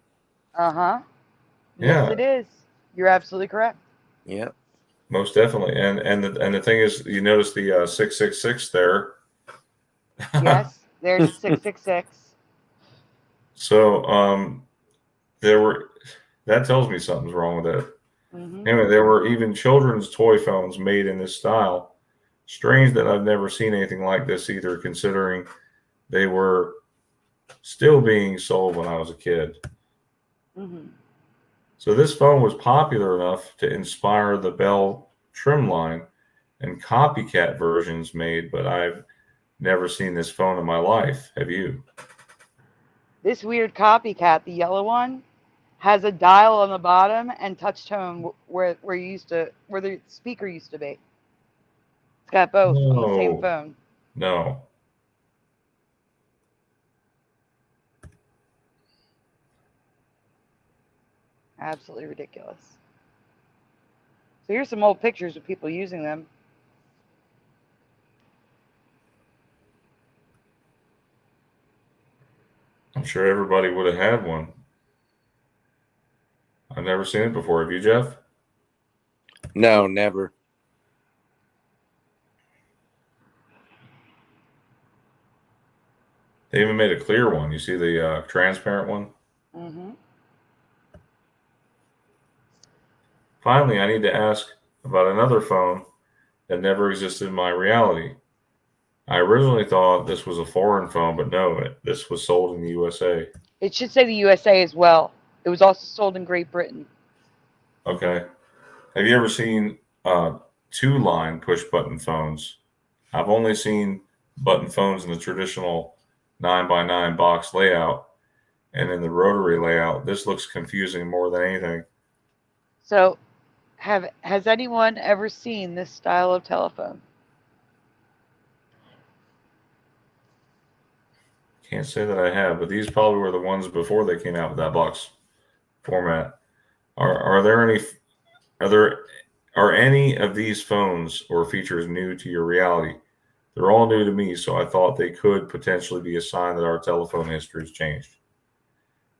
Uh-huh. Yes, Yeah. it is. You're absolutely correct. Yeah. Most definitely. And the thing is, you notice the 666 there. Yes, there's 666. So there were that tells me something's wrong with it. Mm-hmm. Anyway, there were even children's toy phones made in this style. Strange that I've never seen anything like this either, considering they were still being sold when I was a kid. Mm-hmm. So this phone was popular enough to inspire the Bell trim line and copycat versions made, but I've never seen this phone in my life. Have you? This weird copycat, the yellow one, has a dial on the bottom and touch tone where the speaker used to be. It's got both on the same No. phone. No. Absolutely ridiculous. So here's some old pictures of people using them. I'm sure everybody would have had one. I've never seen it before. Have you, Jeff? No, never. They even made a clear one. You see the transparent one? Mm-hmm. Finally, I need to ask about another phone that never existed in my reality. I originally thought this was a foreign phone, but no, this was sold in the USA. It should say the USA as well. It was also sold in Great Britain. Okay. Have you ever seen two-line push-button phones? I've only seen button phones in the traditional 9x9 box layout, and in the rotary layout, this looks confusing more than anything. So, has anyone ever seen this style of telephone? Can't say that I have, but these probably were the ones before they came out with that box format. Are any of these phones or features new to your reality? They're all new to me, so I thought they could potentially be a sign that our telephone history has changed.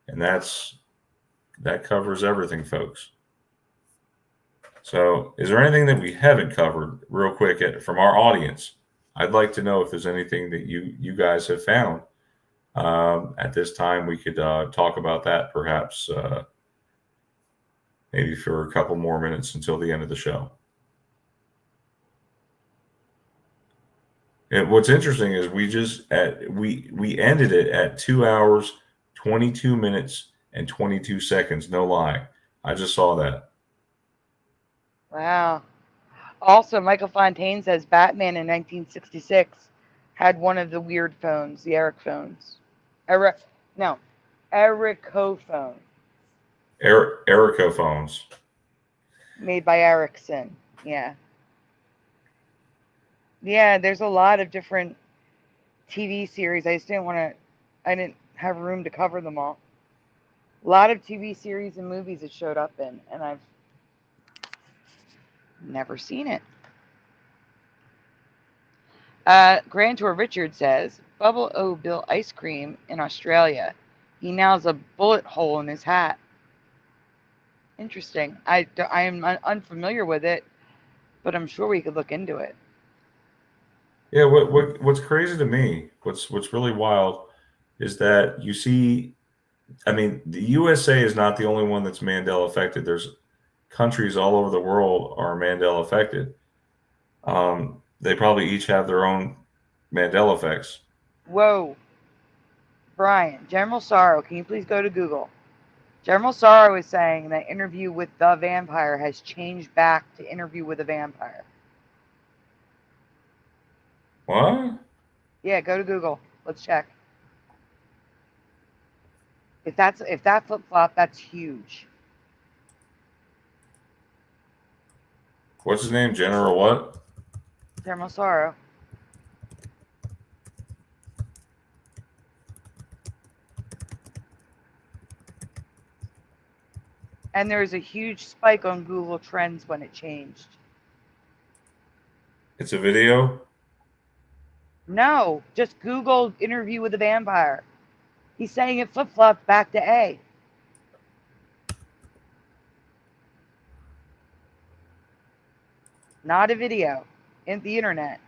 And that covers everything, folks. So, is there anything that we haven't covered, real quick, from our audience? I'd like to know if there's anything that you guys have found. At this time, we could talk about that, perhaps, maybe for a couple more minutes until the end of the show. And what's interesting is we ended it at 2 hours, 22 minutes, and 22 seconds. No lie, I just saw that. Wow. Also, Michael Fontaine says Batman in 1966 had one of the weird phones, the Eric phones. Erico phone. Erico phones. Made by Ericsson. Yeah. Yeah, there's a lot of different TV series. I didn't have room to cover them all. A lot of TV series and movies it showed up in, and I've never seen it. Grand Tour Richard says, Bubble O Bill ice cream in Australia. He now has a bullet hole in his hat. Interesting. I am unfamiliar with it, but I'm sure we could look into it. Yeah, what's crazy to me, what's really wild, is that you see, I mean, the USA is not the only one that's Mandela affected. There's countries all over the world are Mandela affected. They probably each have their own Mandela effects. Whoa. Brian, General Sorrow, can you please go to Google? General Sorrow is saying that Interview with the Vampire has changed back to Interview with a Vampire. What? Yeah, go to Google. Let's check. If that flip-flop, that's huge. What's his name? General what? General Sorrow. And there was a huge spike on Google Trends when it changed. It's a video? No, just Google Interview with a Vampire. He's saying it flip-flopped back to A. not a video, in the internet.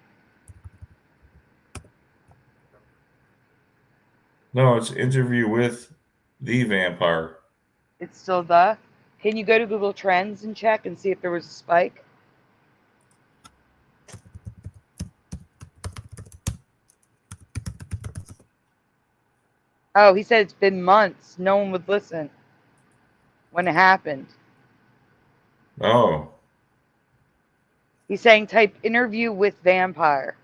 No, it's interview with the vampire. It's still the. Can you go to Google Trends and check and see if there was a spike? Oh, he said it's been months. No one would listen when it happened. Oh. He's saying type interview with vampire.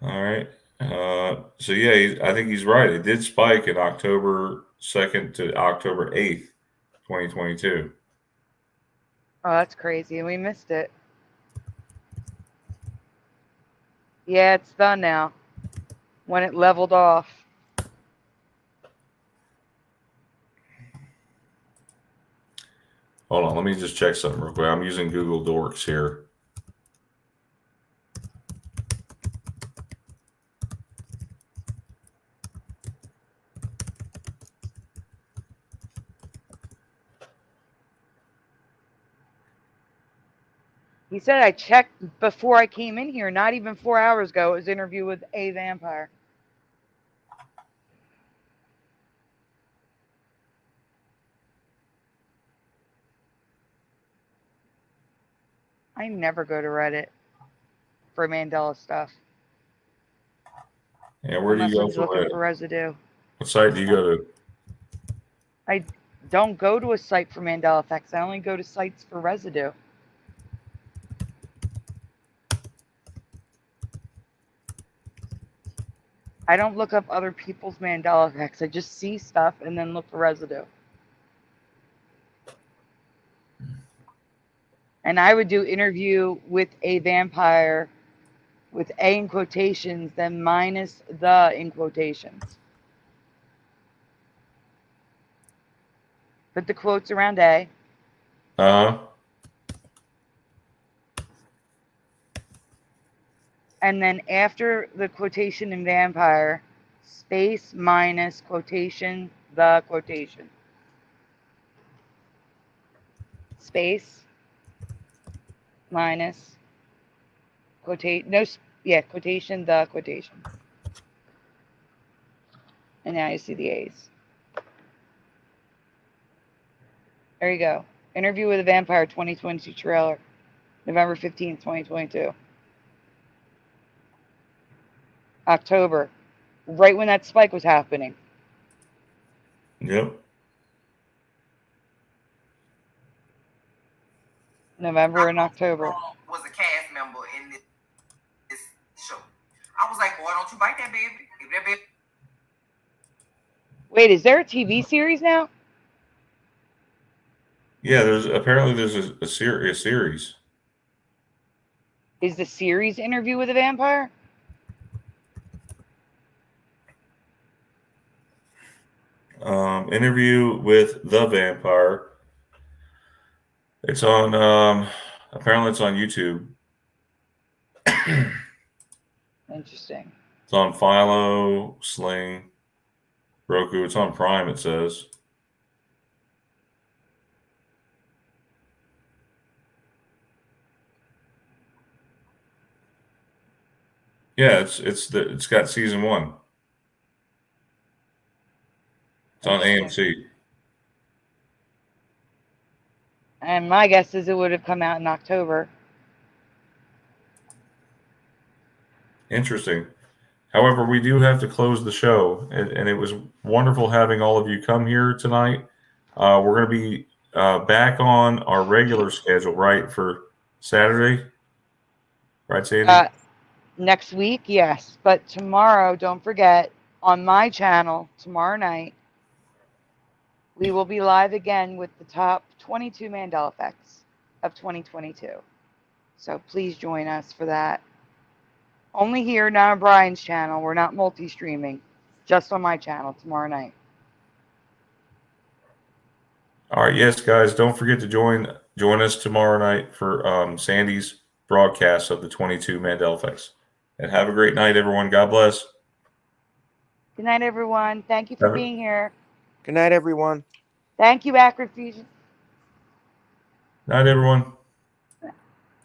All right. So yeah, I think he's right. It did spike in October 2nd to October 8th, 2022. Oh, that's crazy. We missed it. Yeah, it's done now. When it leveled off. Hold on, let me just check something real quick. I'm using Google Dorks here. He said I checked before I came in here, not even 4 hours ago. It was an interview with a vampire. I never go to Reddit for Mandela stuff. Yeah, where do you go for looking Reddit? for residue. What site do you go to? I don't go to a site for Mandela effects. I only go to sites for residue. I don't look up other people's Mandela effects. I just see stuff and then look for residue. And I would do interview with a vampire with A in quotations, then minus the in quotations. Put the quotes around A. Uh-huh. And then after the quotation in vampire, space minus quotation, the quotation. Space minus quotation, quotation, the quotation. And now you see the A's. There you go. Interview with a Vampire 2022 trailer, November 15th, 2022. October, right when that spike was happening. Yep. November and October. Was a cast member in this show. I was like, boy, don't you bite that baby. If that baby. Wait, is there a TV series now? Yeah, there's a series. Is the series Interview with a Vampire? Interview with the vampire. It's on apparently it's on YouTube. Interesting. It's on Philo, Sling, Roku. It's on Prime, it says. Yeah, it's got season 1. It's on AMC. And my guess is it would have come out in October. Interesting. However, we do have to close the show, and it was wonderful having all of you come here tonight. We're going to be back on our regular schedule, right, for Saturday? Right, Sandy? Next week, yes. But tomorrow, don't forget, on my channel, tomorrow night, we will be live again with the top 22 Mandela effects of 2022. So please join us for that. Only here, not on Brian's channel. We're not multi-streaming. Just on my channel tomorrow night. All right, yes, guys, don't forget to join join us tomorrow night for Sandy's broadcast of the 22 Mandela Effects. And have a great night, everyone. God bless. Good night, everyone. Thank you for being here. Good night, everyone. Thank you, Acrofusion. Night, everyone.